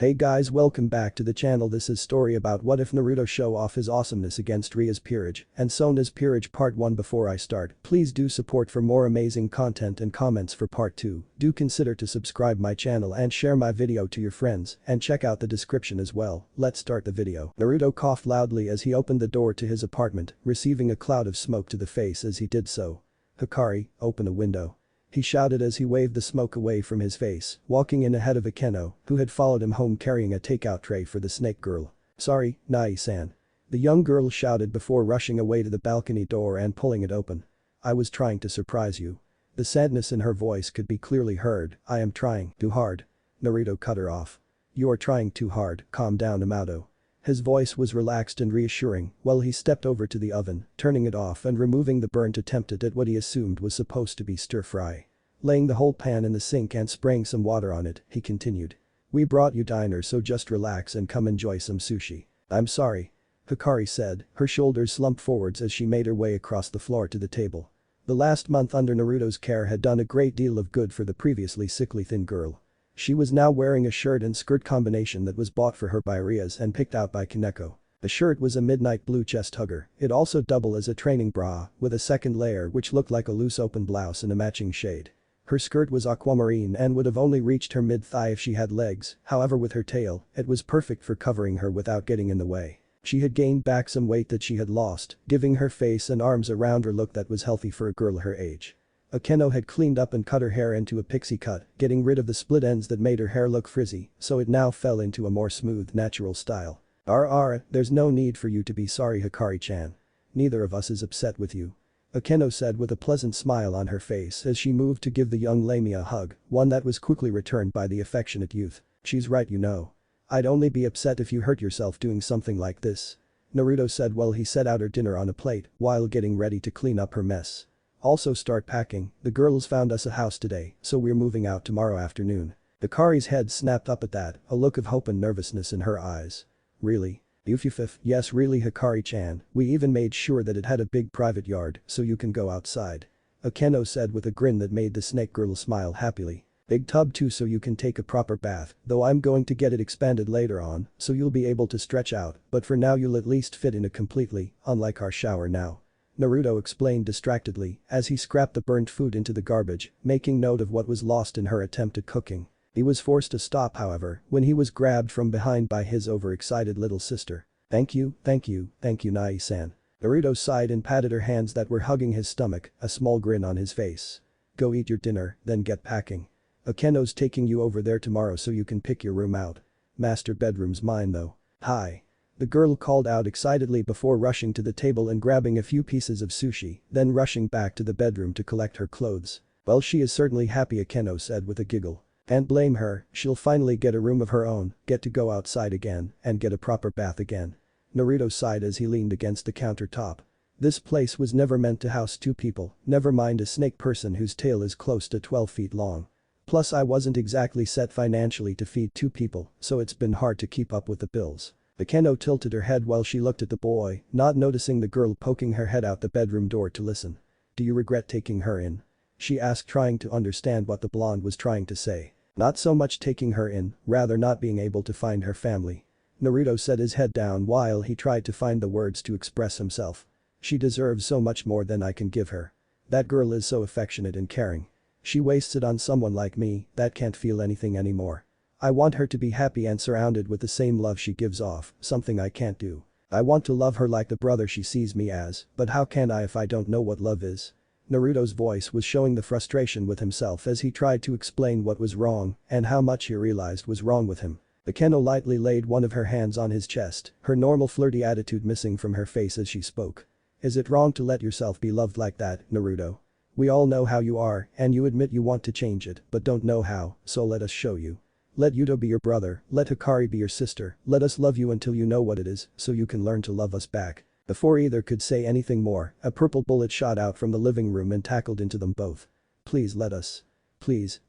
Hey guys, welcome back to the channel. This is story about what if Naruto show off his awesomeness against Rias' Peerage and Sona's Peerage part 1. Before I start, please do support for more amazing content and comments for part 2. Do consider to subscribe my channel and share my video to your friends and check out the description as well. Let's start the video. Naruto coughed loudly as he opened the door to his apartment, receiving a cloud of smoke to the face as he did so. "Hikari, open a window," he shouted as he waved the smoke away from his face, walking in ahead of Akeno, who had followed him home carrying a takeout tray for the snake girl. "Sorry, Nai-san," the young girl shouted before rushing away to the balcony door and pulling it open. "I was trying to surprise you." The sadness in her voice could be clearly heard. "I am trying too hard." Naruto cut her off. "You are trying too hard, calm down Amato." His voice was relaxed and reassuring while he stepped over to the oven, turning it off and removing the burnt attempt at what he assumed was supposed to be stir-fry. Laying the whole pan in the sink and spraying some water on it, he continued. "We brought you dinner, so just relax and come enjoy some sushi." "I'm sorry," Hikari said, her shoulders slumped forwards as she made her way across the floor to the table. The last month under Naruto's care had done a great deal of good for the previously sickly thin girl. She was now wearing a shirt and skirt combination that was bought for her by Rias and picked out by Kaneko. The shirt was a midnight blue chest hugger. It also doubled as a training bra, with a second layer which looked like a loose open blouse in a matching shade. Her skirt was aquamarine and would have only reached her mid-thigh if she had legs, however with her tail, it was perfect for covering her without getting in the way. She had gained back some weight that she had lost, giving her face and arms a rounder look that was healthy for a girl her age. Akeno had cleaned up and cut her hair into a pixie cut, getting rid of the split ends that made her hair look frizzy, so it now fell into a more smooth, natural style. There's no need for you to be sorry, Hikari-chan. Neither of us is upset with you," Akeno said with a pleasant smile on her face as she moved to give the young Lamia a hug, one that was quickly returned by the affectionate youth. "She's right, you know. I'd only be upset if you hurt yourself doing something like this," Naruto said while he set out her dinner on a plate while getting ready to clean up her mess. "Also start packing, the girls found us a house today, so we're moving out tomorrow afternoon." Hikari's head snapped up at that, a look of hope and nervousness in her eyes. "Really? Yes really Hikari-chan, we even made sure that it had a big private yard so you can go outside," Akeno said with a grin that made the snake girl smile happily. "Big tub too so you can take a proper bath, though I'm going to get it expanded later on so you'll be able to stretch out, but for now you'll at least fit in it completely, unlike our shower now," Naruto explained distractedly as he scrapped the burnt food into the garbage, making note of what was lost in her attempt at cooking. He was forced to stop however when he was grabbed from behind by his overexcited little sister. Thank you Nai-san." Naruto sighed and patted her hands that were hugging his stomach, a small grin on his face. "Go eat your dinner, then get packing. Akeno's taking you over there tomorrow so you can pick your room out. Master bedroom's mine though." "Hi," the girl called out excitedly before rushing to the table and grabbing a few pieces of sushi, then rushing back to the bedroom to collect her clothes. "Well, she is certainly happy," Akeno said with a giggle. "And blame her, she'll finally get a room of her own, get to go outside again, and get a proper bath again." Naruto sighed as he leaned against the countertop. This place was never meant to house two people, never mind a snake person whose tail is close to 12 feet long. Plus I wasn't exactly set financially to feed two people, so it's been hard to keep up with the bills. Akeno tilted her head while she looked at the boy, not noticing the girl poking her head out the bedroom door to listen. "Do you regret taking her in?" she asked, trying to understand what the blonde was trying to say. "Not so much taking her in, rather not being able to find her family." Naruto set his head down while he tried to find the words to express himself. "She deserves so much more than I can give her. That girl is so affectionate and caring. She wastes it on someone like me that can't feel anything anymore. I want her to be happy and surrounded with the same love she gives off, something I can't do. I want to love her like the brother she sees me as, but how can I if I don't know what love is?" Naruto's voice was showing the frustration with himself as he tried to explain what was wrong and how much he realized was wrong with him. Akeno lightly laid one of her hands on his chest, her normal flirty attitude missing from her face as she spoke. "Is it wrong to let yourself be loved like that, Naruto? We all know how you are and you admit you want to change it but don't know how, so let us show you. Let Yuto be your brother, let Hikari be your sister, let us love you until you know what it is so you can learn to love us back." Before either could say anything more, a purple bullet shot out from the living room and tackled into them both. "Please let us. Please.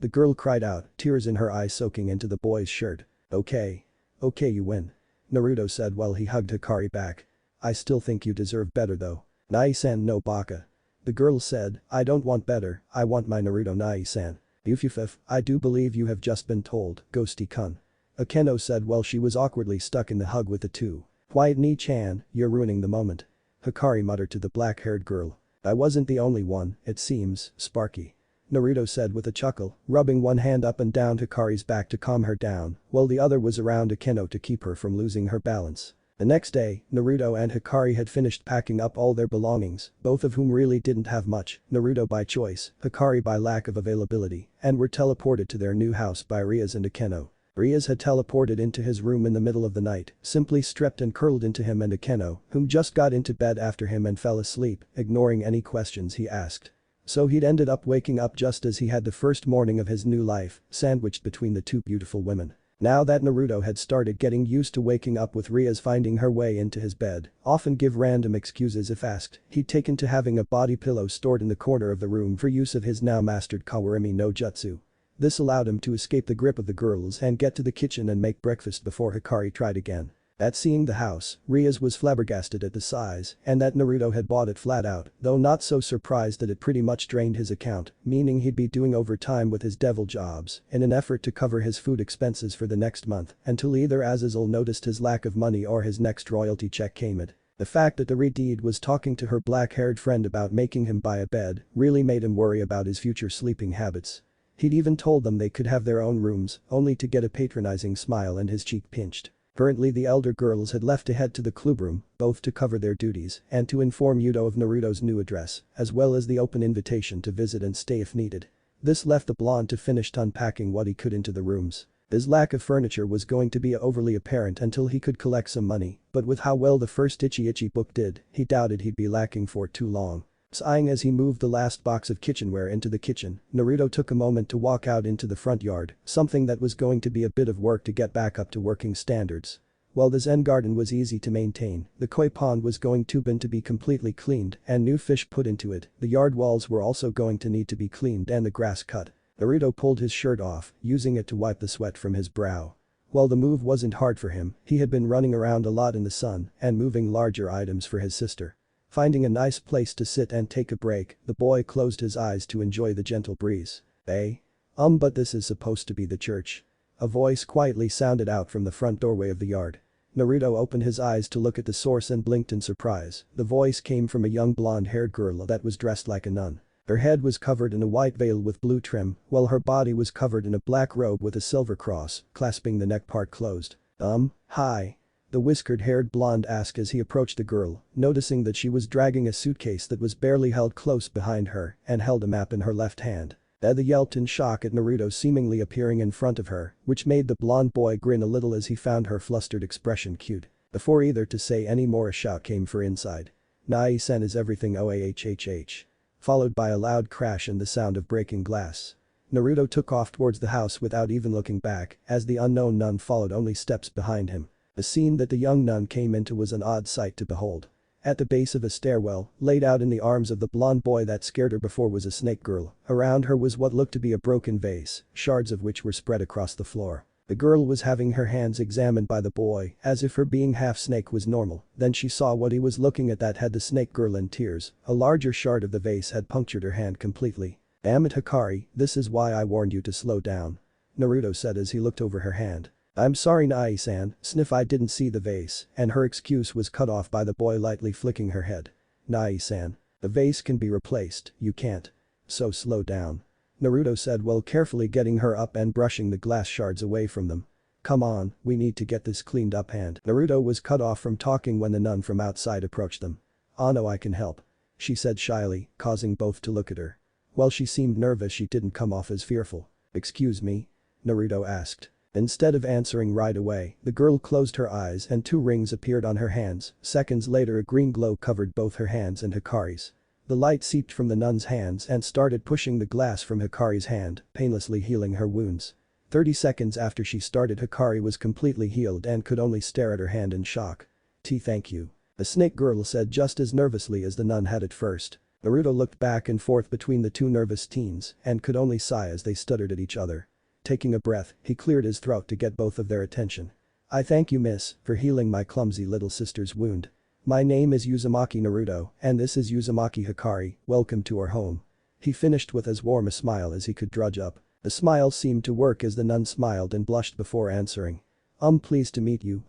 The girl cried out, tears in her eyes soaking into the boy's shirt. Okay, you win," Naruto said while he hugged Hikari back. "I still think you deserve better though." "Nai-san no baka." The girl said, "I don't want better, I want my Naruto Nai-san." Ufufif, I do believe you have just been told, ghosty-kun. Akeno said while she was awkwardly stuck in the hug with the two. Quiet Ni-chan, you're ruining the moment. Hikari muttered to the black-haired girl. I wasn't the only one, it seems, Sparky. Naruto said with a chuckle, rubbing one hand up and down Hikari's back to calm her down, while the other was around Akeno to keep her from losing her balance. The next day, Naruto and Hikari had finished packing up all their belongings, both of whom really didn't have much, Naruto by choice, Hikari by lack of availability, and were teleported to their new house by Rias and Akeno. Rias had teleported into his room in the middle of the night, simply stripped and curled into him and Akeno, whom just got into bed after him and fell asleep, ignoring any questions he asked. So he'd ended up waking up just as he had the first morning of his new life, sandwiched between the two beautiful women. Now that Naruto had started getting used to waking up with Rias finding her way into his bed, often give random excuses if asked, he'd taken to having a body pillow stored in the corner of the room for use of his now mastered Kawarimi no Jutsu. This allowed him to escape the grip of the girls and get to the kitchen and make breakfast before Hikari tried again. At seeing the house, Rias was flabbergasted at the size and that Naruto had bought it flat out, though not so surprised that it pretty much drained his account, meaning he'd be doing overtime with his devil jobs in an effort to cover his food expenses for the next month until either Azazel noticed his lack of money or his next royalty check came in. The fact that the Redeed was talking to her black-haired friend about making him buy a bed really made him worry about his future sleeping habits. He'd even told them they could have their own rooms, only to get a patronizing smile and his cheek pinched. Currently the elder girls had left to head to the clubroom, both to cover their duties and to inform Yuto of Naruto's new address, as well as the open invitation to visit and stay if needed. This left the blonde to finish unpacking what he could into the rooms. His lack of furniture was going to be overly apparent until he could collect some money, but with how well the first Itchy Itchy book did, he doubted he'd be lacking for too long. Sighing as he moved the last box of kitchenware into the kitchen, Naruto took a moment to walk out into the front yard, something that was going to be a bit of work to get back up to working standards. While the Zen garden was easy to maintain, the koi pond was going to be completely cleaned and new fish put into it, the yard walls were also going to need to be cleaned and the grass cut. Naruto pulled his shirt off, using it to wipe the sweat from his brow. While the move wasn't hard for him, he had been running around a lot in the sun and moving larger items for his sister. Finding a nice place to sit and take a break, the boy closed his eyes to enjoy the gentle breeze. But this is supposed to be the church. A voice quietly sounded out from the front doorway of the yard. Naruto opened his eyes to look at the source and blinked in surprise. The voice came from a young blonde-haired girl that was dressed like a nun. Her head was covered in a white veil with blue trim, while her body was covered in a black robe with a silver cross, clasping the neck part closed. Hi. The whiskered-haired blonde asked as he approached the girl, noticing that she was dragging a suitcase that was barely held close behind her and held a map in her left hand. Ada yelped in shock at Naruto seemingly appearing in front of her, which made the blonde boy grin a little as he found her flustered expression cute. Before either to say any more, a shout came from inside. "Nai-sen, is everything OAHHH?" Followed by a loud crash and the sound of breaking glass. Naruto took off towards the house without even looking back, as the unknown nun followed only steps behind him. The scene that the young nun came into was an odd sight to behold. At the base of a stairwell, laid out in the arms of the blonde boy that scared her before, was a snake girl. Around her was what looked to be a broken vase, shards of which were spread across the floor. The girl was having her hands examined by the boy, as if her being half snake was normal. Then she saw what he was looking at that had the snake girl in tears. A larger shard of the vase had punctured her hand completely. "Damn it, Hikari, this is why I warned you to slow down," Naruto said as he looked over her hand. "I'm sorry, Nai-san, sniff, I didn't see the vase," and her excuse was cut off by the boy lightly flicking her head. "Nai-san, the vase can be replaced, you can't. So slow down," Naruto said while carefully getting her up and brushing the glass shards away from them. "Come on, we need to get this cleaned up," and Naruto was cut off from talking when the nun from outside approached them. "Oh no, I can help," she said shyly, causing both to look at her. While she seemed nervous, she didn't come off as fearful. "Excuse me?" Naruto asked. Instead of answering right away, the girl closed her eyes and 2 rings appeared on her hands. Seconds later, a green glow covered both her hands and Hikari's. The light seeped from the nun's hands and started pushing the glass from Hikari's hand, painlessly healing her wounds. 30 seconds after she started, Hikari was completely healed and could only stare at her hand in shock. Thank you," the snake girl said just as nervously as the nun had at first. Naruto looked back and forth between the 2 nervous teens and could only sigh as they stuttered at each other. Taking a breath, he cleared his throat to get both of their attention. "I thank you, miss, for healing my clumsy little sister's wound. My name is Uzumaki Naruto, and this is Uzumaki Hikari, welcome to our home." He finished with as warm a smile as he could drudge up. The smile seemed to work as the nun smiled and blushed before answering. Pleased to meet you,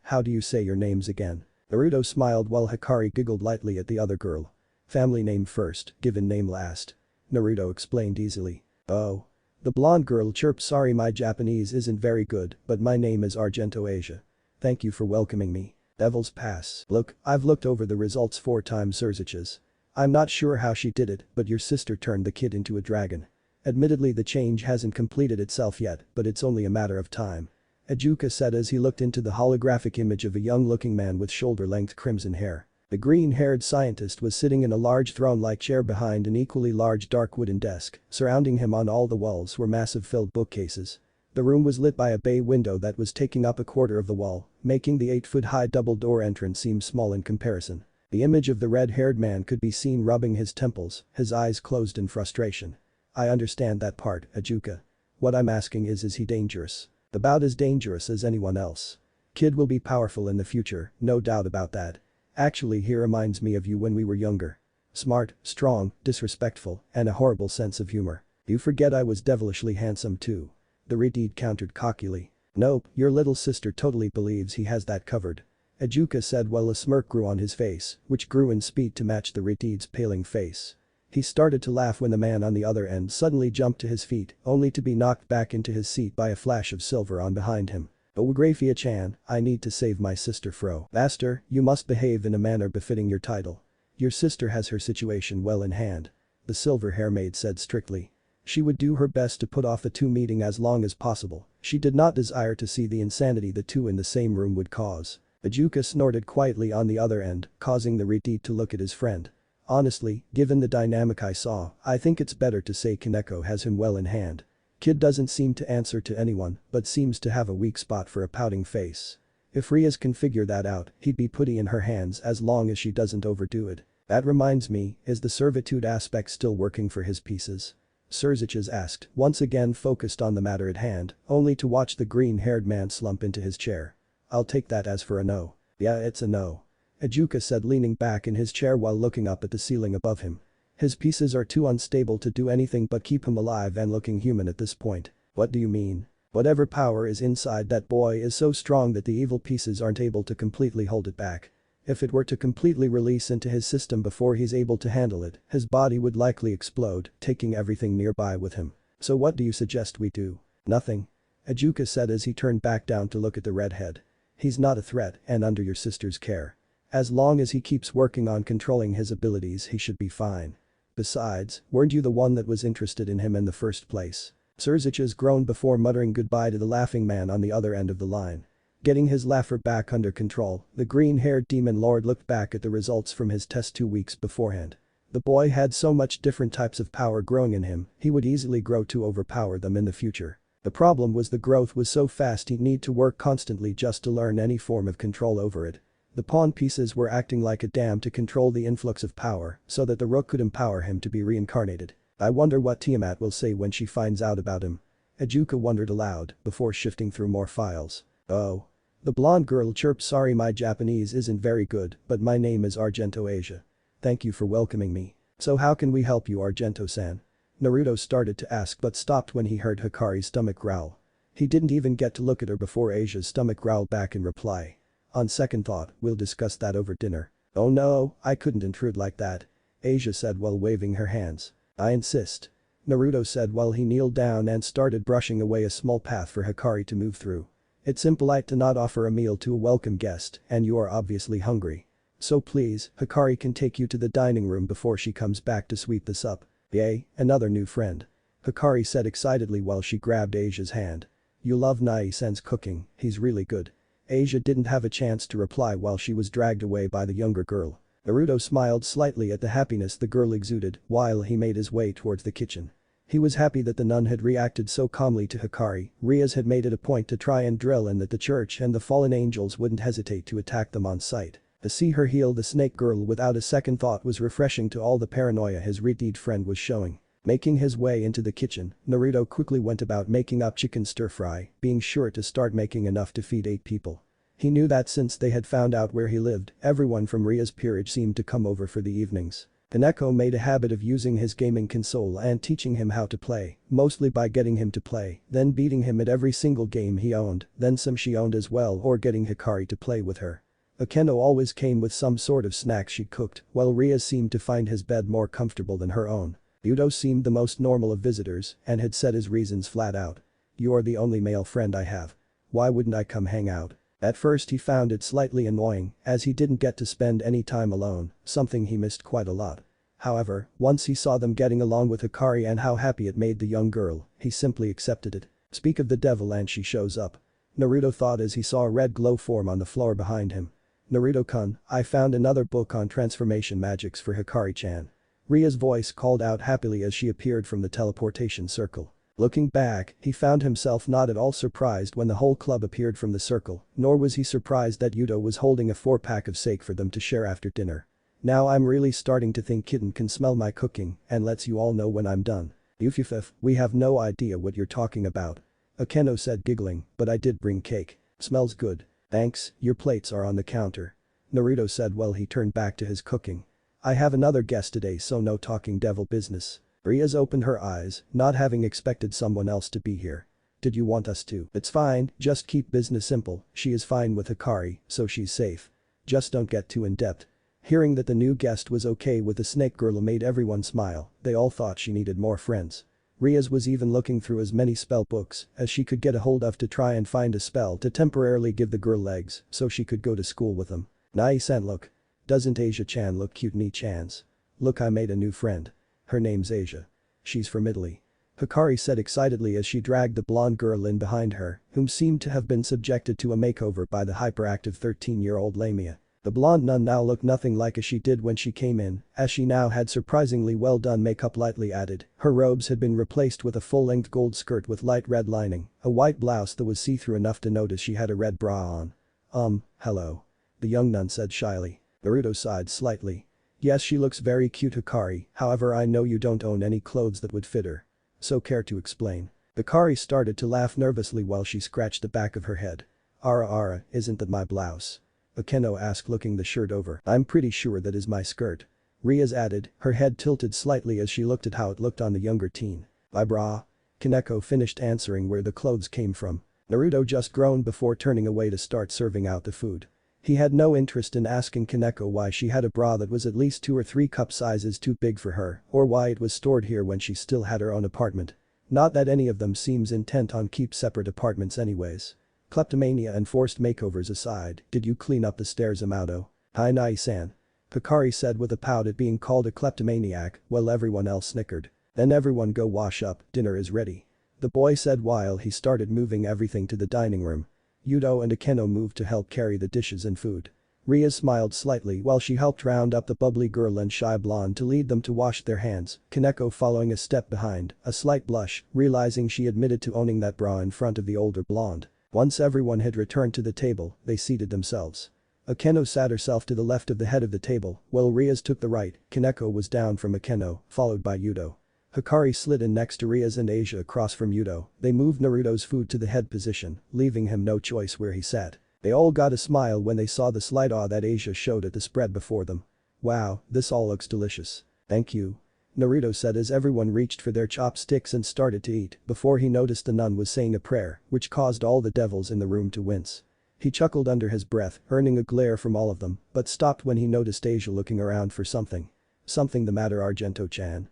how do you say your names again? Naruto smiled while Hikari giggled lightly at the other girl. Family name first, given name last. Naruto explained easily. Oh. The blonde girl chirped, sorry my Japanese isn't very good, but my name is Argento Asia. Thank you for welcoming me. Devil's Pass. Look, I've looked over the results 4 times Surzich's. I'm not sure how she did it, but your sister turned the kid into a dragon. Admittedly the change hasn't completed itself yet, but it's only a matter of time. Ajuka said as he looked into the holographic image of a young-looking man with shoulder-length crimson hair. The green-haired scientist was sitting in a large throne-like chair behind an equally large dark wooden desk. Surrounding him on all the walls were massive filled bookcases. The room was lit by a bay window that was taking up a quarter of the wall, making the 8-foot-high double-door entrance seem small in comparison. The image of the red-haired man could be seen rubbing his temples, his eyes closed in frustration. I understand that part, Ajuka. What I'm asking is he dangerous? About as dangerous as anyone else. Kid will be powerful in the future, no doubt about that. Actually he reminds me of you when we were younger. Smart, strong, disrespectful, and a horrible sense of humor. You forget I was devilishly handsome too. The Redeed countered cockily. Nope, your little sister totally believes he has that covered. Ajuka said while a smirk grew on his face, which grew in speed to match the Redeed's paling face. He started to laugh when the man on the other end suddenly jumped to his feet, only to be knocked back into his seat by a flash of silver on behind him. Oh Grafia-chan, I need to save my sister Fro. Master, you must behave in a manner befitting your title. Your sister has her situation well in hand. The silver hair maid said strictly. She would do her best to put off the 2 meeting as long as possible. She did not desire to see the insanity the 2 in the same room would cause. Ajuka snorted quietly on the other end, causing the Redeed to look at his friend. Honestly, given the dynamic I saw, I think it's better to say Kaneko has him well in hand. Kid doesn't seem to answer to anyone, but seems to have a weak spot for a pouting face. If Rias can figure that out, he'd be putty in her hands as long as she doesn't overdo it. That reminds me, is the servitude aspect still working for his pieces? Surzich's asked, once again focused on the matter at hand, only to watch the green-haired man slump into his chair. I'll take that as for a no. Yeah, it's a no. Ajuka said leaning back in his chair while looking up at the ceiling above him. His pieces are too unstable to do anything but keep him alive and looking human at this point. What do you mean? Whatever power is inside that boy is so strong that the evil pieces aren't able to completely hold it back. If it were to completely release into his system before he's able to handle it, his body would likely explode, taking everything nearby with him. So what do you suggest we do? Nothing. Ajuka said as he turned back down to look at the redhead. He's not a threat and under your sister's care. As long as he keeps working on controlling his abilities he should be fine. Besides, weren't you the one that was interested in him in the first place? Surzich's groaned before muttering goodbye to the laughing man on the other end of the line. Getting his laugher back under control, the green-haired demon lord looked back at the results from his test 2 weeks beforehand. The boy had so much different types of power growing in him, he would easily grow to overpower them in the future. The problem was the growth was so fast he'd need to work constantly just to learn any form of control over it. The pawn pieces were acting like a dam to control the influx of power so that the rook could empower him to be reincarnated. I wonder what Tiamat will say when she finds out about him. Ajuka wondered aloud before shifting through more files. Oh. The blonde girl chirped, sorry my Japanese isn't very good, but my name is Argento Asia. Thank you for welcoming me. So how can we help you Argento-san? Naruto started to ask but stopped when he heard Hikari's stomach growl. He didn't even get to look at her before Asia's stomach growled back in reply. On second thought, we'll discuss that over dinner. Oh no, I couldn't intrude like that. Asia said while waving her hands. I insist. Naruto said while he kneeled down and started brushing away a small path for Hikari to move through. It's impolite to not offer a meal to a welcome guest, and you are obviously hungry. So please, Hikari can take you to the dining room before she comes back to sweep this up. Yay, another new friend. Hikari said excitedly while she grabbed Asia's hand. You love Nai-sen's cooking, he's really good. Asia didn't have a chance to reply while she was dragged away by the younger girl. Naruto smiled slightly at the happiness the girl exuded while he made his way towards the kitchen. He was happy that the nun had reacted so calmly to Hikari. Rias had made it a point to try and drill in that the church and the fallen angels wouldn't hesitate to attack them on sight. To see her heal the snake girl without a second thought was refreshing to all the paranoia his Redeed friend was showing. Making his way into the kitchen, Naruto quickly went about making up chicken stir-fry, being sure to start making enough to feed 8 people. He knew that since they had found out where he lived, everyone from Rias Peerage seemed to come over for the evenings. Kaneko made a habit of using his gaming console and teaching him how to play, mostly by getting him to play, then beating him at every single game he owned, then some she owned as well, or getting Hikari to play with her. Akeno always came with some sort of snack she cooked, while Rias seemed to find his bed more comfortable than her own. Yudo seemed the most normal of visitors and had said his reasons flat out. "You're the only male friend I have. Why wouldn't I come hang out?" At first he found it slightly annoying, as he didn't get to spend any time alone, something he missed quite a lot. However, once he saw them getting along with Hikari and how happy it made the young girl, he simply accepted it. Speak of the devil and she shows up. Naruto thought as he saw a red glow form on the floor behind him. "Naruto-kun, I found another book on transformation magics for Hikari-chan." Ria's voice called out happily as she appeared from the teleportation circle. Looking back, he found himself not at all surprised when the whole club appeared from the circle, nor was he surprised that Yudo was holding a 4-pack of sake for them to share after dinner. "Now I'm really starting to think Kitten can smell my cooking and lets you all know when I'm done." "Yufifif, we have no idea what you're talking about." Akeno said giggling, "But I did bring cake. Smells good." "Thanks, your plates are on the counter." Naruto said while he turned back to his cooking. "I have another guest today, so no talking devil business." Rias opened her eyes, not having expected someone else to be here. "Did you want us to?" "It's fine, just keep business simple, she is fine with Hikari, so she's safe. Just don't get too in-depth." Hearing that the new guest was okay with the snake girl made everyone smile, they all thought she needed more friends. Rias was even looking through as many spell books as she could get a hold of to try and find a spell to temporarily give the girl legs so she could go to school with them. "Nai-san, look. Doesn't Asia-chan look cute? Ni-chan's. Look, I made a new friend. Her name's Asia. She's from Italy." Hikari said excitedly as she dragged the blonde girl in behind her, whom seemed to have been subjected to a makeover by the hyperactive 13-year-old Lamia. The blonde nun now looked nothing like as she did when she came in, as she now had surprisingly well done makeup lightly added. Her robes had been replaced with a full-length gold skirt with light red lining, a white blouse that was see-through enough to notice she had a red bra on. Hello." The young nun said shyly. Naruto sighed slightly. "Yes, she looks very cute, Hikari, however I know you don't own any clothes that would fit her. So care to explain?" Hikari started to laugh nervously while she scratched the back of her head. Ara, isn't that my blouse?" Akeno asked, looking the shirt over. "I'm pretty sure that is my skirt." Rias added, her head tilted slightly as she looked at how it looked on the younger teen. "My bra?" Kaneko finished answering where the clothes came from. Naruto just groaned before turning away to start serving out the food. He had no interest in asking Kaneko why she had a bra that was at least 2 or 3 cup sizes too big for her, or why it was stored here when she still had her own apartment. Not that any of them seems intent on keep separate apartments anyways. Kleptomania and forced makeovers aside, did you clean up the stairs, Amato? "Hi, Nai-san." Hikari said with a pout at being called a kleptomaniac, while everyone else snickered. "Then everyone go wash up, dinner is ready." The boy said while he started moving everything to the dining room. Yudo and Akeno moved to help carry the dishes and food. Rias smiled slightly while she helped round up the bubbly girl and shy blonde to lead them to wash their hands, Kaneko following a step behind, a slight blush, realizing she admitted to owning that bra in front of the older blonde. Once everyone had returned to the table, they seated themselves. Akeno sat herself to the left of the head of the table, while Rias took the right. Kaneko was down from Akeno, followed by Yudo. Hikari slid in next to Rias and Asia across from Yudo. They moved Naruto's food to the head position, leaving him no choice where he sat. They all got a smile when they saw the slight awe that Asia showed at the spread before them. "Wow, this all looks delicious. Thank you." Naruto said as everyone reached for their chopsticks and started to eat before he noticed the nun was saying a prayer, which caused all the devils in the room to wince. He chuckled under his breath, earning a glare from all of them, but stopped when he noticed Asia looking around for something. "Something the matter, Argento-chan?"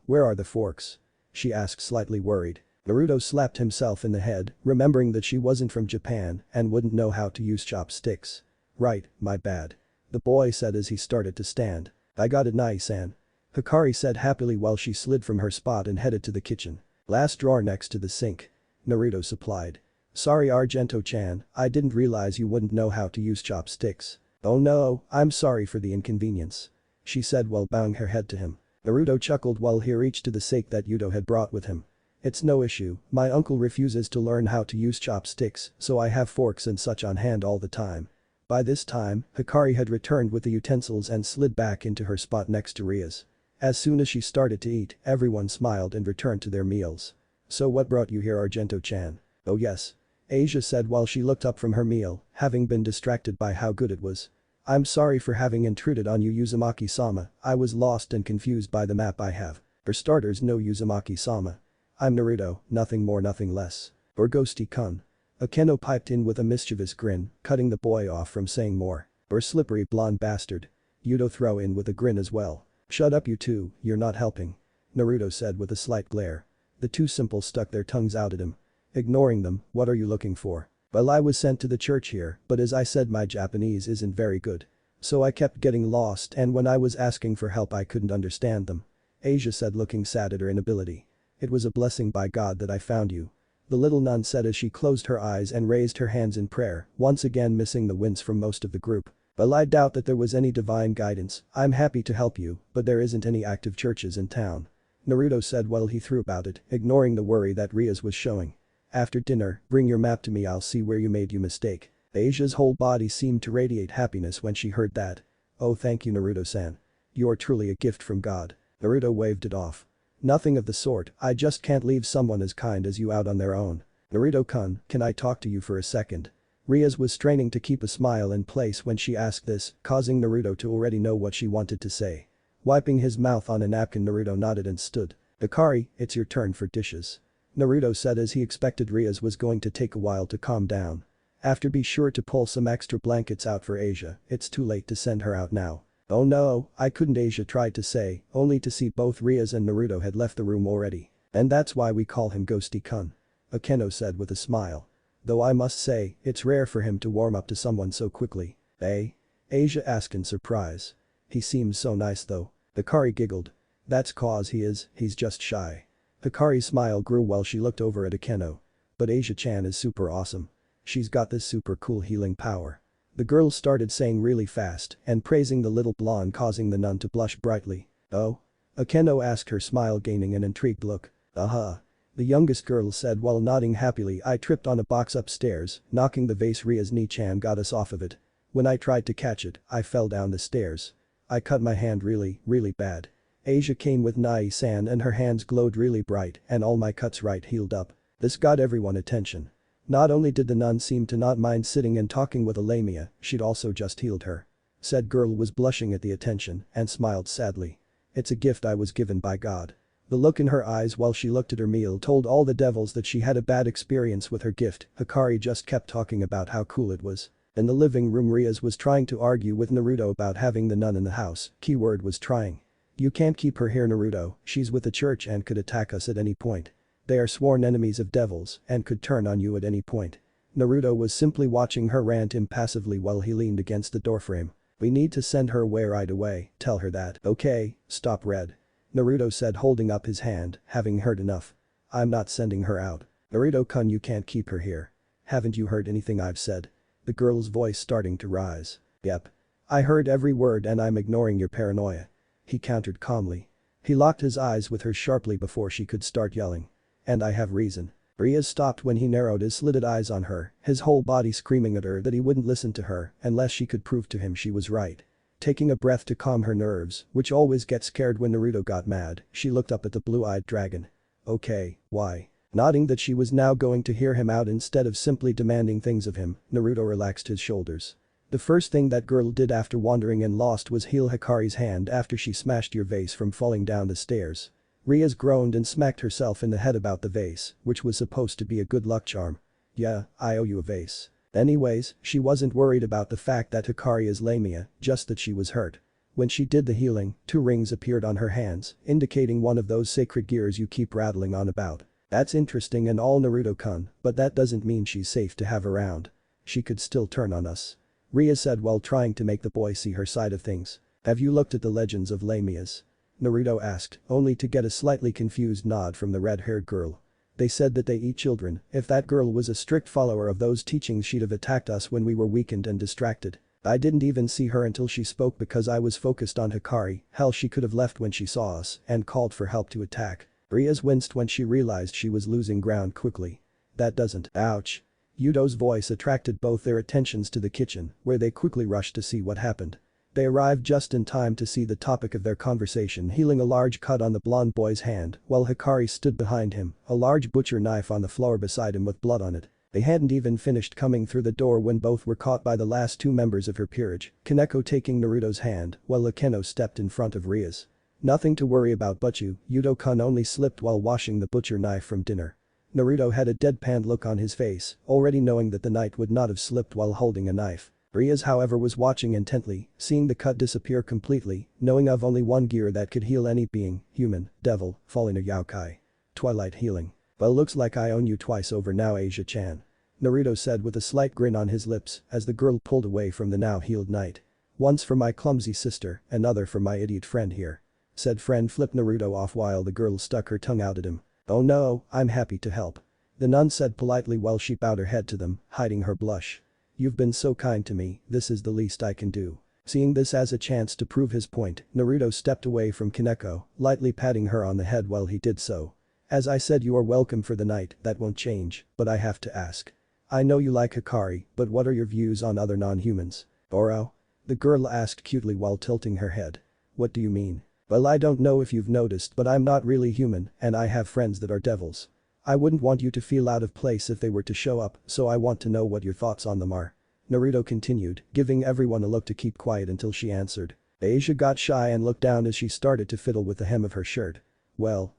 Where are the forks?" she asked, slightly worried. Naruto slapped himself in the head, remembering that she wasn't from Japan and wouldn't know how to use chopsticks. "Right, my bad." The boy said as he started to stand. "I got it, Nai-san." Hikari said happily while she slid from her spot and headed to the kitchen. "Last drawer next to the sink." Naruto supplied. "Sorry, Argento-chan, I didn't realize you wouldn't know how to use chopsticks." "Oh no, I'm sorry for the inconvenience," she said while bowing her head to him. Naruto chuckled while he reached to the sake that Yudo had brought with him. "It's no issue, my uncle refuses to learn how to use chopsticks, so I have forks and such on hand all the time." By this time, Hikari had returned with the utensils and slid back into her spot next to Rias. As soon as she started to eat, everyone smiled and returned to their meals. "So what brought you here, Argento-chan?" "Oh yes." Asia said while she looked up from her meal, having been distracted by how good it was. I'm sorry for having intruded on you, Uzumaki-sama. I was lost and confused by the map I have. For starters, no, Uzumaki-sama. I'm Naruto, nothing more, nothing less. Or Ghosty-kun. Akeno piped in with a mischievous grin, cutting the boy off from saying more. Or slippery blonde bastard. Yudo throw in with a grin as well. Shut up, you two, you're not helping. Naruto said with a slight glare. The two simples stuck their tongues out at him. Ignoring them, what are you looking for? Well, I was sent to the church here, but as I said, my Japanese isn't very good. So I kept getting lost, and when I was asking for help I couldn't understand them. Asia said, looking sad at her inability. It was a blessing by God that I found you. The little nun said as she closed her eyes and raised her hands in prayer, once again missing the wince from most of the group. Well, I doubt that there was any divine guidance. I'm happy to help you, but there isn't any active churches in town. Naruto said while he threw about it, ignoring the worry that Rias was showing. After dinner, bring your map to me, I'll see where you made your mistake. Asia's whole body seemed to radiate happiness when she heard that. Oh, thank you, Naruto-san. You're truly a gift from God. Naruto waved it off. Nothing of the sort, I just can't leave someone as kind as you out on their own. Naruto-kun, can I talk to you for a second? Rias was straining to keep a smile in place when she asked this, causing Naruto to already know what she wanted to say. Wiping his mouth on a napkin, Naruto nodded and stood. Hikari, it's your turn for dishes. Naruto said as he expected Rias was going to take a while to calm down. After, be sure to pull some extra blankets out for Asia, it's too late to send her out now. Oh no, I couldn't, Asia tried to say, only to see both Rias and Naruto had left the room already. And that's why we call him Ghosty-kun. Akeno said with a smile. Though I must say, it's rare for him to warm up to someone so quickly. Eh? Asia asked in surprise. He seems so nice though. Hikari giggled. That's cause he's just shy. Hikari's smile grew while she looked over at Akeno. But Asia-chan is super awesome. She's got this super cool healing power. The girl started saying really fast and praising the little blonde, causing the nun to blush brightly. Oh? Akeno asked, her smile gaining an intrigued look. Uh-huh. The youngest girl said while nodding happily. I tripped on a box upstairs, knocking the vase. Ria's knee-chan got us off of it. When I tried to catch it, I fell down the stairs. I cut my hand really bad. Asia came with Nai-san and her hands glowed really bright and all my cuts right healed up. This got everyone attention. Not only did the nun seem to not mind sitting and talking with Lamia, she'd also just healed her. Said girl was blushing at the attention and smiled sadly. It's a gift I was given by God. The look in her eyes while she looked at her meal told all the devils that she had a bad experience with her gift. Hikari just kept talking about how cool it was. In the living room, Rias was trying to argue with Naruto about having the nun in the house. Keyword was trying. You can't keep her here, Naruto, she's with the church and could attack us at any point. They are sworn enemies of devils and could turn on you at any point. Naruto was simply watching her rant impassively while he leaned against the doorframe. We need to send her away right away, tell her that. Okay, stop Red. Naruto said, holding up his hand, having heard enough. I'm not sending her out. Naruto-kun, you can't keep her here. Haven't you heard anything I've said? The girl's voice starting to rise. Yep. I heard every word and I'm ignoring your paranoia. He countered calmly. He locked his eyes with her sharply before she could start yelling. And I have reason. Rias stopped when he narrowed his slitted eyes on her, his whole body screaming at her that he wouldn't listen to her unless she could prove to him she was right. Taking a breath to calm her nerves, which always get scared when Naruto got mad, she looked up at the blue-eyed dragon. Okay, why? Nodding that she was now going to hear him out instead of simply demanding things of him, Naruto relaxed his shoulders. The first thing that girl did after wandering and lost was heal Hikari's hand after she smashed your vase from falling down the stairs. Rias groaned and smacked herself in the head about the vase, which was supposed to be a good luck charm. Yeah, I owe you a vase. Anyways, she wasn't worried about the fact that Hikari is Lamia, just that she was hurt. When she did the healing, 2 rings appeared on her hands, indicating one of those sacred gears you keep rattling on about. That's interesting and all, Naruto-kun, but that doesn't mean she's safe to have around. She could still turn on us. Rias said while trying to make the boy see her side of things. Have you looked at the legends of Lamias? Naruto asked, only to get a slightly confused nod from the red-haired girl. They said that they eat children. If that girl was a strict follower of those teachings, she'd have attacked us when we were weakened and distracted. I didn't even see her until she spoke because I was focused on Hikari. Hell, she could have left when she saw us and called for help to attack. Rias winced when she realized she was losing ground quickly. That doesn't. Ouch. Yudo's voice attracted both their attentions to the kitchen, where they quickly rushed to see what happened. They arrived just in time to see the topic of their conversation healing a large cut on the blonde boy's hand while Hikari stood behind him, a large butcher knife on the floor beside him with blood on it. They hadn't even finished coming through the door when both were caught by the last two members of her peerage, Kaneko taking Naruto's hand while Akeno stepped in front of Rias. Nothing to worry about but Yudo-kun only slipped while washing the butcher knife from dinner. Naruto had a deadpan look on his face, already knowing that the knight would not have slipped while holding a knife. Rias however was watching intently, seeing the cut disappear completely, knowing of only one gear that could heal any being, human, devil, fallen or yokai. Twilight healing. Well, looks like I own you twice over now, Asia-chan. Naruto said with a slight grin on his lips as the girl pulled away from the now healed knight. Once for my clumsy sister, another for my idiot friend here. Said friend flipped Naruto off while the girl stuck her tongue out at him. Oh no, I'm happy to help. The nun said politely while she bowed her head to them, hiding her blush. You've been so kind to me, this is the least I can do. Seeing this as a chance to prove his point, Naruto stepped away from Kaneko, lightly patting her on the head while he did so. As I said, you are welcome for the night, that won't change, but I have to ask. I know you like Hikari, but what are your views on other non-humans? Oro? The girl asked cutely while tilting her head. What do you mean? Well, I don't know if you've noticed, but I'm not really human and I have friends that are devils. I wouldn't want you to feel out of place if they were to show up, so I want to know what your thoughts on them are. Naruto continued, giving everyone a look to keep quiet until she answered. Asia got shy and looked down as she started to fiddle with the hem of her shirt. Well,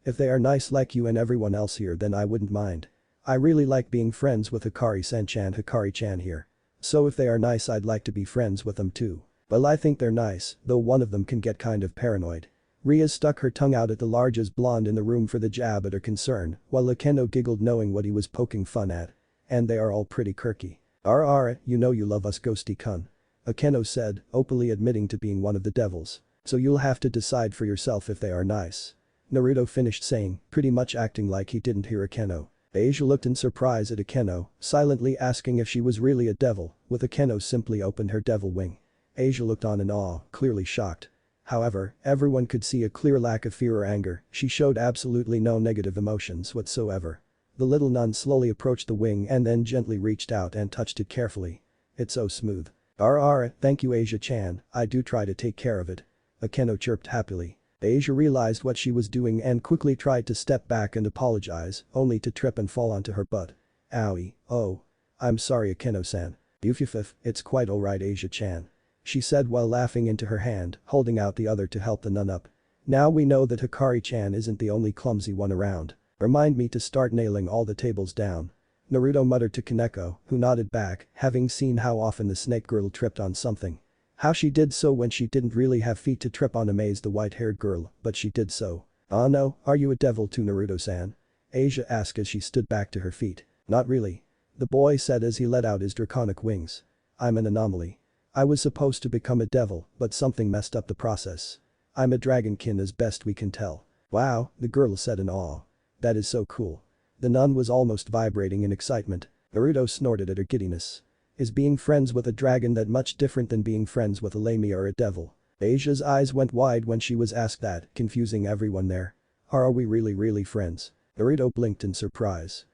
if they are nice like you and everyone else here then I wouldn't mind. I really like being friends with Hikari-chan here. So if they are nice I'd like to be friends with them too. Well, I think they're nice, though one of them can get kind of paranoid. Rias stuck her tongue out at the largest blonde in the room for the jab at her concern, while Akeno giggled knowing what he was poking fun at. And they are all pretty quirky. Ara, you know you love us, Ghosty-kun. Akeno said, openly admitting to being one of the devils. So you'll have to decide for yourself if they are nice. Naruto finished saying, pretty much acting like he didn't hear Akeno. Asia looked in surprise at Akeno, silently asking if she was really a devil, with Akeno simply opened her devil wing. Asia looked on in awe, clearly shocked. However, everyone could see a clear lack of fear or anger, she showed absolutely no negative emotions whatsoever. The little nun slowly approached the wing and then gently reached out and touched it carefully. It's so smooth. Thank you Asia-chan, I do try to take care of it. Akeno chirped happily. Asia realized what she was doing and quickly tried to step back and apologize, only to trip and fall onto her butt. Owie, oh. I'm sorry Akeno-san. It's quite alright Asia-chan. She said while laughing into her hand, holding out the other to help the nun up. Now we know that Hikari-chan isn't the only clumsy one around. Remind me to start nailing all the tables down. Naruto muttered to Kaneko, who nodded back, having seen how often the snake girl tripped on something. How she did so when she didn't really have feet to trip on amazed the white-haired girl, but she did so. Oh no, are you a devil too Naruto-san? Asia asked as she stood back to her feet. Not really. The boy said as he let out his draconic wings. I'm an anomaly. I was supposed to become a devil, but something messed up the process. I'm a dragonkin as best we can tell. Wow, the girl said in awe. That is so cool. The nun was almost vibrating in excitement. Naruto snorted at her giddiness. Is being friends with a dragon that much different than being friends with a lamia or a devil? Asia's eyes went wide when she was asked that, confusing everyone there. Are we really friends? Naruto blinked in surprise.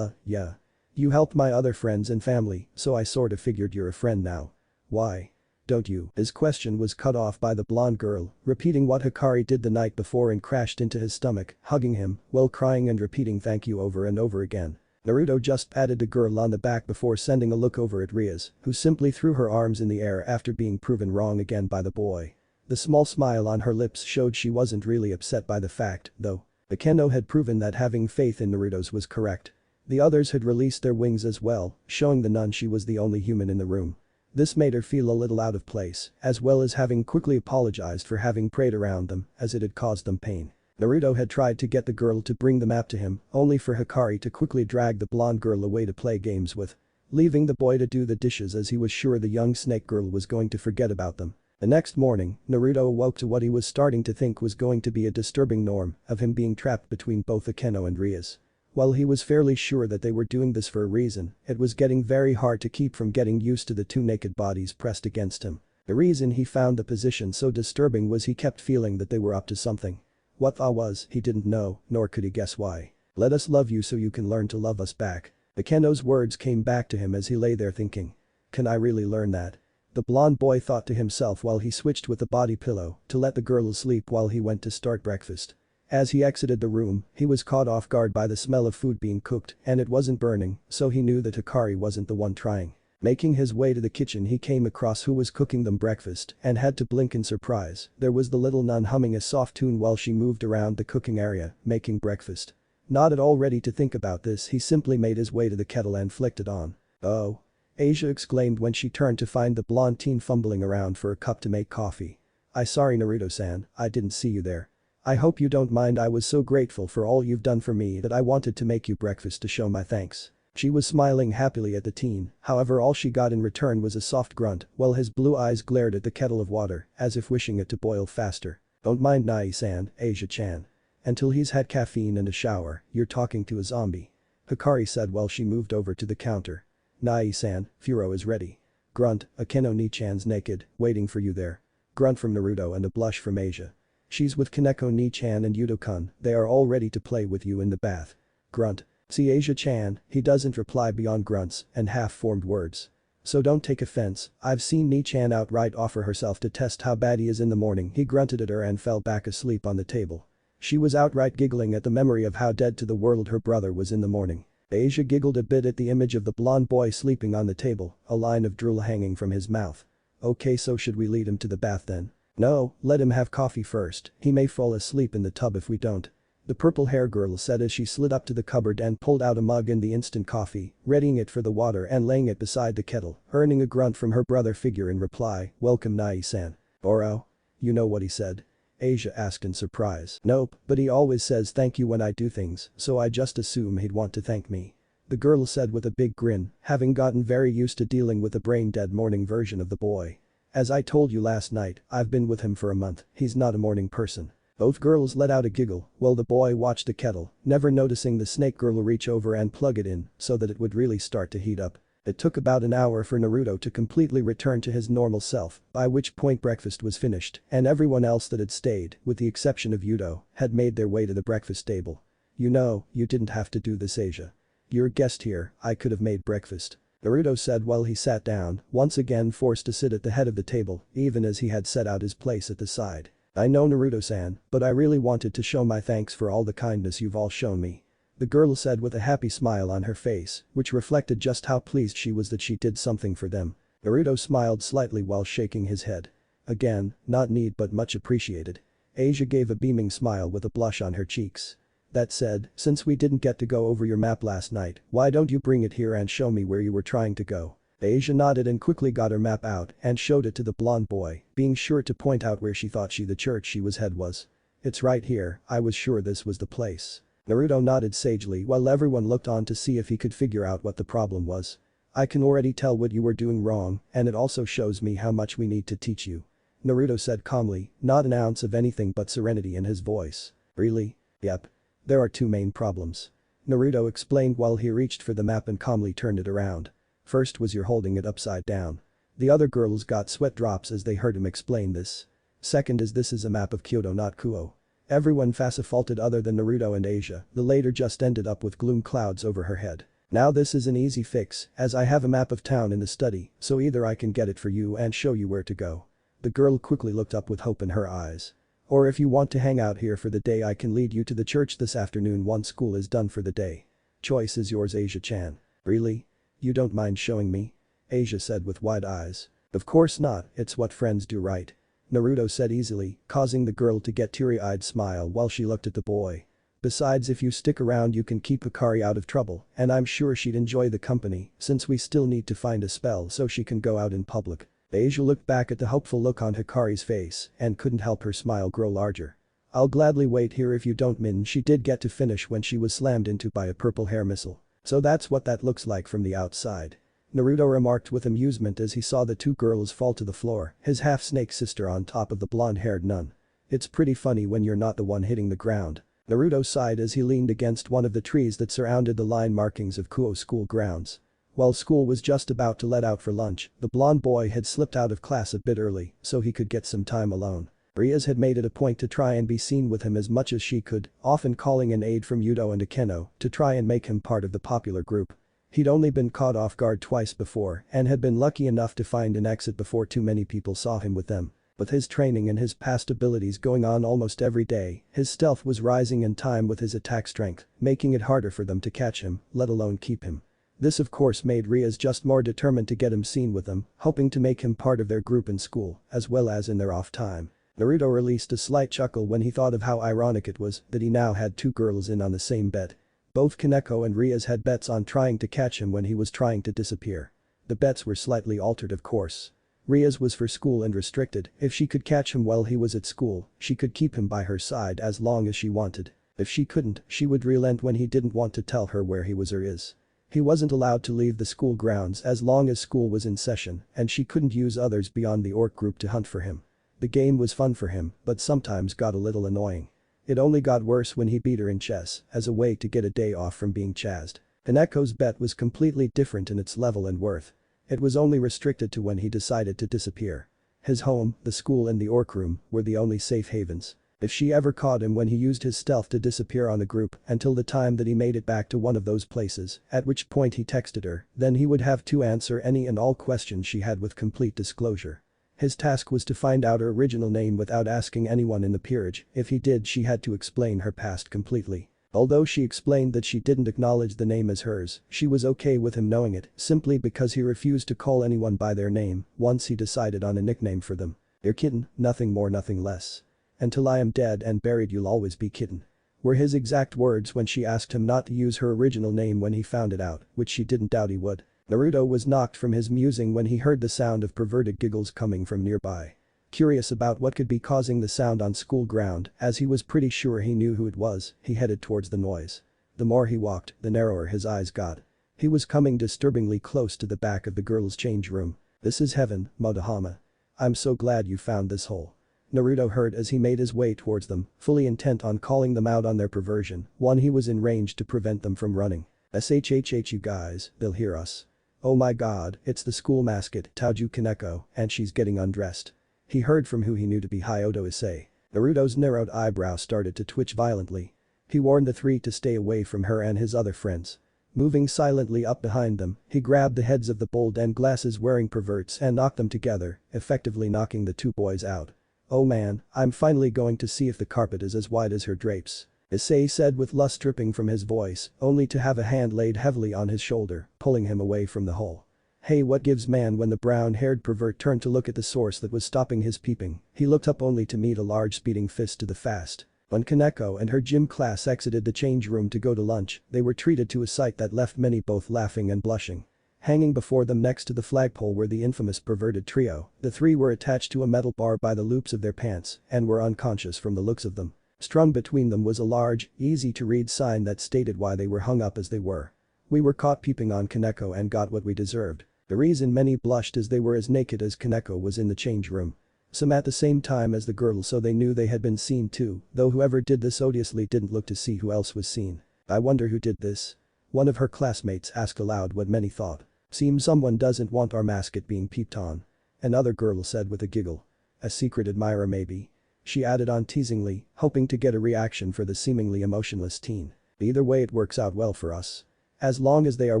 Yeah. You helped my other friends and family, so I sorta figured you're a friend now. Why? Don't you? His question was cut off by the blonde girl, repeating what Hikari did the night before and crashed into his stomach, hugging him, while crying and repeating thank you over and over again. Naruto just patted the girl on the back before sending a look over at Rias, who simply threw her arms in the air after being proven wrong again by the boy. The small smile on her lips showed she wasn't really upset by the fact, though. Akeno had proven that having faith in Naruto's was correct. The others had released their wings as well, showing the nun she was the only human in the room. This made her feel a little out of place, as well as having quickly apologized for having prayed around them, as it had caused them pain. Naruto had tried to get the girl to bring the map to him, only for Hikari to quickly drag the blonde girl away to play games with. Leaving the boy to do the dishes as he was sure the young snake girl was going to forget about them. The next morning, Naruto awoke to what he was starting to think was going to be a disturbing norm of him being trapped between both Akeno and Rias. While he was fairly sure that they were doing this for a reason, it was getting very hard to keep from getting used to the two naked bodies pressed against him. The reason he found the position so disturbing was he kept feeling that they were up to something. What that was, he didn't know, nor could he guess why. Let us love you so you can learn to love us back. Akeno's words came back to him as he lay there thinking. Can I really learn that? The blonde boy thought to himself while he switched with the body pillow to let the girl sleep while he went to start breakfast. As he exited the room, he was caught off guard by the smell of food being cooked, and it wasn't burning, so he knew that Hikari wasn't the one trying. Making his way to the kitchen, he came across who was cooking them breakfast and had to blink in surprise. There was the little nun humming a soft tune while she moved around the cooking area, making breakfast. Not at all ready to think about this, he simply made his way to the kettle and flicked it on. "Oh." Asia exclaimed when she turned to find the blonde teen fumbling around for a cup to make coffee. Sorry Naruto-san, I didn't see you there. I hope you don't mind, I was so grateful for all you've done for me that I wanted to make you breakfast to show my thanks." She was smiling happily at the teen, however all she got in return was a soft grunt while his blue eyes glared at the kettle of water as if wishing it to boil faster. "Don't mind Nai-san, Asia-chan. Until he's had caffeine and a shower, you're talking to a zombie," Hikari said while she moved over to the counter. "Nai-san, Furo is ready." Grunt, Akeno Ni-chan's naked, waiting for you there. Grunt from Naruto and a blush from Asia. "She's with Kaneko Ni-chan and Yudo-kun, they are all ready to play with you in the bath." Grunt. "See Asia-chan," he doesn't reply beyond grunts and half-formed words. "So don't take offense, I've seen Ni-chan outright offer herself to test how bad he is in the morning." He grunted at her and fell back asleep on the table. She was outright giggling at the memory of how dead to the world her brother was in the morning. Asia giggled a bit at the image of the blonde boy sleeping on the table, a line of drool hanging from his mouth. "Okay, so should we lead him to the bath then?" "No, let him have coffee first, he may fall asleep in the tub if we don't," the purple hair girl said as she slid up to the cupboard and pulled out a mug and the instant coffee, readying it for the water and laying it beside the kettle, earning a grunt from her brother figure in reply. "Welcome Nai-san." "Oro?" "You know what he said?" Asia asked in surprise. "Nope, but he always says thank you when I do things, so I just assume he'd want to thank me," the girl said with a big grin, having gotten very used to dealing with the brain-dead morning version of the boy. "As I told you last night, I've been with him for a month, he's not a morning person." Both girls let out a giggle while the boy watched the kettle, never noticing the snake girl reach over and plug it in so that it would really start to heat up. It took about an hour for Naruto to completely return to his normal self, by which point breakfast was finished and everyone else that had stayed, with the exception of Yudo, had made their way to the breakfast table. "You know, you didn't have to do this Asia. You're a guest here, I could have made breakfast," Naruto said while he sat down, once again forced to sit at the head of the table, even as he had set out his place at the side. "I know Naruto-san, but I really wanted to show my thanks for all the kindness you've all shown me," the girl said with a happy smile on her face, which reflected just how pleased she was that she did something for them. Naruto smiled slightly while shaking his head. "Again, not neat but much appreciated." Asia gave a beaming smile with a blush on her cheeks. "That said, since we didn't get to go over your map last night, why don't you bring it here and show me where you were trying to go?" Asia nodded and quickly got her map out and showed it to the blonde boy, being sure to point out where she thought the church she was head was. "It's right here, I was sure this was the place." Naruto nodded sagely while everyone looked on to see if he could figure out what the problem was. "I can already tell what you were doing wrong, and it also shows me how much we need to teach you," Naruto said calmly, not an ounce of anything but serenity in his voice. "Really?" "Yep. There are two main problems," Naruto explained while he reached for the map and calmly turned it around. "First was you're holding it upside down." The other girls got sweat drops as they heard him explain this. "Second is this is a map of Kyoto, not Kuo." Everyone faulted other than Naruto and Asia, the later just ended up with gloom clouds over her head. "Now this is an easy fix, as I have a map of town in the study, so either I can get it for you and show you where to go." The girl quickly looked up with hope in her eyes. "Or if you want to hang out here for the day, I can lead you to the church this afternoon once school is done for the day. Choice is yours Asia-chan." "Really? You don't mind showing me?" Asia said with wide eyes. "Of course not, it's what friends do, right?" Naruto said easily, causing the girl to get teary-eyed smile while she looked at the boy. "Besides, if you stick around you can keep Hikari out of trouble, and I'm sure she'd enjoy the company since we still need to find a spell so she can go out in public." Asia looked back at the hopeful look on Hikari's face and couldn't help her smile grow larger. "I'll gladly wait here if you don't mind." She did get to finish when she was slammed into by a purple hair missile. "So that's what that looks like from the outside," Naruto remarked with amusement as he saw the two girls fall to the floor, his half-snake sister on top of the blonde-haired nun. "It's pretty funny when you're not the one hitting the ground." Naruto sighed as he leaned against one of the trees that surrounded the line markings of Kuo school grounds. While school was just about to let out for lunch, the blonde boy had slipped out of class a bit early so he could get some time alone. Rias had made it a point to try and be seen with him as much as she could, often calling in aid from Yudo and Akeno to try and make him part of the popular group. He'd only been caught off guard twice before and had been lucky enough to find an exit before too many people saw him with them. With his training and his past abilities going on almost every day, his stealth was rising in time with his attack strength, making it harder for them to catch him, let alone keep him. This of course made Rias just more determined to get him seen with them, hoping to make him part of their group in school, as well as in their off time. Naruto released a slight chuckle when he thought of how ironic it was that he now had two girls in on the same bet. Both Kaneko and Rias had bets on trying to catch him when he was trying to disappear. The bets were slightly altered of course. Rias was for school and restricted. If she could catch him while he was at school, she could keep him by her side as long as she wanted. If she couldn't, she would relent when he didn't want to tell her where he was or is. He wasn't allowed to leave the school grounds as long as school was in session, and she couldn't use others beyond the orc group to hunt for him. The game was fun for him, but sometimes got a little annoying. It only got worse when he beat her in chess, as a way to get a day off from being chased. Kaneko's bet was completely different in its level and worth. It was only restricted to when he decided to disappear. His home, the school and the orc room were the only safe havens. If she ever caught him when he used his stealth to disappear on a group until the time that he made it back to one of those places, at which point he texted her, then he would have to answer any and all questions she had with complete disclosure. His task was to find out her original name without asking anyone in the peerage. If he did, she had to explain her past completely. Although she explained that she didn't acknowledge the name as hers, she was okay with him knowing it simply because he refused to call anyone by their name once he decided on a nickname for them. "You're kitten, nothing more nothing less. Until I am dead and buried you'll always be kitten," were his exact words when she asked him not to use her original name when he found it out, which she didn't doubt he would. Naruto was knocked from his musing when he heard the sound of perverted giggles coming from nearby. Curious about what could be causing the sound on school ground, as he was pretty sure he knew who it was, he headed towards the noise. The more he walked, the narrower his eyes got. He was coming disturbingly close to the back of the girls' change room. "This is heaven, Motohama. I'm so glad you found this hole," Naruto heard as he made his way towards them, fully intent on calling them out on their perversion. One, he was in range to prevent them from running. "Shhh you guys, they'll hear us. Oh my god, it's the school mascot, Tauju Kaneko, and she's getting undressed." He heard from who he knew to be Hyoto Issei. Naruto's narrowed eyebrow started to twitch violently. He warned the three to stay away from her and his other friends. Moving silently up behind them, he grabbed the heads of the bold and glasses-wearing perverts and knocked them together, effectively knocking the two boys out. "Oh man, I'm finally going to see if the carpet is as wide as her drapes," Issei said with lust dripping from his voice, only to have a hand laid heavily on his shoulder, pulling him away from the hole. "Hey, what gives man?" When the brown-haired pervert turned to look at the source that was stopping his peeping, he looked up only to meet a large speeding fist to the face. When Kaneko and her gym class exited the change room to go to lunch, they were treated to a sight that left many both laughing and blushing. Hanging before them next to the flagpole were the infamous perverted trio. The three were attached to a metal bar by the loops of their pants and were unconscious from the looks of them. Strung between them was a large, easy-to-read sign that stated why they were hung up as they were. "We were caught peeping on Kaneko and got what we deserved." The reason many blushed is they were as naked as Kaneko was in the change room. Some at the same time as the girls, so they knew they had been seen too, though whoever did this odiously didn't look to see who else was seen. "I wonder who did this?" one of her classmates asked aloud what many thought. "Seems someone doesn't want our mascot being peeped on," another girl said with a giggle. "A secret admirer maybe," she added on teasingly, hoping to get a reaction for the seemingly emotionless teen. "Either way it works out well for us. As long as they are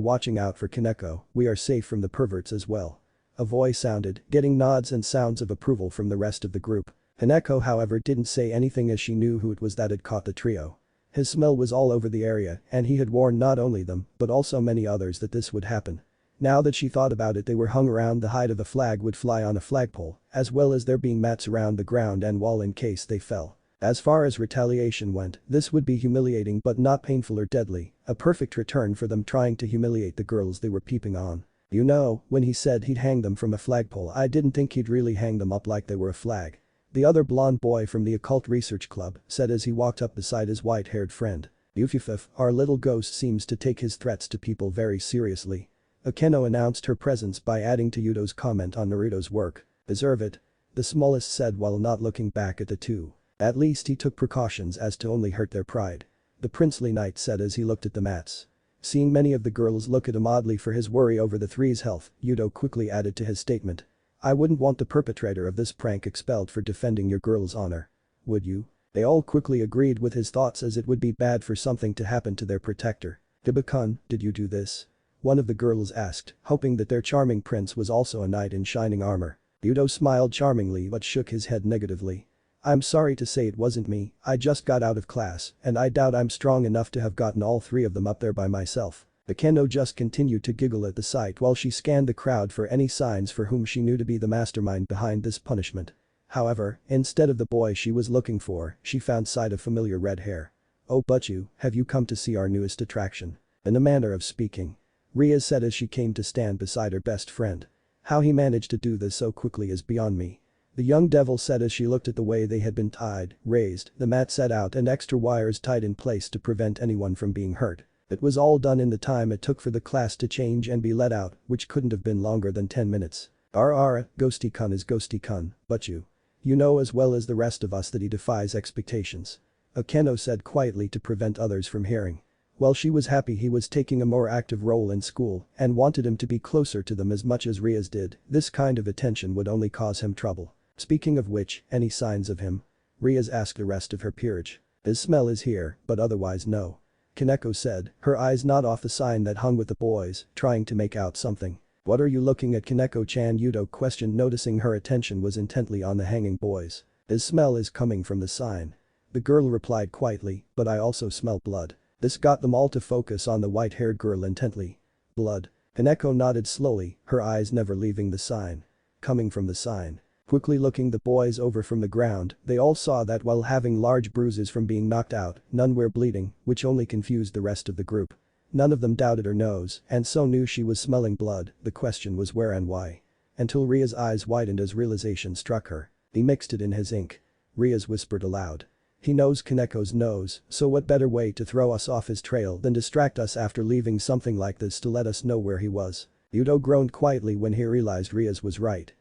watching out for Kaneko, we are safe from the perverts as well." A voice sounded, getting nods and sounds of approval from the rest of the group. Kaneko however didn't say anything as she knew who it was that had caught the trio. His smell was all over the area and he had warned not only them but also many others that this would happen. Now that she thought about it, they were hung around the height of a flag would fly on a flagpole, as well as there being mats around the ground and wall in case they fell. As far as retaliation went, this would be humiliating but not painful or deadly, a perfect return for them trying to humiliate the girls they were peeping on. "You know, when he said he'd hang them from a flagpole, I didn't think he'd really hang them up like they were a flag," the other blonde boy from the occult research club said as he walked up beside his white-haired friend. "Yufifif, our little ghost seems to take his threats to people very seriously." Akeno announced her presence by adding to Yudo's comment on Naruto's work. "Deserve it," the smallest said while not looking back at the two. "At least he took precautions as to only hurt their pride," the princely knight said as he looked at the mats. Seeing many of the girls look at him oddly for his worry over the three's health, Yudo quickly added to his statement. "I wouldn't want the perpetrator of this prank expelled for defending your girl's honor. Would you?" They all quickly agreed with his thoughts as it would be bad for something to happen to their protector. "Hibakun, did you do this?" one of the girls asked, hoping that their charming prince was also a knight in shining armor. Yudo smiled charmingly but shook his head negatively. I'm sorry to say it wasn't me, I just got out of class, and I doubt I'm strong enough to have gotten all three of them up there by myself. Akeno just continued to giggle at the sight while she scanned the crowd for any signs for whom she knew to be the mastermind behind this punishment. However, instead of the boy she was looking for, she found sight of familiar red hair. "Oh Butchu, have you come to see our newest attraction?" In a manner of speaking. Rias said as she came to stand beside her best friend. How he managed to do this so quickly is beyond me. The young devil said as she looked at the way they had been tied, raised, the mat set out and extra wires tied in place to prevent anyone from being hurt. It was all done in the time it took for the class to change and be let out, which couldn't have been longer than 10 minutes. Ghosty-kun is Ghosty-kun, Butchu. You know as well as the rest of us that he defies expectations. Akeno said quietly to prevent others from hearing. Well, she was happy he was taking a more active role in school and wanted him to be closer to them as much as Rias did. This kind of attention would only cause him trouble. Speaking of which, any signs of him? Rias asked the rest of her peerage. His smell is here, but otherwise no. Kaneko said, her eyes not off the sign that hung with the boys, trying to make out something. What are you looking at, Kaneko-chan? Yudo questioned, noticing her attention was intently on the hanging boys. His smell is coming from the sign. The girl replied quietly, but I also smell blood. This got them all to focus on the white-haired girl intently. Blood. Kaneko nodded slowly, her eyes never leaving the sign. Coming from the sign. Quickly looking the boys over from the ground, they all saw that while having large bruises from being knocked out, none were bleeding, which only confused the rest of the group. None of them doubted her nose, and so knew she was smelling blood. The question was where and why. Until Ria's eyes widened as realization struck her. He mixed it in his ink. Rias whispered aloud. He knows Kaneko's nose, so what better way to throw us off his trail than distract us after leaving something like this to let us know where he was. Yudo groaned quietly when he realized Rias was right.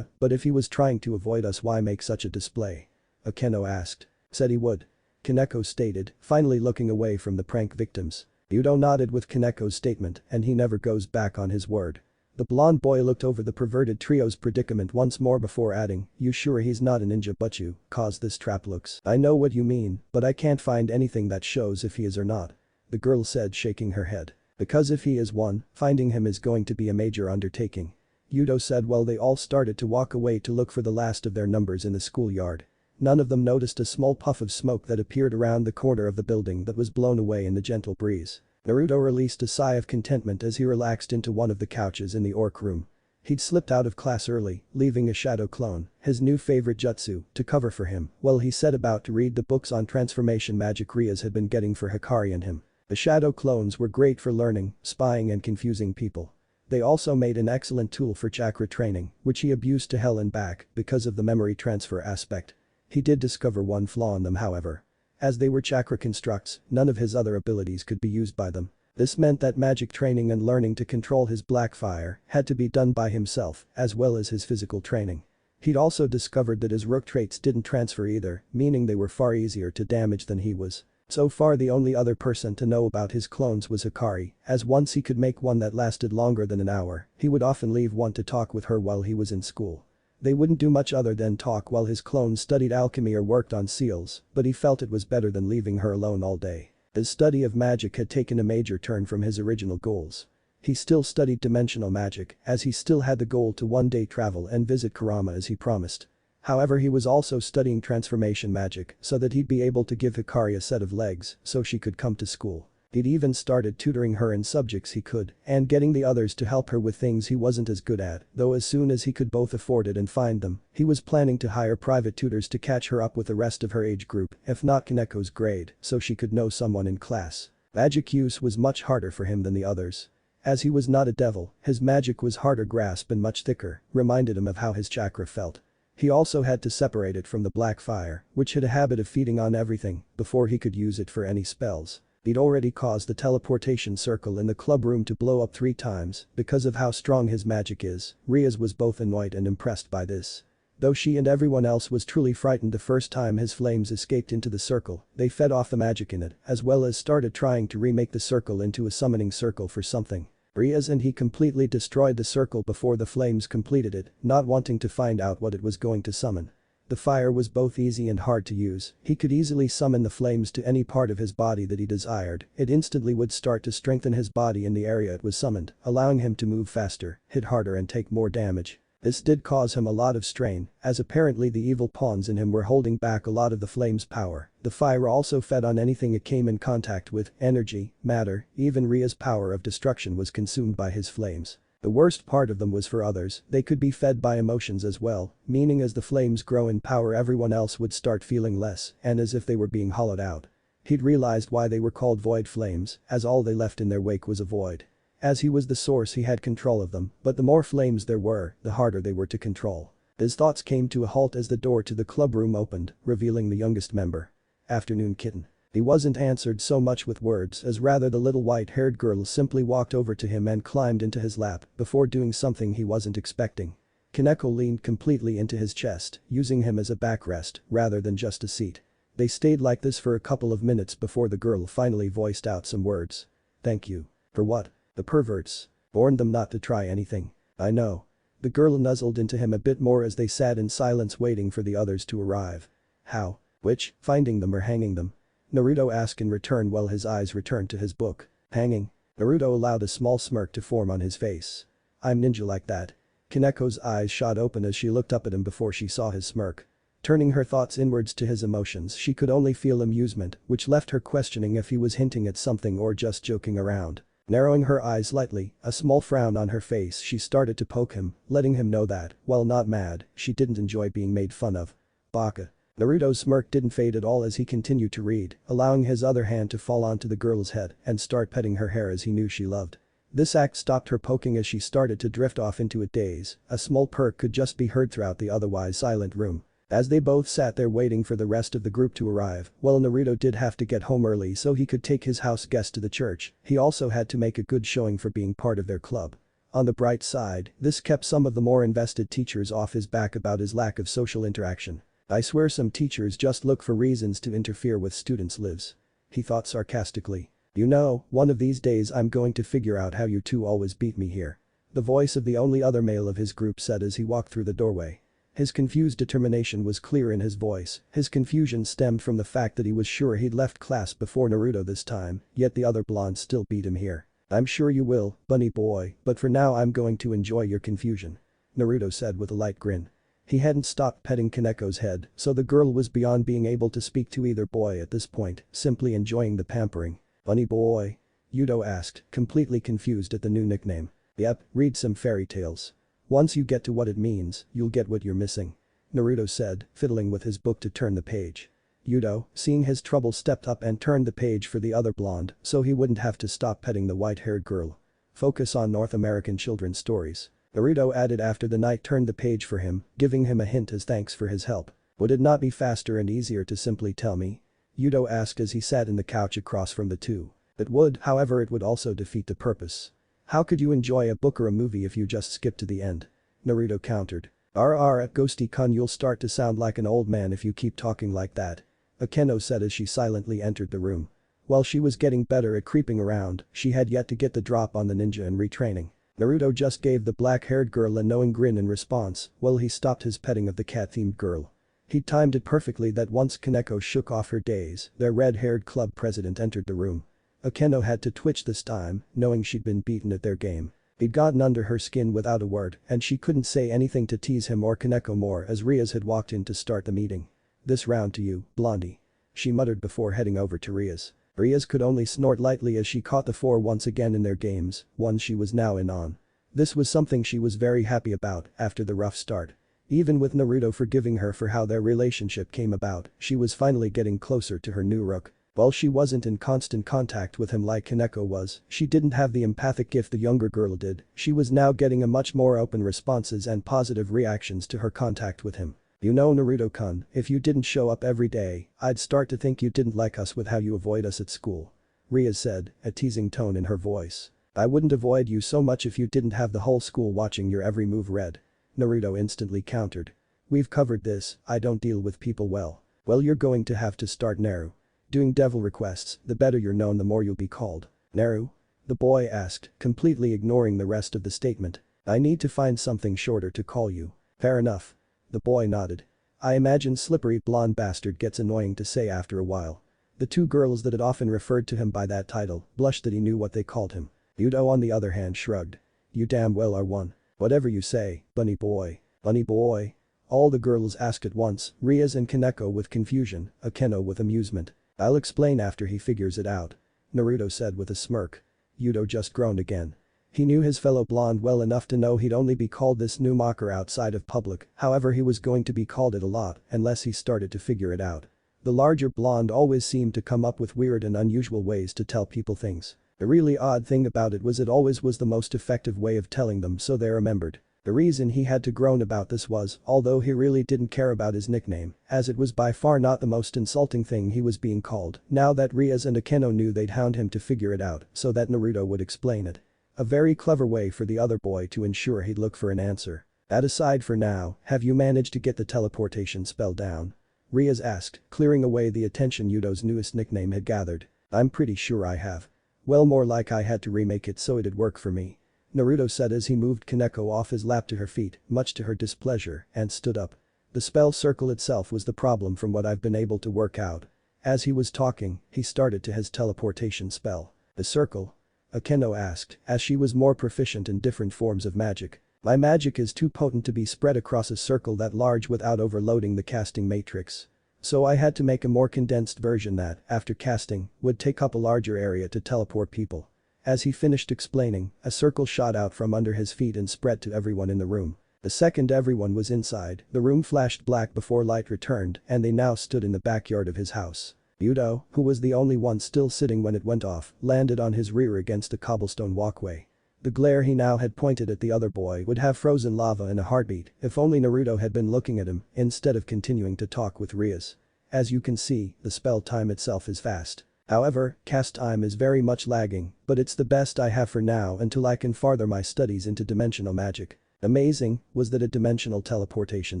But if he was trying to avoid us, why make such a display? Akeno asked. Said he would. Kaneko stated, finally looking away from the prank victims. Yudo nodded with Kaneko's statement and he never goes back on his word. The blonde boy looked over the perverted trio's predicament once more before adding, you sure he's not a ninja, Butchu, cause this trap looks. I know what you mean, but I can't find anything that shows if he is or not. The girl said, shaking her head. Because if he is one, finding him is going to be a major undertaking. Yudo said while they all started to walk away to look for the last of their numbers in the schoolyard. None of them noticed a small puff of smoke that appeared around the corner of the building that was blown away in the gentle breeze. Naruto released a sigh of contentment as he relaxed into one of the couches in the orc room. He'd slipped out of class early, leaving a shadow clone, his new favorite jutsu, to cover for him while he set about to read the books on transformation magic Rias had been getting for Hikari and him. The shadow clones were great for learning, spying and confusing people. They also made an excellent tool for chakra training, which he abused to hell and back because of the memory transfer aspect. He did discover one flaw in them, however. As they were chakra constructs, none of his other abilities could be used by them. This meant that magic training and learning to control his black fire had to be done by himself, as well as his physical training. He'd also discovered that his rook traits didn't transfer either, meaning they were far easier to damage than he was. So far the only other person to know about his clones was Hikari, as once he could make one that lasted longer than an hour, he would often leave one to talk with her while he was in school. They wouldn't do much other than talk while his clones studied alchemy or worked on seals, but he felt it was better than leaving her alone all day. His study of magic had taken a major turn from his original goals. He still studied dimensional magic, as he still had the goal to one day travel and visit Kurama as he promised. However, he was also studying transformation magic so that he'd be able to give Hikari a set of legs so she could come to school. He'd even started tutoring her in subjects he could and getting the others to help her with things he wasn't as good at, though as soon as he could both afford it and find them, he was planning to hire private tutors to catch her up with the rest of her age group, if not Kaneko's grade, so she could know someone in class. Magic use was much harder for him than the others. As he was not a devil, his magic was harder grasp and much thicker, reminded him of how his chakra felt. He also had to separate it from the black fire, which had a habit of feeding on everything, before he could use it for any spells. He'd already caused the teleportation circle in the club room to blow up 3 times because of how strong his magic is. Rias was both annoyed and impressed by this. Though she and everyone else was truly frightened the first time his flames escaped into the circle, they fed off the magic in it, as well as started trying to remake the circle into a summoning circle for something. Rias and he completely destroyed the circle before the flames completed it, not wanting to find out what it was going to summon. The fire was both easy and hard to use. He could easily summon the flames to any part of his body that he desired. It instantly would start to strengthen his body in the area it was summoned, allowing him to move faster, hit harder and take more damage. This did cause him a lot of strain, as apparently the evil pawns in him were holding back a lot of the flame's power. The fire also fed on anything it came in contact with, energy, matter, even Ria's power of destruction was consumed by his flames. The worst part of them was for others, they could be fed by emotions as well, meaning as the flames grow in power everyone else would start feeling less, and as if they were being hollowed out. He'd realized why they were called void flames, as all they left in their wake was a void. As he was the source he had control of them, but the more flames there were, the harder they were to control. His thoughts came to a halt as the door to the club room opened, revealing the youngest member. "Afternoon, kitten." He wasn't answered so much with words as rather the little white-haired girl simply walked over to him and climbed into his lap before doing something he wasn't expecting. Kaneko leaned completely into his chest, using him as a backrest rather than just a seat. They stayed like this for a couple of minutes before the girl finally voiced out some words. "Thank you." "For what?" "The perverts. Warned them not to try anything." "I know." The girl nuzzled into him a bit more as they sat in silence waiting for the others to arrive. "How?" "Which, finding them or hanging them?" Naruto asked in return while his eyes returned to his book. "Hanging." Naruto allowed a small smirk to form on his face. "I'm ninja like that." Kaneko's eyes shot open as she looked up at him before she saw his smirk. Turning her thoughts inwards to his emotions, she could only feel amusement, which left her questioning if he was hinting at something or just joking around. Narrowing her eyes slightly, a small frown on her face, she started to poke him, letting him know that, while not mad, she didn't enjoy being made fun of. "Baka." Naruto's smirk didn't fade at all as he continued to read, allowing his other hand to fall onto the girl's head and start petting her hair as he knew she loved. This act stopped her poking as she started to drift off into a daze. A small perk could just be heard throughout the otherwise silent room. As they both sat there waiting for the rest of the group to arrive, well, Naruto did have to get home early so he could take his house guest to the church. He also had to make a good showing for being part of their club. On the bright side, this kept some of the more invested teachers off his back about his lack of social interaction. "I swear some teachers just look for reasons to interfere with students' lives," he thought sarcastically. "You know, one of these days I'm going to figure out how you two always beat me here." The voice of the only other male of his group said as he walked through the doorway. His confused determination was clear in his voice. His confusion stemmed from the fact that he was sure he'd left class before Naruto this time, yet the other blonde still beat him here. "I'm sure you will, bunny boy, but for now I'm going to enjoy your confusion," Naruto said with a light grin. He hadn't stopped petting Kaneko's head, so the girl was beyond being able to speak to either boy at this point, simply enjoying the pampering. "Bunny boy?" Yudo asked, completely confused at the new nickname. "Yep, read some fairy tales. Once you get to what it means, you'll get what you're missing," Naruto said, fiddling with his book to turn the page. Yudo, seeing his trouble, stepped up and turned the page for the other blonde so he wouldn't have to stop petting the white-haired girl. "Focus on North American children's stories," Naruto added after the knight turned the page for him, giving him a hint as thanks for his help. "Would it not be faster and easier to simply tell me?" Yudo asked as he sat in the couch across from the two. "It would, however it would also defeat the purpose. How could you enjoy a book or a movie if you just skip to the end?" Naruto countered. Ghosty-kun, you'll start to sound like an old man if you keep talking like that," Akeno said as she silently entered the room. While she was getting better at creeping around, she had yet to get the drop on the ninja and retraining. Naruto just gave the black-haired girl a knowing grin in response while he stopped his petting of the cat-themed girl. He timed it perfectly that once Kaneko shook off her daze, their red-haired club president entered the room. Akeno had to twitch this time, knowing she'd been beaten at their game. He'd gotten under her skin without a word and she couldn't say anything to tease him or Kaneko more as Rias had walked in to start the meeting. "This round to you, Blondie," she muttered before heading over to Rias. Rias could only snort lightly as she caught the four once again in their games, one she was now in on. This was something she was very happy about after the rough start. Even with Naruto forgiving her for how their relationship came about, she was finally getting closer to her new rook. While she wasn't in constant contact with him like Kaneko was, she didn't have the empathic gift the younger girl did. She was now getting a much more open responses and positive reactions to her contact with him. "You know, Naruto-kun, if you didn't show up every day, I'd start to think you didn't like us with how you avoid us at school," Rias said, a teasing tone in her voice. "I wouldn't avoid you so much if you didn't have the whole school watching your every move read," Naruto instantly countered. "We've covered this, I don't deal with people well." "Well, you're going to have to start Naru doing devil requests, the better you're known the more you'll be called." "Naru?" the boy asked, completely ignoring the rest of the statement. "I need to find something shorter to call you." "Fair enough." The boy nodded. "I imagine slippery blonde bastard gets annoying to say after a while." The two girls that had often referred to him by that title blushed that he knew what they called him. Yudo on the other hand shrugged. "You damn well are one." Whatever you say, bunny boy. Bunny boy. All the girls asked at once, Rias and Kaneko with confusion, Akeno with amusement. I'll explain after he figures it out. Naruto said with a smirk. Yuto just groaned again. He knew his fellow blonde well enough to know he'd only be called this new mocker outside of public, however he was going to be called it a lot unless he started to figure it out. The larger blonde always seemed to come up with weird and unusual ways to tell people things. The really odd thing about it was it always was the most effective way of telling them so they remembered. The reason he had to groan about this was, although he really didn't care about his nickname, as it was by far not the most insulting thing he was being called, now that Rias and Akeno knew they'd hound him to figure it out so that Naruto would explain it. A very clever way for the other boy to ensure he'd look for an answer. That aside for now, have you managed to get the teleportation spell down? Rias asked, clearing away the attention Yuto's newest nickname had gathered. I'm pretty sure I have. Well, more like I had to remake it so it'd work for me. Naruto said as he moved Kaneko off his lap to her feet, much to her displeasure, and stood up. The spell circle itself was the problem from what I've been able to work out. As he was talking, he started to his teleportation spell. The circle? Akeno asked, as she was more proficient in different forms of magic. My magic is too potent to be spread across a circle that large without overloading the casting matrix. So I had to make a more condensed version that, after casting, would take up a larger area to teleport people. As he finished explaining, a circle shot out from under his feet and spread to everyone in the room. The second everyone was inside, the room flashed black before light returned and they now stood in the backyard of his house. Yuto, who was the only one still sitting when it went off, landed on his rear against a cobblestone walkway. The glare he now had pointed at the other boy would have frozen lava in a heartbeat if only Naruto had been looking at him instead of continuing to talk with Rias. As you can see, the spell time itself is fast. However, cast time is very much lagging, but it's the best I have for now until I can further my studies into dimensional magic. Amazing, was that a dimensional teleportation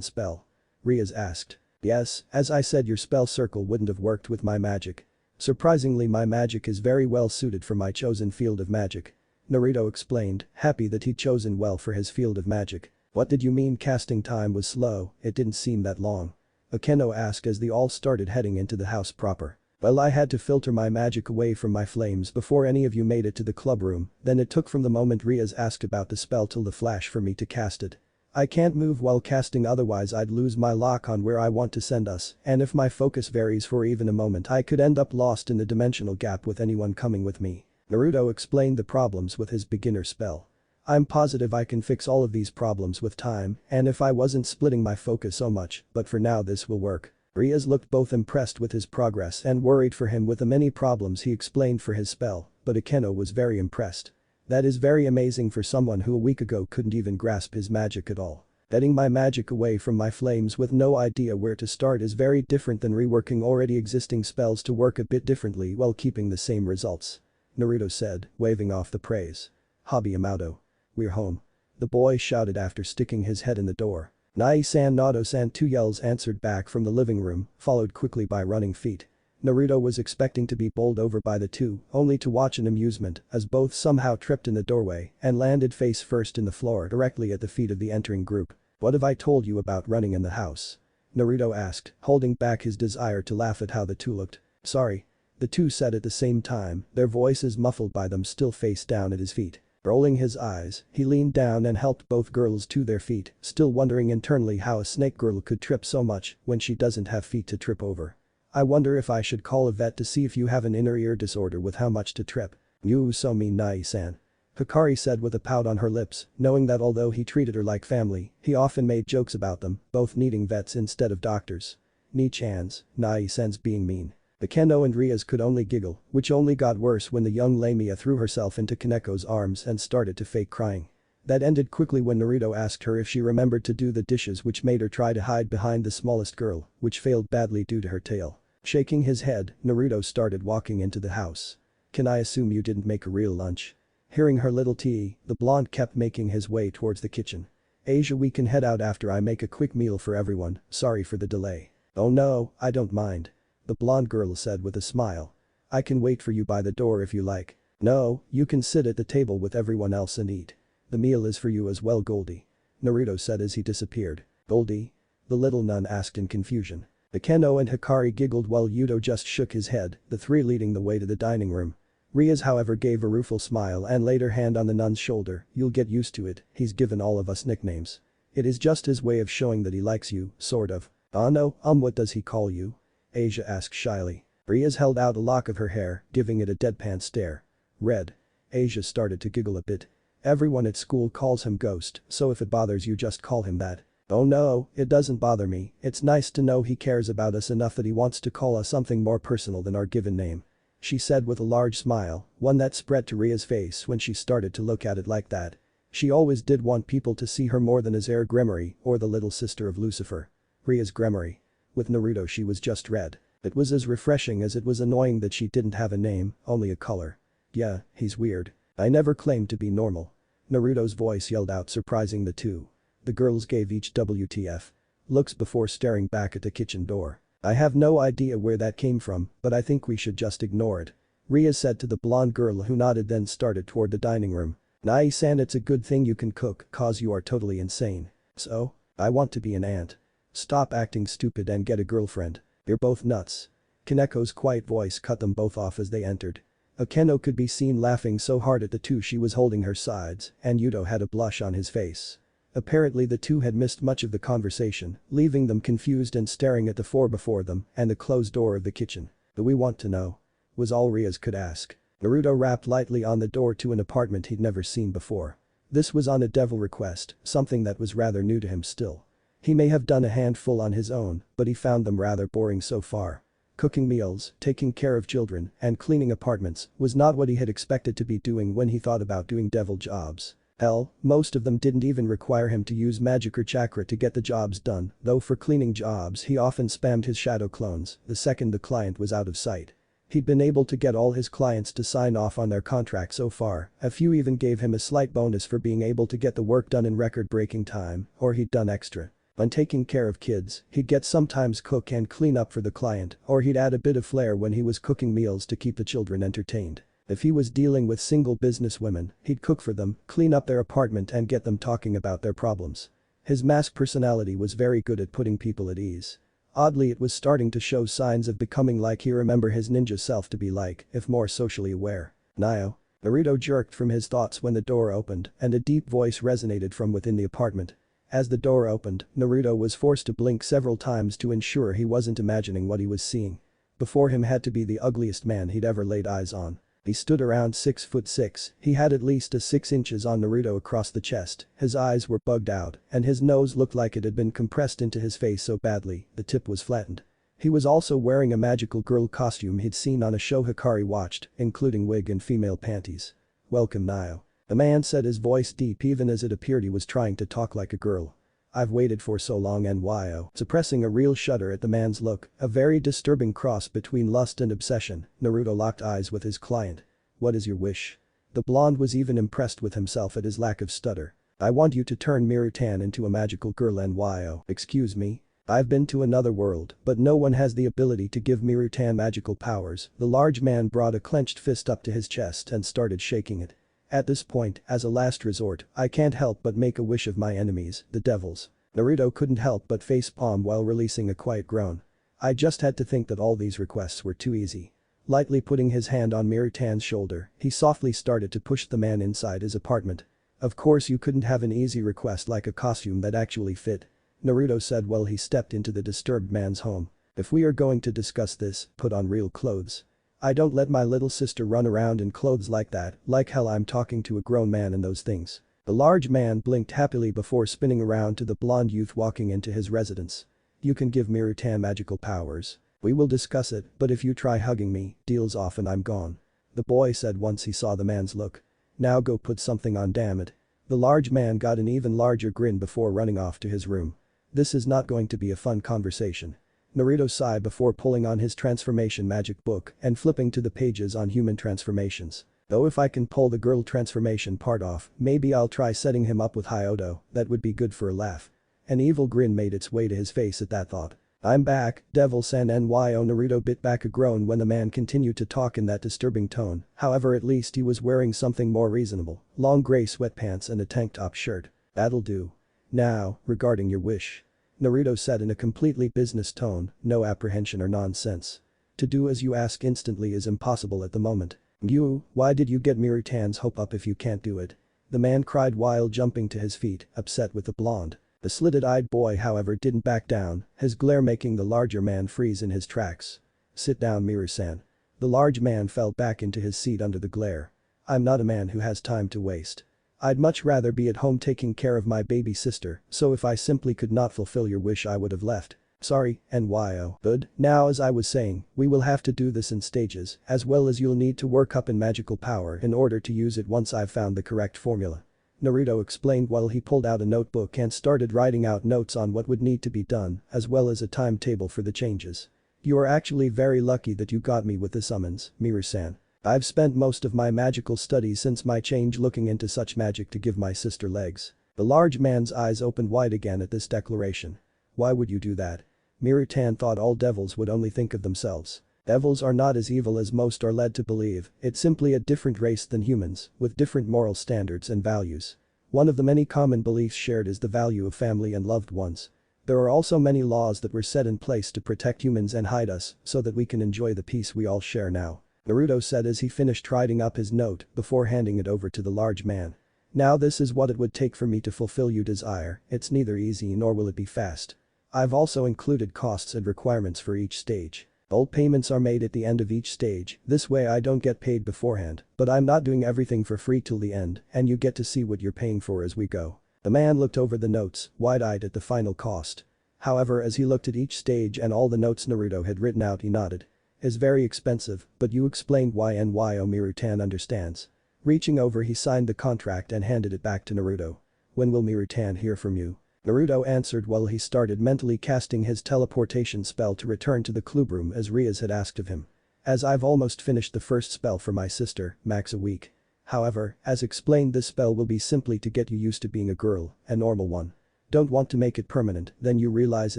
spell? Rias asked. Yes, as I said your spell circle wouldn't have worked with my magic. Surprisingly my magic is very well suited for my chosen field of magic. Naruto explained, happy that he'd chosen well for his field of magic. What did you mean casting time was slow? It didn't seem that long. Akeno asked as they all started heading into the house proper. Well, I had to filter my magic away from my flames before any of you made it to the club room, then it took from the moment Rias asked about the spell till the flash for me to cast it. I can't move while casting otherwise I'd lose my lock on where I want to send us, and if my focus varies for even a moment I could end up lost in the dimensional gap with anyone coming with me. Naruto explained the problems with his beginner spell. I'm positive I can fix all of these problems with time, and if I wasn't splitting my focus so much, but for now this will work. Rias looked both impressed with his progress and worried for him with the many problems he explained for his spell, but Akeno was very impressed. That is very amazing for someone who a week ago couldn't even grasp his magic at all. Getting my magic away from my flames with no idea where to start is very different than reworking already existing spells to work a bit differently while keeping the same results. Naruto said, waving off the praise. Hobby Yamato. We're home. The boy shouted after sticking his head in the door. Nai-san, Naruto-san, two yells answered back from the living room, followed quickly by running feet. Naruto was expecting to be bowled over by the two, only to watch in amusement as both somehow tripped in the doorway and landed face first in the floor directly at the feet of the entering group. What have I told you about running in the house? Naruto asked, holding back his desire to laugh at how the two looked. Sorry. The two said at the same time, their voices muffled by them still face down at his feet. Rolling his eyes, he leaned down and helped both girls to their feet, still wondering internally how a snake girl could trip so much when she doesn't have feet to trip over. I wonder if I should call a vet to see if you have an inner ear disorder with how much to trip. You so mean, Nai-san. Hikari said with a pout on her lips, knowing that although he treated her like family, he often made jokes about them, both needing vets instead of doctors. Ni-chan's, Nai-san's being mean. Akeno and Rias could only giggle, which only got worse when the young Lamia threw herself into Kaneko's arms and started to fake crying. That ended quickly when Naruto asked her if she remembered to do the dishes, which made her try to hide behind the smallest girl, which failed badly due to her tail. Shaking his head, Naruto started walking into the house. Can I assume you didn't make a real lunch? Hearing her little tea, the blonde kept making his way towards the kitchen. Asia, we can head out after I make a quick meal for everyone, sorry for the delay. Oh no, I don't mind. The blonde girl said with a smile. I can wait for you by the door if you like. No, you can sit at the table with everyone else and eat. The meal is for you as well, Goldie. Naruto said as he disappeared. Goldie? The little nun asked in confusion. Akeno and Hikari giggled while Yuto just shook his head, the three leading the way to the dining room. Rias however gave a rueful smile and laid her hand on the nun's shoulder. You'll get used to it, he's given all of us nicknames. It is just his way of showing that he likes you, sort of. Oh no, what does he call you? Asia asked shyly. Rias held out a lock of her hair, giving it a deadpan stare. Red. Asia started to giggle a bit. Everyone at school calls him Ghost, so if it bothers you just call him that. Oh no, it doesn't bother me, it's nice to know he cares about us enough that he wants to call us something more personal than our given name. She said with a large smile, one that spread to Ria's face when she started to look at it like that. She always did want people to see her more than as Air Gremory or the little sister of Lucifer. Ria's Gremory. With Naruto she was just red. It was as refreshing as it was annoying that she didn't have a name, only a color. Yeah, he's weird. I never claimed to be normal. Naruto's voice yelled out, surprising the two. The girls gave each WTF looks before staring back at the kitchen door. I have no idea where that came from, but I think we should just ignore it. Rias said to the blonde girl who nodded, then started toward the dining room. Nice, and it's a good thing you can cook, cause you are totally insane. So? I want to be an aunt. Stop acting stupid and get a girlfriend. You're both nuts. Kaneko's quiet voice cut them both off as they entered. Akeno could be seen laughing so hard at the two she was holding her sides, and Yuto had a blush on his face. Apparently the two had missed much of the conversation, leaving them confused and staring at the floor before them and the closed door of the kitchen. "Do we want to know?" was all Rias could ask. Naruto rapped lightly on the door to an apartment he'd never seen before. This was on a devil request, something that was rather new to him still. He may have done a handful on his own, but he found them rather boring so far. Cooking meals, taking care of children, and cleaning apartments was not what he had expected to be doing when he thought about doing devil jobs. Hell, most of them didn't even require him to use magic or chakra to get the jobs done, though for cleaning jobs he often spammed his shadow clones the second the client was out of sight. He'd been able to get all his clients to sign off on their contract so far, a few even gave him a slight bonus for being able to get the work done in record-breaking time, or he'd done extra. When taking care of kids, he'd get sometimes cook and clean up for the client, or he'd add a bit of flair when he was cooking meals to keep the children entertained. If he was dealing with single businesswomen, he'd cook for them, clean up their apartment and get them talking about their problems. His mask personality was very good at putting people at ease. Oddly, it was starting to show signs of becoming like he remembered his ninja self to be like, if more socially aware. Nio. Naruto jerked from his thoughts when the door opened and a deep voice resonated from within the apartment. As the door opened, Naruto was forced to blink several times to ensure he wasn't imagining what he was seeing. Before him had to be the ugliest man he'd ever laid eyes on. He stood around 6'6", he had at least a 6 inches on Naruto across the chest, his eyes were bugged out, and his nose looked like it had been compressed into his face so badly, the tip was flattened. He was also wearing a magical girl costume he'd seen on a show Hikari watched, including wig and female panties. "Welcome, Nio." The man said, his voice deep even as it appeared he was trying to talk like a girl. "I've waited for so long," and Nio, suppressing a real shudder at the man's look, a very disturbing cross between lust and obsession. Naruto locked eyes with his client. "What is your wish?" The blonde was even impressed with himself at his lack of stutter. "I want you to turn Mirutan into a magical girl." And Nio, "Excuse me? I've been to another world, but no one has the ability to give Mirutan magical powers." The large man brought a clenched fist up to his chest and started shaking it. "At this point, as a last resort, I can't help but make a wish of my enemies, the devils." Naruto couldn't help but facepalm while releasing a quiet groan. "I just had to think that all these requests were too easy." Lightly putting his hand on Mirutan's shoulder, he softly started to push the man inside his apartment. "Of course you couldn't have an easy request like a costume that actually fit," Naruto said while he stepped into the disturbed man's home. "If we are going to discuss this, put on real clothes. I don't let my little sister run around in clothes like that, like hell I'm talking to a grown man in those things." The large man blinked happily before spinning around to the blonde youth walking into his residence. "You can give Mirutan magical powers. We will discuss it, but if you try hugging me, deal's off and I'm gone," the boy said once he saw the man's look. "Now go put something on, damn it." The large man got an even larger grin before running off to his room. "This is not going to be a fun conversation." Naruto sighed before pulling on his transformation magic book and flipping to the pages on human transformations. "Though if I can pull the girl transformation part off, maybe I'll try setting him up with Hyoto, that would be good for a laugh." An evil grin made its way to his face at that thought. "I'm back, Devil-san." Nyo. Naruto bit back a groan when the man continued to talk in that disturbing tone, however at least he was wearing something more reasonable, long gray sweatpants and a tank top shirt. "That'll do. Now, regarding your wish," Naruto said in a completely business tone, no apprehension or nonsense. "To do as you ask instantly is impossible at the moment. You, why did you get Mirutan's hope up if you can't do it? The man cried while jumping to his feet, upset with the blonde. The slitted-eyed boy however didn't back down, his glare making the larger man freeze in his tracks. Sit down Miru-san. The large man fell back into his seat under the glare. I'm not a man who has time to waste. I'd much rather be at home taking care of my baby sister, so if I simply could not fulfill your wish I would have left. Sorry, NYO. Good. Now as I was saying, we will have to do this in stages, as well as you'll need to work up in magical power in order to use it once I've found the correct formula. Naruto explained while he pulled out a notebook and started writing out notes on what would need to be done, as well as a timetable for the changes. You are actually very lucky that you got me with the summons, Miru-san. I've spent most of my magical studies since my change looking into such magic to give my sister legs. The large man's eyes opened wide again at this declaration. Why would you do that? Miru-tan thought all devils would only think of themselves. Devils are not as evil as most are led to believe, it's simply a different race than humans, with different moral standards and values. One of the many common beliefs shared is the value of family and loved ones. There are also many laws that were set in place to protect humans and hide us, so that we can enjoy the peace we all share now. Naruto said as he finished writing up his note before handing it over to the large man. Now this is what it would take for me to fulfill your desire, it's neither easy nor will it be fast. I've also included costs and requirements for each stage. All payments are made at the end of each stage, this way I don't get paid beforehand, but I'm not doing everything for free till the end, and you get to see what you're paying for as we go. The man looked over the notes, wide-eyed at the final cost. However, as he looked at each stage and all the notes Naruto had written out he nodded. It's very expensive, but you explained why and why Miru-tan understands. Reaching over he signed the contract and handed it back to Naruto. When will Miru-tan hear from you? Naruto answered while he started mentally casting his teleportation spell to return to the club room as Rias had asked of him. As I've almost finished the first spell for my sister, max a week. However, as explained this spell will be simply to get you used to being a girl, a normal one. Don't want to make it permanent, then you realize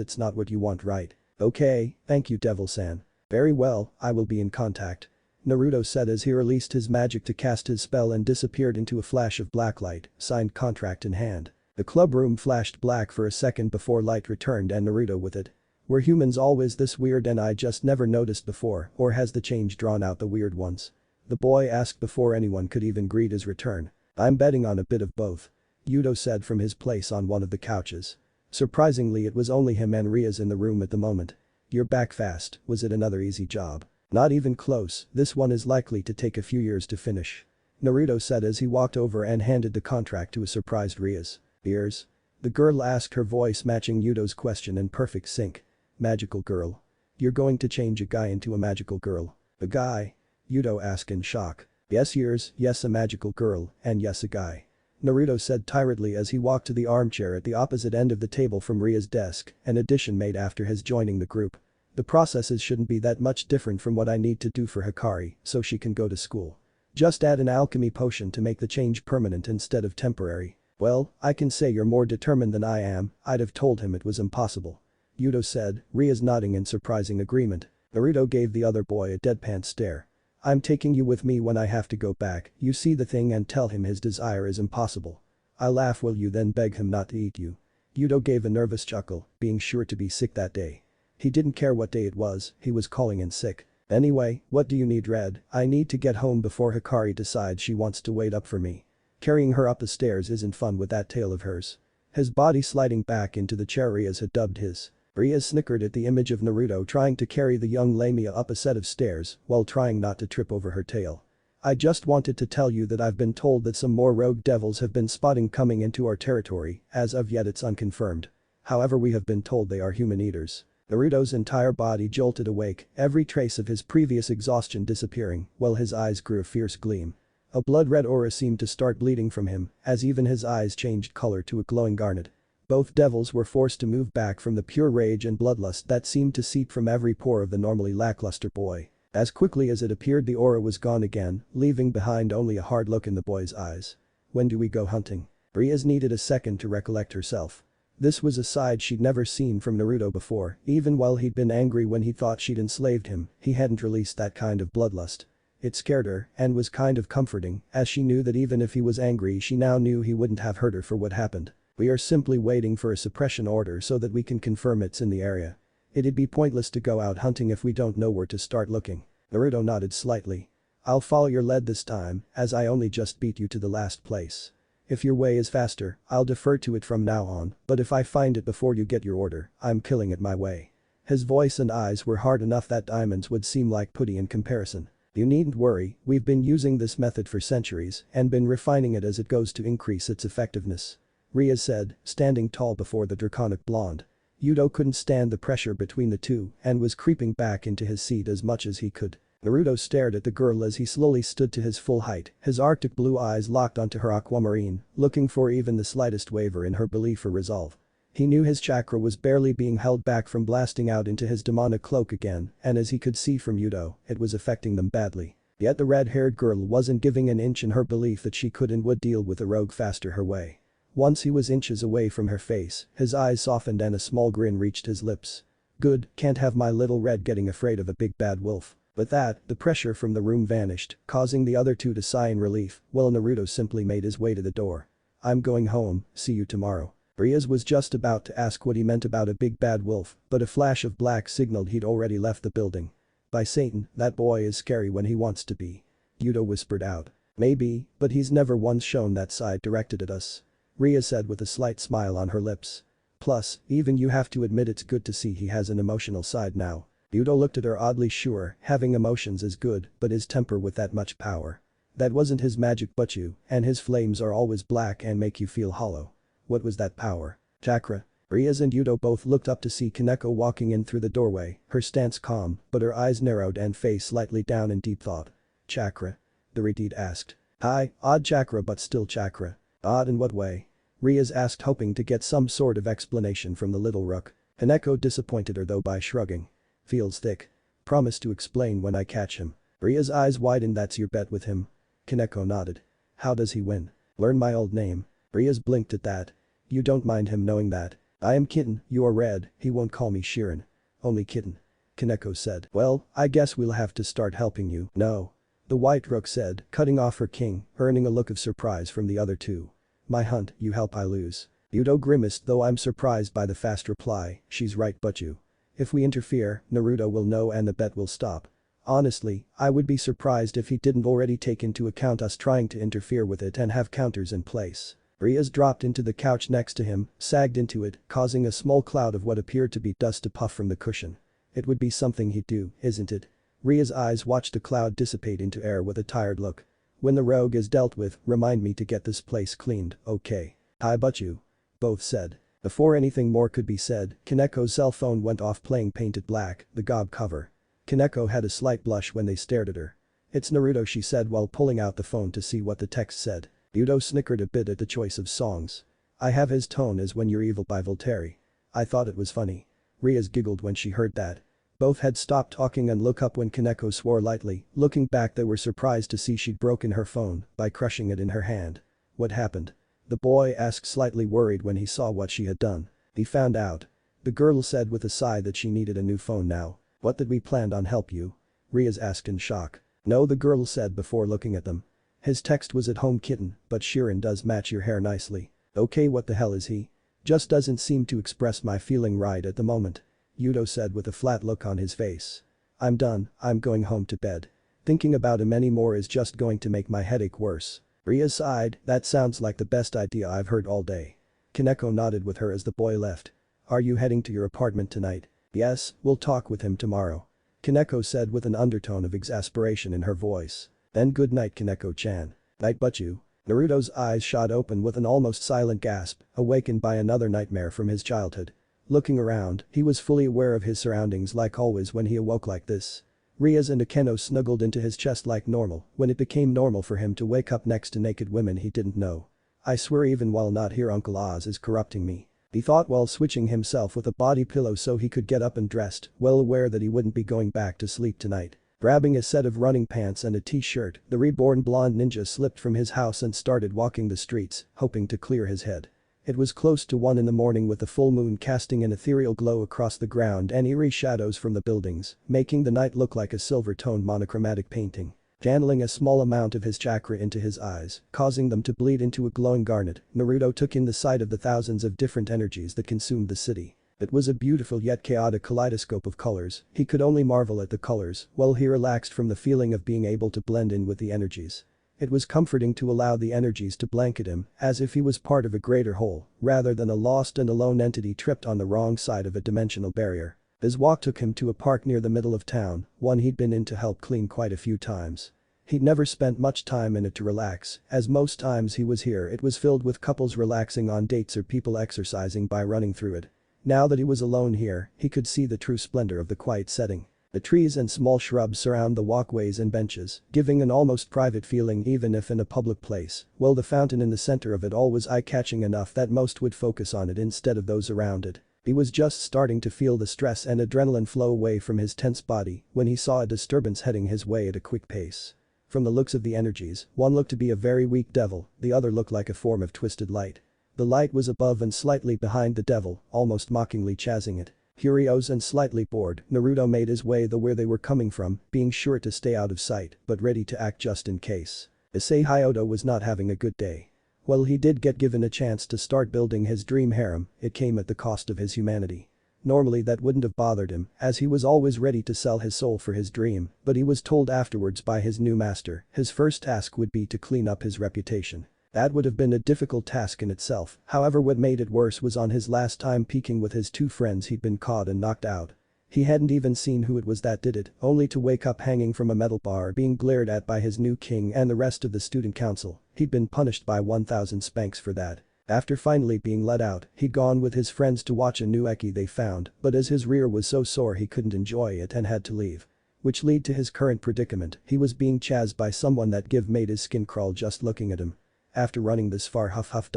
it's not what you want, right? Okay, thank you Devil-san. Very well, I will be in contact. Naruto said as he released his magic to cast his spell and disappeared into a flash of black light, signed contract in hand. The club room flashed black for a second before light returned and Naruto with it. Were humans always this weird and I just never noticed before, or has the change drawn out the weird ones? The boy asked before anyone could even greet his return. I'm betting on a bit of both. Yuto said from his place on one of the couches. Surprisingly it was only him and Rias in the room at the moment. You're back fast, was it another easy job? Not even close, this one is likely to take a few years to finish. Naruto said as he walked over and handed the contract to a surprised Rias. Ears? The girl asked, her voice matching Yuto's question in perfect sync. Magical girl. You're going to change a guy into a magical girl. A guy? Yuto asked in shock. Yes ears, yes a magical girl, and yes a guy. Naruto said tiredly as he walked to the armchair at the opposite end of the table from Ria's desk, an addition made after his joining the group. The processes shouldn't be that much different from what I need to do for Hikari so she can go to school. Just add an alchemy potion to make the change permanent instead of temporary. Well, I can say you're more determined than I am, I'd have told him it was impossible. Yuto said, Rias nodding in surprising agreement. Naruto gave the other boy a deadpan stare. I'm taking you with me when I have to go back, you see the thing and tell him his desire is impossible. I'll laugh will you then beg him not to eat you. Yuto gave a nervous chuckle, being sure to be sick that day. He didn't care what day it was, he was calling in sick. Anyway, what do you need Red? I need to get home before Hikari decides she wants to wait up for me. Carrying her up the stairs isn't fun with that tail of hers. His body sliding back into the chair Rias had dubbed his. Rias snickered at the image of Naruto trying to carry the young Lamia up a set of stairs while trying not to trip over her tail. I just wanted to tell you that I've been told that some more rogue devils have been spotting coming into our territory, as of yet it's unconfirmed. However we have been told they are human eaters. Naruto's entire body jolted awake, every trace of his previous exhaustion disappearing, while his eyes grew a fierce gleam. A blood-red aura seemed to start bleeding from him, as even his eyes changed color to a glowing garnet. Both devils were forced to move back from the pure rage and bloodlust that seemed to seep from every pore of the normally lackluster boy. As quickly as it appeared the aura was gone again, leaving behind only a hard look in the boy's eyes. When do we go hunting? Rias needed a second to recollect herself. This was a side she'd never seen from Naruto before, even while he'd been angry when he thought she'd enslaved him, he hadn't released that kind of bloodlust. It scared her and was kind of comforting, as she knew that even if he was angry she now knew he wouldn't have hurt her for what happened. We are simply waiting for a suppression order so that we can confirm it's in the area. It'd be pointless to go out hunting if we don't know where to start looking. Naruto nodded slightly. I'll follow your lead this time, as I only just beat you to the last place. If your way is faster, I'll defer to it from now on, but if I find it before you get your order, I'm killing it my way." His voice and eyes were hard enough that diamonds would seem like putty in comparison. "You needn't worry, we've been using this method for centuries and been refining it as it goes to increase its effectiveness," Rias said, standing tall before the draconic blonde. Yudo couldn't stand the pressure between the two and was creeping back into his seat as much as he could. Naruto stared at the girl as he slowly stood to his full height, his arctic blue eyes locked onto her aquamarine, looking for even the slightest waver in her belief or resolve. He knew his chakra was barely being held back from blasting out into his demonic cloak again, and as he could see from Yudo, it was affecting them badly. Yet the red-haired girl wasn't giving an inch in her belief that she could and would deal with the rogue faster her way. Once he was inches away from her face, his eyes softened and a small grin reached his lips. "Good, can't have my little red getting afraid of a big bad wolf." With that, the pressure from the room vanished, causing the other two to sigh in relief, while Naruto simply made his way to the door. "I'm going home, see you tomorrow." Rias was just about to ask what he meant about a big bad wolf, but a flash of black signaled he'd already left the building. "By Satan, that boy is scary when he wants to be," Yudo whispered out. "Maybe, but he's never once shown that side directed at us," Rias said with a slight smile on her lips. "Plus, even you have to admit it's good to see he has an emotional side now." Yudo looked at her oddly sure, having emotions is good, but his temper with that much power. That wasn't his magic butchu, and his flames are always black and make you feel hollow. What was that power? Chakra. Rias and Yudo both looked up to see Kaneko walking in through the doorway, her stance calm, but her eyes narrowed and face slightly down in deep thought. "Chakra?" the Redeed asked. "Hi, odd chakra but still chakra." "Odd in what way?" Rias asked, hoping to get some sort of explanation from the little rook. Kaneko disappointed her though by shrugging. "Feels thick. Promise to explain when I catch him." Ria's eyes widened. "That's your bet with him?" Kaneko nodded. "How does he win?" "Learn my old name." Rias blinked at that. "You don't mind him knowing that?" "I am Kitten, you're Red, he won't call me Shirin." "Only Kitten." Kaneko said. "Well, I guess we'll have to start helping you." "No." The white rook said, cutting off her king, earning a look of surprise from the other two. "My hunt, you help I lose." Yudo grimaced, though I'm surprised by the fast reply. "She's right but you. If we interfere, Naruto will know and the bet will stop." "Honestly, I would be surprised if he didn't already take into account us trying to interfere with it and have counters in place." Rias dropped into the couch next to him, sagged into it, causing a small cloud of what appeared to be dust to puff from the cushion. "It would be something he'd do, isn't it?" Ria's eyes watched the cloud dissipate into air with a tired look. "When the rogue is dealt with, remind me to get this place cleaned, okay?" "Hi but you," both said. Before anything more could be said, Kaneko's cell phone went off playing Painted Black, the gob cover. Kaneko had a slight blush when they stared at her. "It's Naruto," she said while pulling out the phone to see what the text said. Yudo snickered a bit at the choice of songs. "I have his tone as When You're Evil by Voltaire. I thought it was funny." Rias giggled when she heard that. Both had stopped talking and looked up when Kaneko swore lightly. Looking back, they were surprised to see she'd broken her phone by crushing it in her hand. "What happened?" the boy asked, slightly worried when he saw what she had done. "He found out." The girl said with a sigh that she needed a new phone now. "What did we plan on help you?" Rias asked in shock. "No," the girl said before looking at them. "His text was at home Kitten, but Shirin does match your hair nicely." "Okay, what the hell is he?" "Just doesn't seem to express my feeling right at the moment," Yudo said with a flat look on his face. "I'm done, I'm going home to bed. Thinking about him anymore is just going to make my headache worse." Rias sighed. "That sounds like the best idea I've heard all day." Kaneko nodded with her as the boy left. "Are you heading to your apartment tonight?" "Yes, we'll talk with him tomorrow," Kaneko said with an undertone of exasperation in her voice. "Then good night, Kaneko-chan." "Night but you." Naruto's eyes shot open with an almost silent gasp, awakened by another nightmare from his childhood. Looking around, he was fully aware of his surroundings like always when he awoke like this. Rias and Akeno snuggled into his chest like normal when it became normal for him to wake up next to naked women he didn't know. "I swear even while not here Uncle Oz is corrupting me," he thought while switching himself with a body pillow so he could get up and dressed, well aware that he wouldn't be going back to sleep tonight. Grabbing a set of running pants and a t-shirt, the reborn blonde ninja slipped from his house and started walking the streets, hoping to clear his head. It was close to 1 in the morning with the full moon casting an ethereal glow across the ground and eerie shadows from the buildings, making the night look like a silver-toned monochromatic painting. Channeling a small amount of his chakra into his eyes, causing them to bleed into a glowing garnet, Naruto took in the sight of the thousands of different energies that consumed the city. It was a beautiful yet chaotic kaleidoscope of colors. He could only marvel at the colors while he relaxed from the feeling of being able to blend in with the energies. It was comforting to allow the energies to blanket him as if he was part of a greater whole rather than a lost and alone entity tripped on the wrong side of a dimensional barrier. His walk took him to a park near the middle of town, one he'd been in to help clean quite a few times. He'd never spent much time in it to relax, as most times he was here it was filled with couples relaxing on dates or people exercising by running through it. Now that he was alone here, he could see the true splendor of the quiet setting. The trees and small shrubs surround the walkways and benches, giving an almost private feeling even if in a public place, while the fountain in the center of it all was eye-catching enough that most would focus on it instead of those around it. He was just starting to feel the stress and adrenaline flow away from his tense body when he saw a disturbance heading his way at a quick pace. From the looks of the energies, one looked to be a very weak devil, the other looked like a form of twisted light. The light was above and slightly behind the devil, almost mockingly chasing it. Furious and slightly bored, Naruto made his way where they were coming from, being sure to stay out of sight, but ready to act just in case. Issei Hyodo was not having a good day. While he did get given a chance to start building his dream harem, it came at the cost of his humanity. Normally that wouldn't have bothered him, as he was always ready to sell his soul for his dream, but he was told afterwards by his new master, his first task would be to clean up his reputation. That would have been a difficult task in itself, however what made it worse was on his last time peeking with his two friends he'd been caught and knocked out. He hadn't even seen who it was that did it, only to wake up hanging from a metal bar being glared at by his new king and the rest of the student council. He'd been punished by 1,000 spanks for that. After finally being let out, he'd gone with his friends to watch a new eki they found, but as his rear was so sore he couldn't enjoy it and had to leave. Which led to his current predicament, he was being chased by someone that made his skin crawl just looking at him. After running this far huff.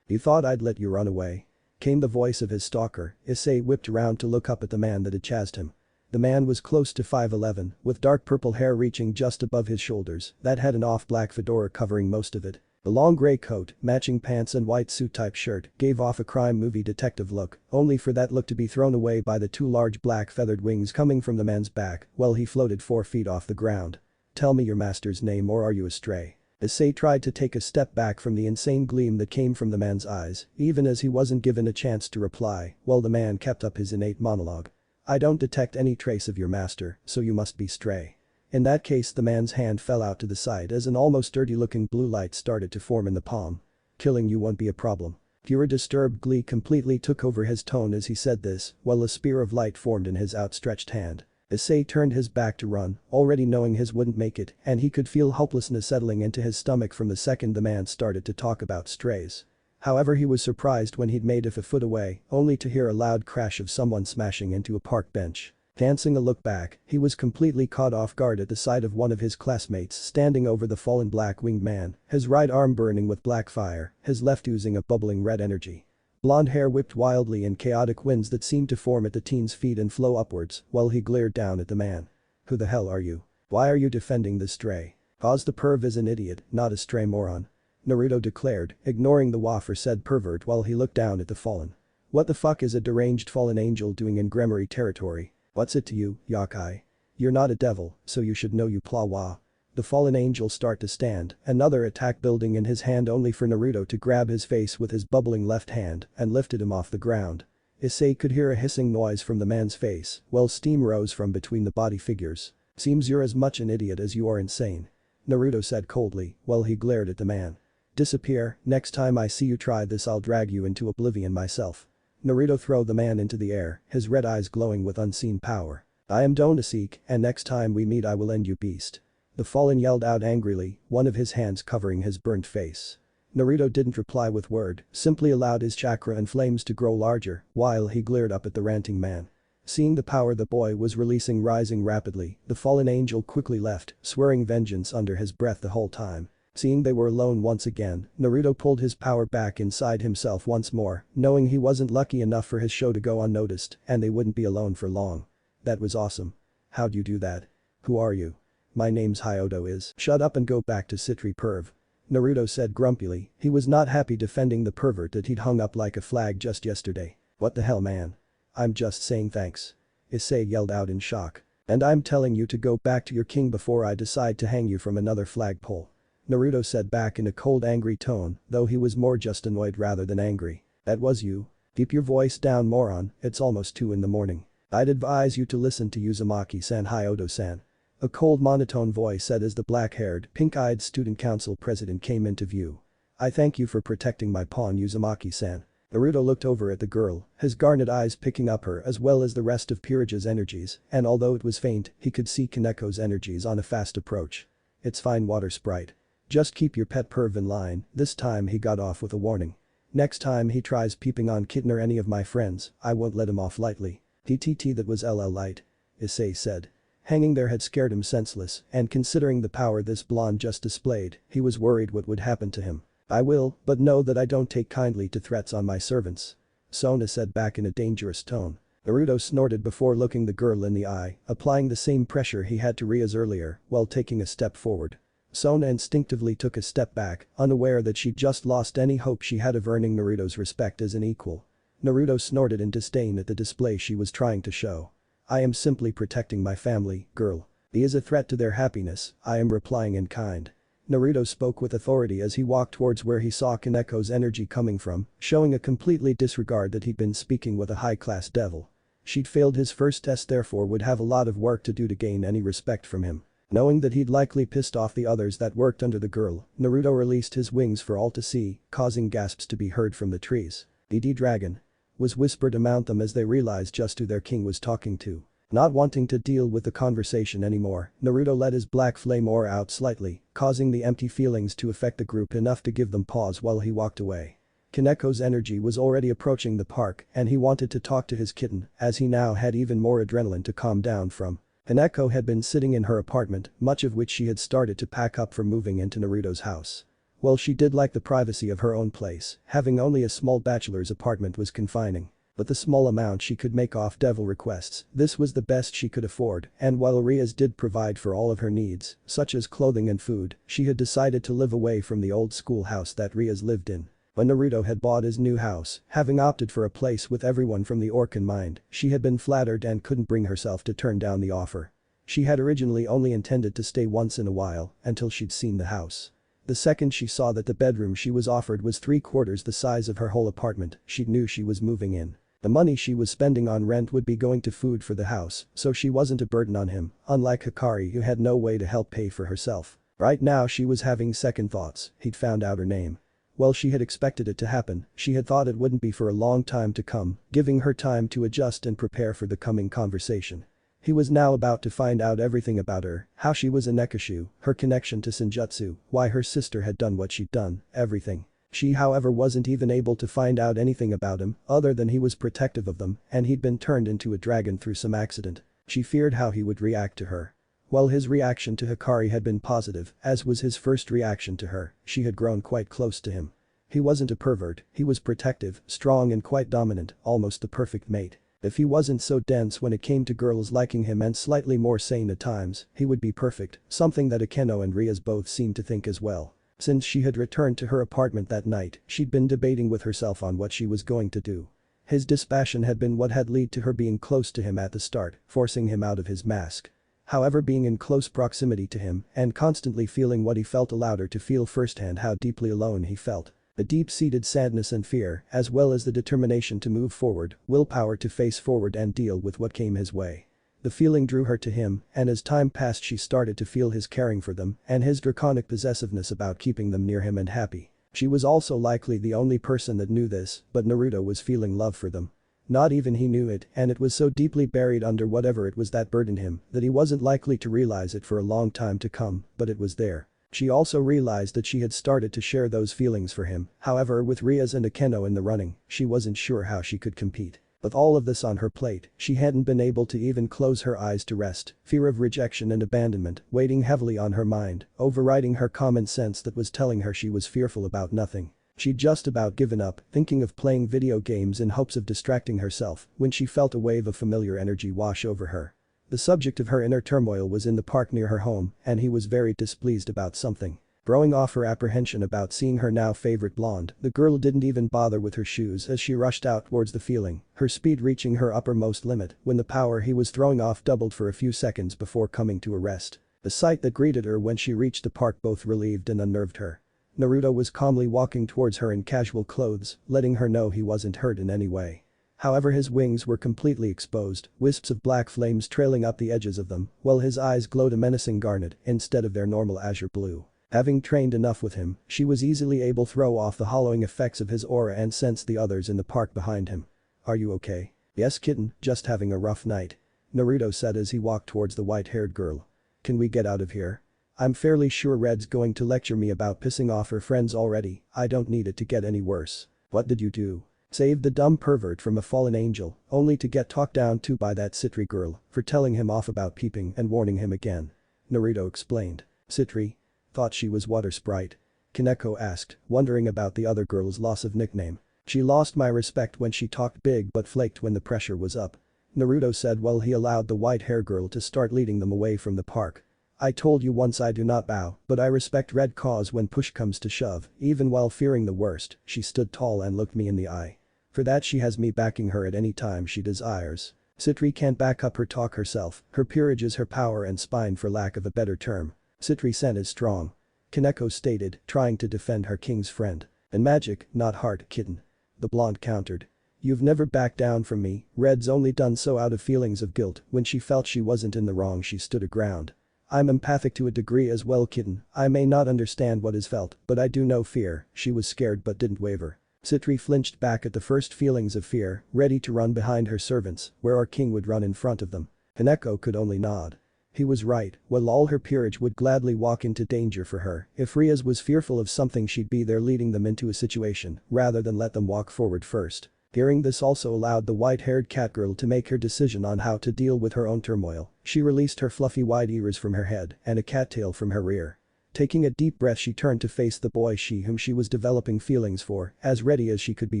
You thought I'd let you run away? Came the voice of his stalker. Issei whipped around to look up at the man that had chased him. The man was close to 5'11", with dark purple hair reaching just above his shoulders that had an off-black fedora covering most of it. The long gray coat, matching pants and white suit-type shirt gave off a crime movie detective look, only for that look to be thrown away by the two large black feathered wings coming from the man's back while he floated 4 feet off the ground. Tell me your master's name or are you a stray? Issei tried to take a step back from the insane gleam that came from the man's eyes, even as he wasn't given a chance to reply, while the man kept up his innate monologue. I don't detect any trace of your master, so you must be stray. In that case the man's hand fell out to the side as an almost dirty-looking blue light started to form in the palm. Killing you won't be a problem. Pure disturbed glee completely took over his tone as he said this, while a spear of light formed in his outstretched hand. Issei turned his back to run, already knowing his wouldn't make it, and he could feel hopelessness settling into his stomach from the second the man started to talk about strays. However, he was surprised when he'd made it a foot away, only to hear a loud crash of someone smashing into a park bench. Dancing a look back, he was completely caught off guard at the sight of one of his classmates standing over the fallen black-winged man, his right arm burning with black fire, his left oozing a bubbling red energy. Blonde hair whipped wildly in chaotic winds that seemed to form at the teen's feet and flow upwards while he glared down at the man. Who the hell are you? Why are you defending this stray? Cause the perv is an idiot, not a stray moron. Naruto declared, ignoring the aforesaid pervert while he looked down at the fallen. What the fuck is a deranged fallen angel doing in Gremory territory? What's it to you, Yakai? You're not a devil, so you should know you plawa. The fallen angel start to stand, another attack building in his hand only for Naruto to grab his face with his bubbling left hand and lifted him off the ground. Issei could hear a hissing noise from the man's face while steam rose from between the body figures. Seems you're as much an idiot as you are insane. Naruto said coldly while he glared at the man. Disappear, next time I see you try this I'll drag you into oblivion myself. Naruto threw the man into the air, his red eyes glowing with unseen power. I am Donaseek, and next time we meet I will end you beast. The fallen yelled out angrily, one of his hands covering his burnt face. Naruto didn't reply with word, simply allowed his chakra and flames to grow larger while he glared up at the ranting man. Seeing the power the boy was releasing rising rapidly, the fallen angel quickly left, swearing vengeance under his breath the whole time. Seeing they were alone once again, Naruto pulled his power back inside himself once more, knowing he wasn't lucky enough for his show to go unnoticed and they wouldn't be alone for long. That was awesome. How'd you do that? Who are you? My name's Hyodo is. Shut up and go back to Citri perv. Naruto said grumpily, he was not happy defending the pervert that he'd hung up like a flag just yesterday. What the hell man? I'm just saying thanks. Issei yelled out in shock. And I'm telling you to go back to your king before I decide to hang you from another flagpole. Naruto said back in a cold angry tone, though he was more just annoyed rather than angry. That was you? Keep your voice down, moron, it's almost 2 in the morning. I'd advise you to listen to Uzumaki-san Hyodo-san. A cold monotone voice said as the black-haired, pink-eyed student council president came into view. I thank you for protecting my pawn, Uzumaki-san. Naruto looked over at the girl, his garnet eyes picking up her as well as the rest of Peerage's energies, and although it was faint, he could see Kaneko's energies on a fast approach. It's fine, water sprite. Just keep your pet perv in line. This time he got off with a warning. Next time he tries peeping on Kitten or any of my friends, I won't let him off lightly. TTT, that was LL light. Issei said. Hanging there had scared him senseless, and considering the power this blonde just displayed, he was worried what would happen to him. I will, but know that I don't take kindly to threats on my servants. Sona said back in a dangerous tone. Naruto snorted before looking the girl in the eye, applying the same pressure he had to Rias earlier, while taking a step forward. Sona instinctively took a step back, unaware that she'd just lost any hope she had of earning Naruto's respect as an equal. Naruto snorted in disdain at the display she was trying to show. I am simply protecting my family, girl. He is a threat to their happiness, I am replying in kind. Naruto spoke with authority as he walked towards where he saw Kaneko's energy coming from, showing a completely disregard that he'd been speaking with a high-class devil. She'd failed his first test, therefore would have a lot of work to do to gain any respect from him. Knowing that he'd likely pissed off the others that worked under the girl, Naruto released his wings for all to see, causing gasps to be heard from the trees. "DD Dragon," was whispered among them as they realized just who their king was talking to. Not wanting to deal with the conversation anymore, Naruto let his black flame aura out slightly, causing the empty feelings to affect the group enough to give them pause while he walked away. Kaneko's energy was already approaching the park and he wanted to talk to his kitten as he now had even more adrenaline to calm down from. Kaneko had been sitting in her apartment, much of which she had started to pack up for moving into Naruto's house. While she did like the privacy of her own place, having only a small bachelor's apartment was confining. But the small amount she could make off devil requests, this was the best she could afford, and while Rias did provide for all of her needs, such as clothing and food, she had decided to live away from the old schoolhouse that Rias lived in. When Naruto had bought his new house, having opted for a place with everyone from the orc in mind, she had been flattered and couldn't bring herself to turn down the offer. She had originally only intended to stay once in a while, until she'd seen the house. The second she saw that the bedroom she was offered was 3/4 the size of her whole apartment, she knew she was moving in. The money she was spending on rent would be going to food for the house, so she wasn't a burden on him, unlike Hikari who had no way to help pay for herself. Right now she was having second thoughts, he'd found out her name. Well, she had expected it to happen, she had thought it wouldn't be for a long time to come, giving her time to adjust and prepare for the coming conversation. He was now about to find out everything about her, how she was a Nekashu, her connection to Senjutsu, why her sister had done what she'd done, everything. She however wasn't even able to find out anything about him other than he was protective of them and he'd been turned into a dragon through some accident. She feared how he would react to her. While his reaction to Hikari had been positive, as was his first reaction to her, she had grown quite close to him. He wasn't a pervert, he was protective, strong and quite dominant, almost the perfect mate. If he wasn't so dense when it came to girls liking him and slightly more sane at times, he would be perfect, something that Akeno and Rias both seemed to think as well. Since she had returned to her apartment that night, she'd been debating with herself on what she was going to do. His dispassion had been what had led to her being close to him at the start, forcing him out of his mask. However, being in close proximity to him and constantly feeling what he felt allowed her to feel firsthand how deeply alone he felt. The deep-seated sadness and fear, as well as the determination to move forward, willpower to face forward and deal with what came his way. The feeling drew her to him, and as time passed she started to feel his caring for them and his draconic possessiveness about keeping them near him and happy. She was also likely the only person that knew this, but Naruto was feeling love for them. Not even he knew it, and it was so deeply buried under whatever it was that burdened him that he wasn't likely to realize it for a long time to come, but it was there. She also realized that she had started to share those feelings for him, however with Rias and Akeno in the running, she wasn't sure how she could compete. With all of this on her plate, she hadn't been able to even close her eyes to rest, fear of rejection and abandonment weighing heavily on her mind, overriding her common sense that was telling her she was fearful about nothing. She'd just about given up, thinking of playing video games in hopes of distracting herself, when she felt a wave of familiar energy wash over her. The subject of her inner turmoil was in the park near her home, and he was very displeased about something. Throwing off her apprehension about seeing her now favorite blonde, the girl didn't even bother with her shoes as she rushed out towards the feeling, her speed reaching her uppermost limit when the power he was throwing off doubled for a few seconds before coming to a rest. The sight that greeted her when she reached the park both relieved and unnerved her. Naruto was calmly walking towards her in casual clothes, letting her know he wasn't hurt in any way. However, his wings were completely exposed, wisps of black flames trailing up the edges of them, while his eyes glowed a menacing garnet instead of their normal azure blue. Having trained enough with him, she was easily able to throw off the hollowing effects of his aura and sense the others in the park behind him. "Are you okay?" "Yes, kitten, just having a rough night," Naruto said as he walked towards the white-haired girl. "Can we get out of here? I'm fairly sure Red's going to lecture me about pissing off her friends already. I don't need it to get any worse." "What did you do?" "Saved the dumb pervert from a fallen angel, only to get talked down to by that Citri girl for telling him off about peeping and warning him again," Naruto explained. "Citri? Thought she was Water Sprite?" Kaneko asked, wondering about the other girl's loss of nickname. "She lost my respect when she talked big but flaked when the pressure was up," Naruto said while he allowed the white-haired girl to start leading them away from the park. "I told you once I do not bow, but I respect Red cause when push comes to shove." Even while fearing the worst, she stood tall and looked me in the eye. For that she has me backing her at any time she desires. Citri can't back up her talk herself, her peerage is her power and spine for lack of a better term. Citri-sen is strong," Kaneko stated, trying to defend her king's friend. "And magic, not heart, kitten," the blonde countered. "You've never backed down from me." Red's only done so out of feelings of guilt. When she felt she wasn't in the wrong, she stood her ground. "I'm empathic to a degree as well, kitten. I may not understand what is felt, but I do know fear." She was scared but didn't waver. Citri flinched back at the first feelings of fear, ready to run behind her servants, where our king would run in front of them. Kaneko could only nod. He was right, while all her peerage would gladly walk into danger for her. If Rias was fearful of something, she'd be there leading them into a situation, rather than let them walk forward first. Hearing this also allowed the white-haired catgirl to make her decision on how to deal with her own turmoil. She released her fluffy white ears from her head and a cattail from her rear. Taking a deep breath, she turned to face the boy whom she was developing feelings for, as ready as she could be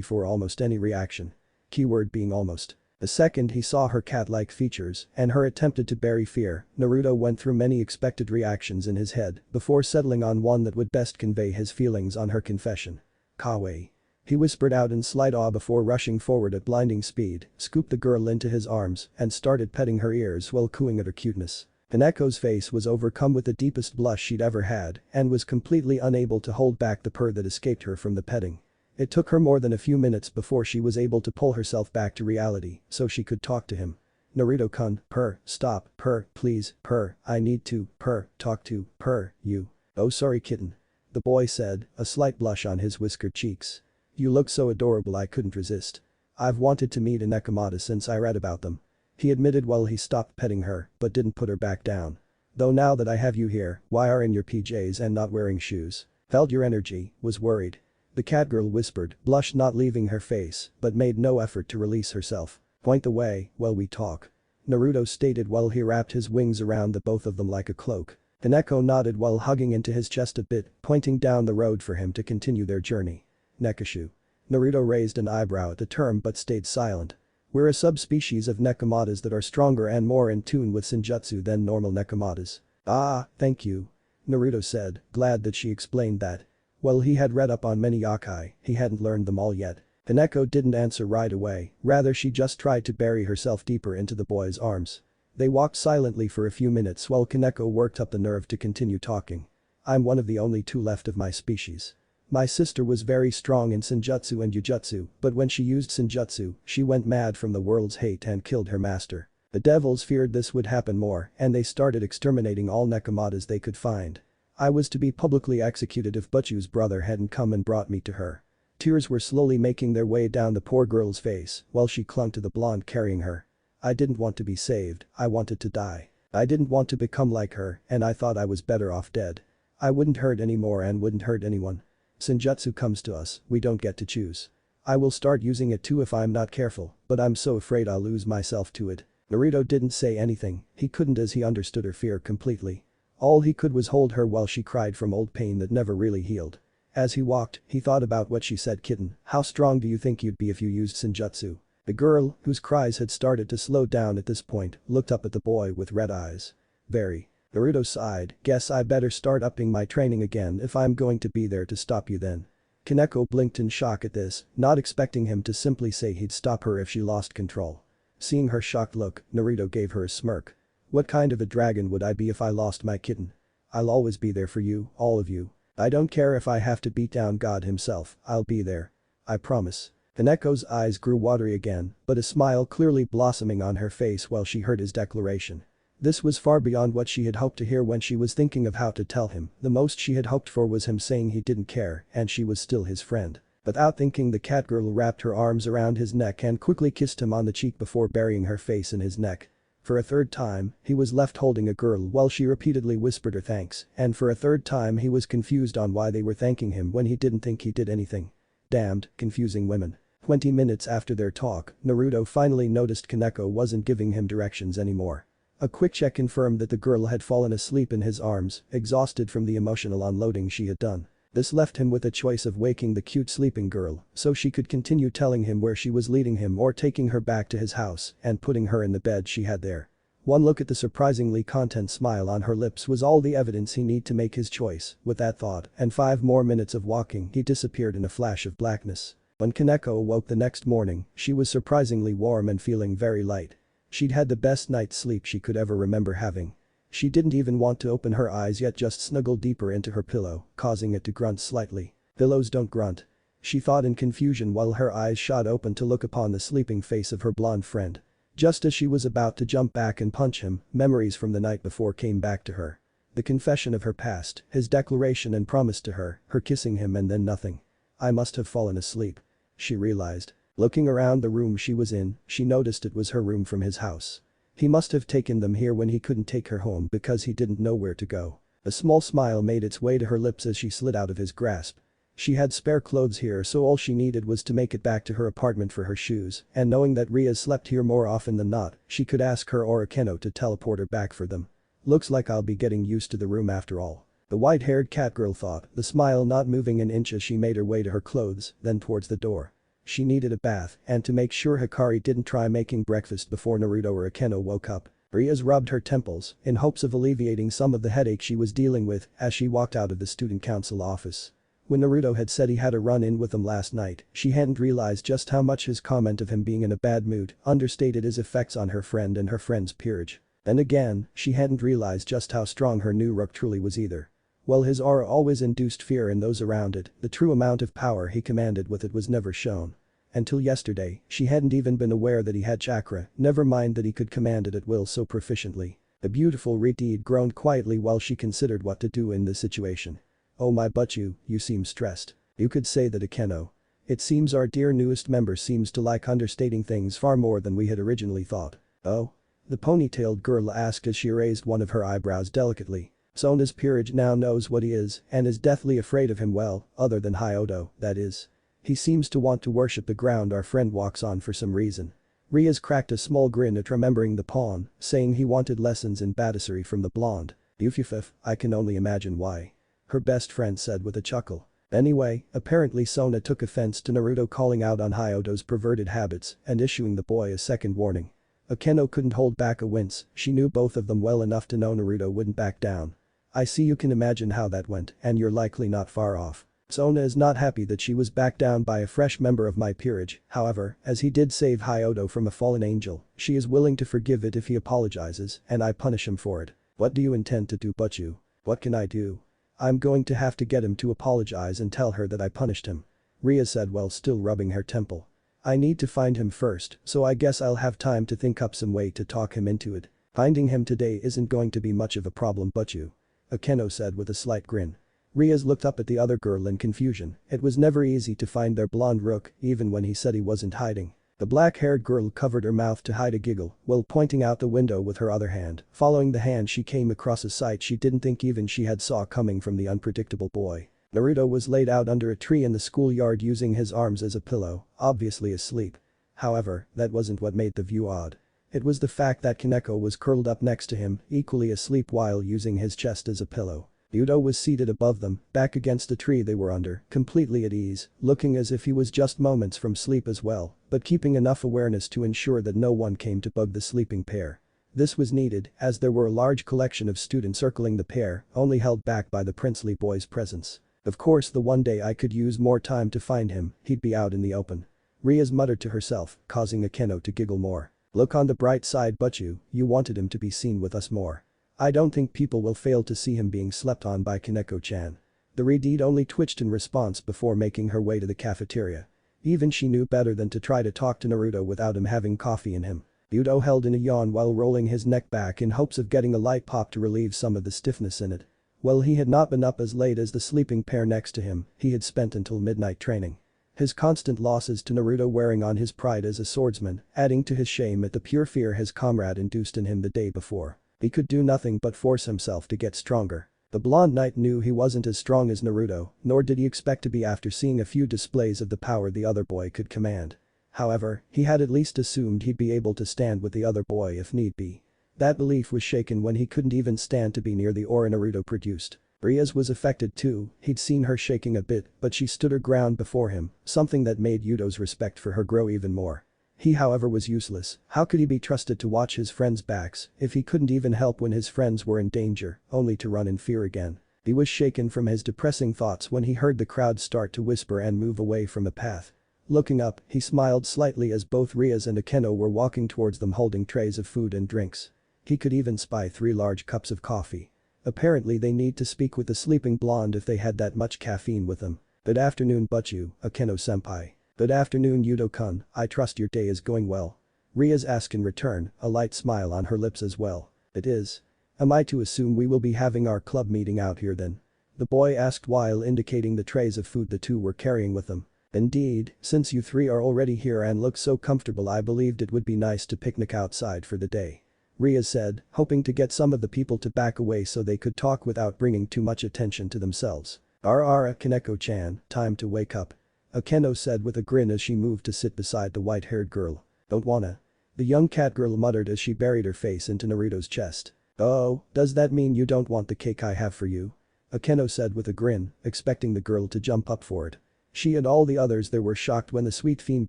for almost any reaction. Keyword being almost. The second he saw her cat-like features and her attempted to bury fear, Naruto went through many expected reactions in his head before settling on one that would best convey his feelings on her confession. "Kawaii," he whispered out in slight awe before rushing forward at blinding speed, scooped the girl into his arms and started petting her ears while cooing at her cuteness. Kaneko's face was overcome with the deepest blush she'd ever had and was completely unable to hold back the purr that escaped her from the petting. It took her more than a few minutes before she was able to pull herself back to reality so she could talk to him. "Naruto-kun, purr, stop, purr, please, purr, I need to, purr, talk to, purr, you." "Oh sorry kitten," the boy said, a slight blush on his whiskered cheeks. "You look so adorable I couldn't resist. I've wanted to meet a Nekomata since I read about them," he admitted while he stopped petting her but didn't put her back down. "Though now that I have you here, why are in your PJs and not wearing shoes?" "Felt your energy, was worried," the catgirl whispered, blush not leaving her face but made no effort to release herself. "Point the way while we talk," Naruto stated while he wrapped his wings around the both of them like a cloak. Kaneko nodded while hugging into his chest a bit, pointing down the road for him to continue their journey. "Nekashu." Naruto raised an eyebrow at the term but stayed silent. "We're a subspecies of Nekomatas that are stronger and more in tune with Senjutsu than normal Nekomatas." "Ah, thank you," Naruto said, glad that she explained that. While he had read up on many yokai, he hadn't learned them all yet. Kaneko didn't answer right away, rather she just tried to bury herself deeper into the boy's arms. They walked silently for a few minutes while Kaneko worked up the nerve to continue talking. "I'm one of the only two left of my species. My sister was very strong in Senjutsu and Jujutsu, but when she used Senjutsu, she went mad from the world's hate and killed her master. The devils feared this would happen more and they started exterminating all Nekomatas they could find. I was to be publicly executed if Butchu's brother hadn't come and brought me to her." Tears were slowly making their way down the poor girl's face while she clung to the blonde carrying her. "I didn't want to be saved, I wanted to die. I didn't want to become like her and I thought I was better off dead. I wouldn't hurt anymore and wouldn't hurt anyone. Senjutsu comes to us, we don't get to choose. I will start using it too if I'm not careful, but I'm so afraid I'll lose myself to it." Naruto didn't say anything, he couldn't as he understood her fear completely. All he could was hold her while she cried from old pain that never really healed. As he walked, he thought about what she said. "Kitten, how strong do you think you'd be if you used Senjutsu?" The girl, whose cries had started to slow down at this point, looked up at the boy with red eyes. "Very." Naruto sighed, "Guess I better start upping my training again if I'm going to be there to stop you then." Kaneko blinked in shock at this, not expecting him to simply say he'd stop her if she lost control. Seeing her shocked look, Naruto gave her a smirk. "What kind of a dragon would I be if I lost my kitten? I'll always be there for you, all of you." I don't care if I have to beat down God himself, I'll be there. I promise. Kaneko's eyes grew watery again, but a smile clearly blossoming on her face while she heard his declaration. This was far beyond what she had hoped to hear when she was thinking of how to tell him. The most she had hoped for was him saying he didn't care and she was still his friend. Without thinking, the catgirl wrapped her arms around his neck and quickly kissed him on the cheek before burying her face in his neck. For a third time, he was left holding a girl while she repeatedly whispered her thanks, and for a third time he was confused on why they were thanking him when he didn't think he did anything. Damned, confusing women. 20 minutes after their talk, Naruto finally noticed Kaneko wasn't giving him directions anymore. A quick check confirmed that the girl had fallen asleep in his arms, exhausted from the emotional unloading she had done. This left him with a choice of waking the cute sleeping girl so she could continue telling him where she was leading him or taking her back to his house and putting her in the bed she had there. One look at the surprisingly content smile on her lips was all the evidence he needed to make his choice. With that thought and 5 more minutes of walking, he disappeared in a flash of blackness. When Kaneko awoke the next morning, she was surprisingly warm and feeling very light. She'd had the best night's sleep she could ever remember having. She didn't even want to open her eyes yet, just snuggled deeper into her pillow, causing it to grunt slightly. Pillows don't grunt. She thought in confusion while her eyes shot open to look upon the sleeping face of her blonde friend. Just as she was about to jump back and punch him, memories from the night before came back to her. The confession of her past, his declaration and promise to her kissing him and then nothing. I must have fallen asleep. She realized. Looking around the room she was in, she noticed it was her room from his house. He must have taken them here when he couldn't take her home because he didn't know where to go. A small smile made its way to her lips as she slid out of his grasp. She had spare clothes here, so all she needed was to make it back to her apartment for her shoes, and knowing that Rias slept here more often than not, she could ask her or Akeno to teleport her back for them. Looks like I'll be getting used to the room after all. The white-haired catgirl thought, the smile not moving an inch as she made her way to her clothes, then towards the door. She needed a bath, and to make sure Hikari didn't try making breakfast before Naruto or Akeno woke up, Rias rubbed her temples in hopes of alleviating some of the headache she was dealing with as she walked out of the student council office. When Naruto had said he had a run-in with them last night, she hadn't realized just how much his comment of him being in a bad mood understated his effects on her friend and her friend's peerage. Then again, she hadn't realized just how strong her new rook truly was either. While his aura always induced fear in those around it, the true amount of power he commanded with it was never shown. Until yesterday, she hadn't even been aware that he had chakra, never mind that he could command it at will so proficiently. The beautiful Reed groaned quietly while she considered what to do in this situation. Oh my, but you seem stressed. You could say that, Akeno. It seems our dear newest member seems to like understating things far more than we had originally thought. Oh? The ponytailed girl asked as she raised one of her eyebrows delicately. Sona's peerage now knows what he is and is deathly afraid of him, well, other than Hyodo, that is. He seems to want to worship the ground our friend walks on for some reason. Rias cracked a small grin at remembering the pawn, saying he wanted lessons in badassery from the blonde. Ufifif, I can only imagine why. Her best friend said with a chuckle. Anyway, apparently Sona took offense to Naruto calling out on Hyodo's perverted habits and issuing the boy a second warning. Akeno couldn't hold back a wince, she knew both of them well enough to know Naruto wouldn't back down. I see you can imagine how that went, and you're likely not far off. Sona is not happy that she was backed down by a fresh member of my peerage, however, as he did save Hyodo from a fallen angel, she is willing to forgive it if he apologizes and I punish him for it. What do you intend to do, Butchu? What can I do? I'm going to have to get him to apologize and tell her that I punished him. Ria said while still rubbing her temple. I need to find him first, so I guess I'll have time to think up some way to talk him into it. Finding him today isn't going to be much of a problem, Butchu. Akeno said with a slight grin. Rias looked up at the other girl in confusion. It was never easy to find their blonde rook, even when he said he wasn't hiding. The black-haired girl covered her mouth to hide a giggle while pointing out the window with her other hand. Following the hand, she came across a sight she didn't think even she had saw coming from the unpredictable boy. Naruto was laid out under a tree in the schoolyard using his arms as a pillow, obviously asleep. However, that wasn't what made the view odd. It was the fact that Kaneko was curled up next to him, equally asleep while using his chest as a pillow. Yudo was seated above them, back against the tree they were under, completely at ease, looking as if he was just moments from sleep as well, but keeping enough awareness to ensure that no one came to bug the sleeping pair. This was needed, as there were a large collection of students circling the pair, only held back by the princely boy's presence. Of course, the one day I could use more time to find him, he'd be out in the open. Rias muttered to herself, causing Akeno to giggle more. Look on the bright side, Butchu, you wanted him to be seen with us more. I don't think people will fail to see him being slept on by Kaneko-chan. The redhead only twitched in response before making her way to the cafeteria. Even she knew better than to try to talk to Naruto without him having coffee in him. Yudo held in a yawn while rolling his neck back in hopes of getting a light pop to relieve some of the stiffness in it. Well, he had not been up as late as the sleeping pair next to him, he had spent until midnight training. His constant losses to Naruto wearing on his pride as a swordsman, adding to his shame at the pure fear his comrade induced in him the day before. He could do nothing but force himself to get stronger. The blonde knight knew he wasn't as strong as Naruto, nor did he expect to be after seeing a few displays of the power the other boy could command. However, he had at least assumed he'd be able to stand with the other boy if need be. That belief was shaken when he couldn't even stand to be near the aura Naruto produced. Rias was affected too, he'd seen her shaking a bit, but she stood her ground before him, something that made Yudo's respect for her grow even more. He however was useless, how could he be trusted to watch his friends' backs if he couldn't even help when his friends were in danger, only to run in fear again. He was shaken from his depressing thoughts when he heard the crowd start to whisper and move away from the path. Looking up, he smiled slightly as both Rias and Akeno were walking towards them holding trays of food and drinks. He could even spy 3 large cups of coffee. Apparently they need to speak with the sleeping blonde if they had that much caffeine with them. Good afternoon Butchu, Akeno-senpai. Good afternoon Yudo-kun, I trust your day is going well. Rias asked in return, a light smile on her lips as well. It is. Am I to assume we will be having our club meeting out here then? The boy asked while indicating the trays of food the two were carrying with them. Indeed, since you 3 are already here and look so comfortable I believed it would be nice to picnic outside for the day. Rias said, hoping to get some of the people to back away so they could talk without bringing too much attention to themselves. Ara Kaneko-chan, time to wake up. Akeno said with a grin as she moved to sit beside the white-haired girl. Don't wanna. The young cat girl muttered as she buried her face into Naruto's chest. Oh, does that mean you don't want the cake I have for you? Akeno said with a grin, expecting the girl to jump up for it. She and all the others there were shocked when the sweet fiend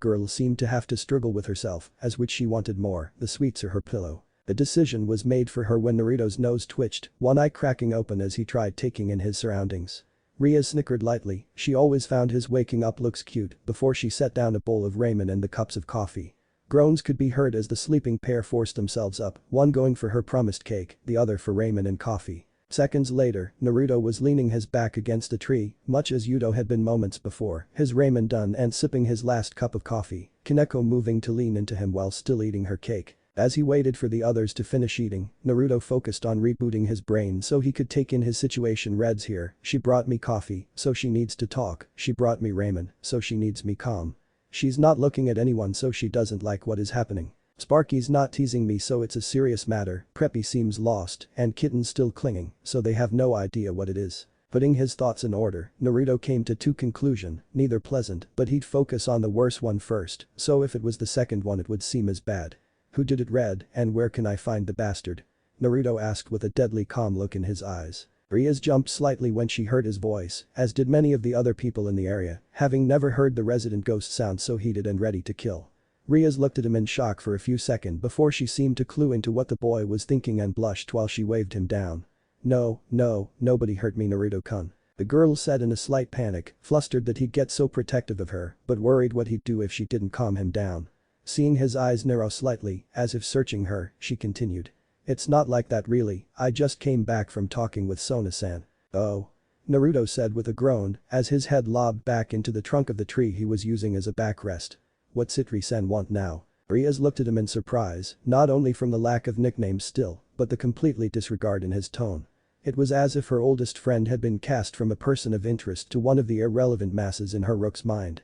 girl seemed to have to struggle with herself, as which she wanted more, the sweets or her pillow. The decision was made for her when Naruto's nose twitched, one eye cracking open as he tried taking in his surroundings. Rias snickered lightly, she always found his waking up looks cute before she set down a bowl of ramen and the cups of coffee. Groans could be heard as the sleeping pair forced themselves up, one going for her promised cake, the other for ramen and coffee. Seconds later, Naruto was leaning his back against a tree, much as Yudo had been moments before, his ramen done and sipping his last cup of coffee, Kaneko moving to lean into him while still eating her cake. As he waited for the others to finish eating, Naruto focused on rebooting his brain so he could take in his situation. Red's here, she brought me coffee, so she needs to talk, she brought me ramen, so she needs me calm. She's not looking at anyone so she doesn't like what is happening. Sparky's not teasing me so it's a serious matter, Preppy seems lost, and Kitten's still clinging, so they have no idea what it is. Putting his thoughts in order, Naruto came to 2 conclusions, neither pleasant, but he'd focus on the worst one first, so if it was the second one it would seem as bad. Who did it, Red, and where can I find the bastard? Naruto asked with a deadly calm look in his eyes. Rias jumped slightly when she heard his voice, as did many of the other people in the area, having never heard the resident ghost sound so heated and ready to kill. Rias looked at him in shock for a few seconds before she seemed to clue into what the boy was thinking and blushed while she waved him down. No, nobody hurt me Naruto-kun. The girl said in a slight panic, flustered that he'd get so protective of her, but worried what he'd do if she didn't calm him down. Seeing his eyes narrow slightly, as if searching her, she continued. It's not like that really, I just came back from talking with Sona-san. Oh. Naruto said with a groan, as his head lobbed back into the trunk of the tree he was using as a backrest. What's Itri-san want now? Rias looked at him in surprise, not only from the lack of nicknames still, but the completely disregard in his tone. It was as if her oldest friend had been cast from a person of interest to one of the irrelevant masses in her rook's mind.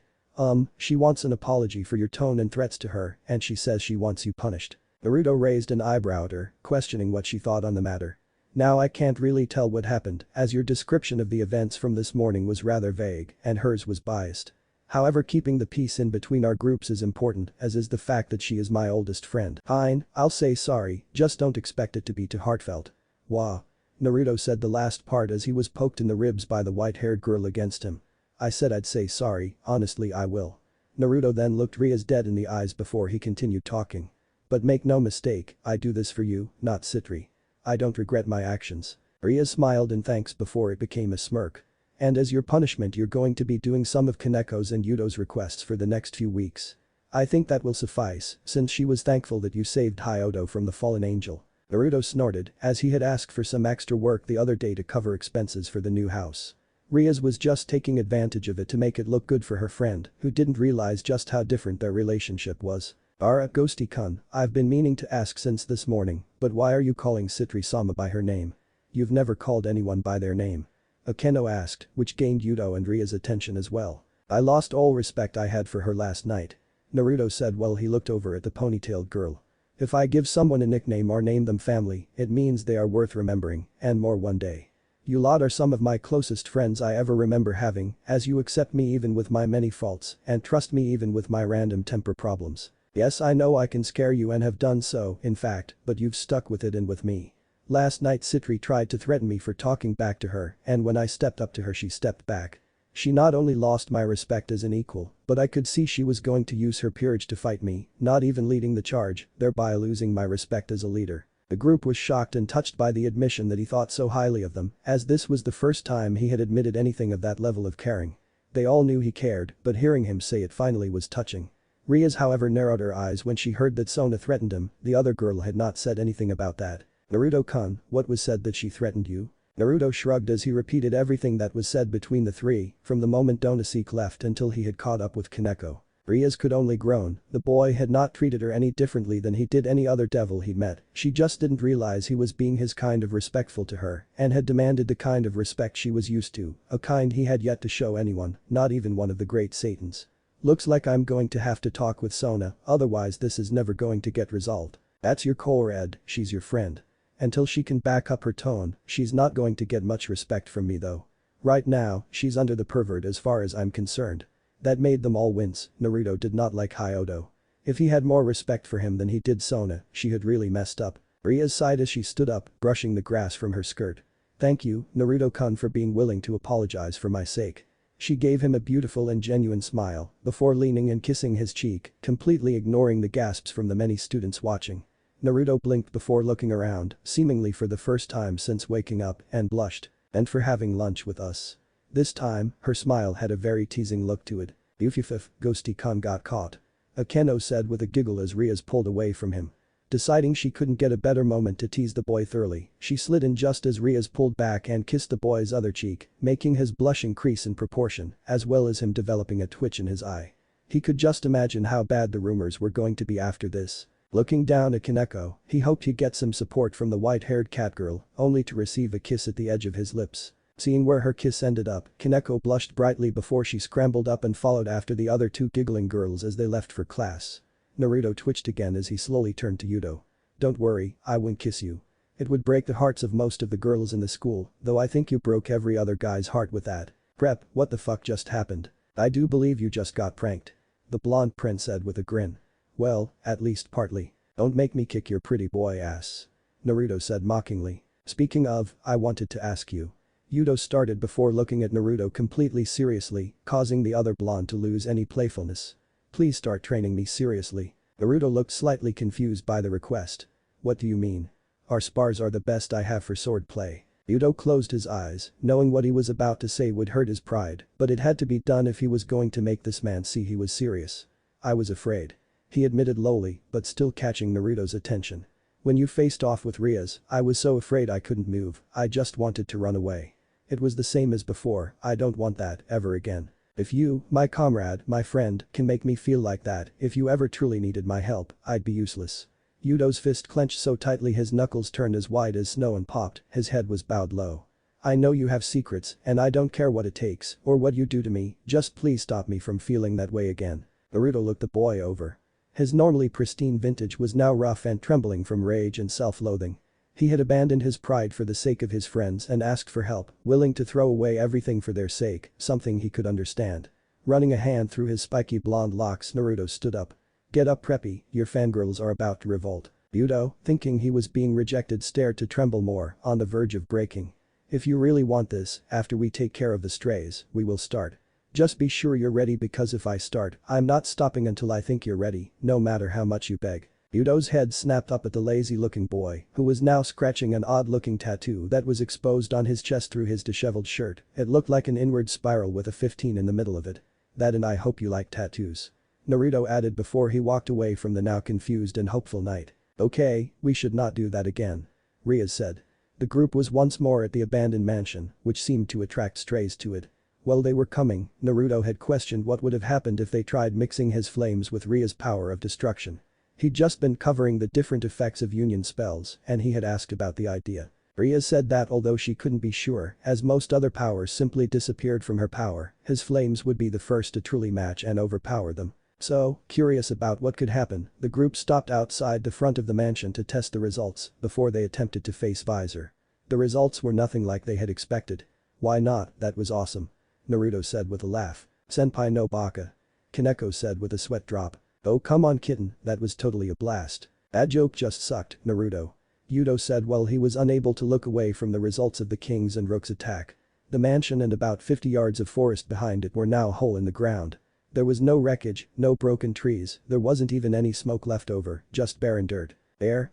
She wants an apology for your tone and threats to her, and she says she wants you punished. Naruto raised an eyebrow at her, questioning what she thought on the matter. Now I can't really tell what happened, as your description of the events from this morning was rather vague, and hers was biased. However, keeping the peace in between our groups is important, as is the fact that she is my oldest friend. Fine, I'll say sorry, just don't expect it to be too heartfelt. Wah. Naruto said the last part as he was poked in the ribs by the white-haired girl against him. I said I'd say sorry, honestly I will. Naruto then looked Rias dead in the eyes before he continued talking. But make no mistake, I do this for you, not Citri. I don't regret my actions. Rias smiled in thanks before it became a smirk. And as your punishment you're going to be doing some of Kaneko's and Yudo's requests for the next few weeks. I think that will suffice, since she was thankful that you saved Hyodo from the fallen angel. Naruto snorted, as he had asked for some extra work the other day to cover expenses for the new house. Rias was just taking advantage of it to make it look good for her friend, who didn't realize just how different their relationship was. Ghosty-kun, I've been meaning to ask since this morning, but why are you calling Citri-sama by her name? You've never called anyone by their name. Akeno asked, which gained Yuto and Ria's attention as well. I lost all respect I had for her last night. Naruto said while he looked over at the ponytailed girl. If I give someone a nickname or name them family, it means they are worth remembering, and more one day. You lot are some of my closest friends I ever remember having, as you accept me even with my many faults, and trust me even with my random temper problems. Yes, I know I can scare you and have done so, in fact, but you've stuck with it and with me. Last night Citri tried to threaten me for talking back to her, and when I stepped up to her she stepped back. She not only lost my respect as an equal, but I could see she was going to use her peerage to fight me, not even leading the charge, thereby losing my respect as a leader. The group was shocked and touched by the admission that he thought so highly of them, as this was the first time he had admitted anything of that level of caring. They all knew he cared, but hearing him say it finally was touching. Rias however narrowed her eyes when she heard that Sona threatened him, the other girl had not said anything about that. Naruto-kun, what was said that she threatened you? Naruto shrugged as he repeated everything that was said between the three, from the moment Donosike left until he had caught up with Kaneko. Rias could only groan, the boy had not treated her any differently than he did any other devil he met, she just didn't realize he was being his kind of respectful to her, and had demanded the kind of respect she was used to, a kind he had yet to show anyone, not even one of the great Satans. Looks like I'm going to have to talk with Sona, otherwise this is never going to get resolved. That's your core, Ed, she's your friend. Until she can back up her tone, she's not going to get much respect from me though. Right now, she's under the pervert as far as I'm concerned. That made them all wince, Naruto did not like Hyoto. If he had more respect for him than he did Sona, she had really messed up. Rias sighed as she stood up, brushing the grass from her skirt. Thank you, Naruto-kun, for being willing to apologize for my sake. She gave him a beautiful and genuine smile, before leaning and kissing his cheek, completely ignoring the gasps from the many students watching. Naruto blinked before looking around, seemingly for the first time since waking up, and blushed. And for having lunch with us. This time, her smile had a very teasing look to it. Ufifif, Ghosty-kun got caught. Akeno said with a giggle as Rias pulled away from him. Deciding she couldn't get a better moment to tease the boy thoroughly, she slid in just as Rias pulled back and kissed the boy's other cheek, making his blush increase in proportion, as well as him developing a twitch in his eye. He could just imagine how bad the rumors were going to be after this. Looking down at Kaneko, he hoped he'd get some support from the white-haired catgirl, only to receive a kiss at the edge of his lips. Seeing where her kiss ended up, Kaneko blushed brightly before she scrambled up and followed after the other two giggling girls as they left for class. Naruto twitched again as he slowly turned to Yuto. Don't worry, I won't kiss you. It would break the hearts of most of the girls in the school, though I think you broke every other guy's heart with that. Prep, what the fuck just happened? I do believe you just got pranked. The blonde prince said with a grin. Well, at least partly. Don't make me kick your pretty boy ass. Naruto said mockingly. Speaking of, I wanted to ask you. Yuto started before looking at Naruto completely seriously, causing the other blonde to lose any playfulness. Please start training me seriously. Naruto looked slightly confused by the request. What do you mean? Our spars are the best I have for sword play. Yuto closed his eyes, knowing what he was about to say would hurt his pride, but it had to be done if he was going to make this man see he was serious. I was afraid. He admitted lowly, but still catching Naruto's attention. When you faced off with Rias, I was so afraid I couldn't move, I just wanted to run away. It was the same as before, I don't want that ever again. If you, my comrade, my friend, can make me feel like that, if you ever truly needed my help, I'd be useless. Yuto's fist clenched so tightly his knuckles turned as white as snow and popped, his head was bowed low. I know you have secrets, and I don't care what it takes, or what you do to me, just please stop me from feeling that way again. Naruto looked the boy over. His normally pristine vintage was now rough and trembling from rage and self-loathing. He had abandoned his pride for the sake of his friends and asked for help, willing to throw away everything for their sake, something he could understand. Running a hand through his spiky blonde locks, Naruto stood up. Get up, Preppy, your fangirls are about to revolt. Yuto, thinking he was being rejected, stared to tremble more, on the verge of breaking. If you really want this, after we take care of the strays, we will start. Just be sure you're ready, because if I start, I'm not stopping until I think you're ready, no matter how much you beg. Yuto's head snapped up at the lazy-looking boy, who was now scratching an odd-looking tattoo that was exposed on his chest through his disheveled shirt. It looked like an inward spiral with a 15 in the middle of it. That, and I hope you like tattoos. Naruto added before he walked away from the now confused and hopeful knight. Okay, we should not do that again. Rias said. The group was once more at the abandoned mansion, which seemed to attract strays to it. While they were coming, Naruto had questioned what would have happened if they tried mixing his flames with Ria's power of destruction. He'd just been covering the different effects of union spells, and he had asked about the idea. Ria said that although she couldn't be sure, as most other powers simply disappeared from her power, his flames would be the first to truly match and overpower them. So, curious about what could happen, the group stopped outside the front of the mansion to test the results before they attempted to face Visor. The results were nothing like they had expected. Why not, that was awesome. Naruto said with a laugh. Senpai no baka. Kaneko said with a sweat drop. Oh come on kitten, that was totally a blast. That joke just sucked, Naruto. Yudo said while he was unable to look away from the results of the King's and Rook's attack. The mansion and about 50 yards of forest behind it were now a hole in the ground. There was no wreckage, no broken trees, there wasn't even any smoke left over, just barren dirt.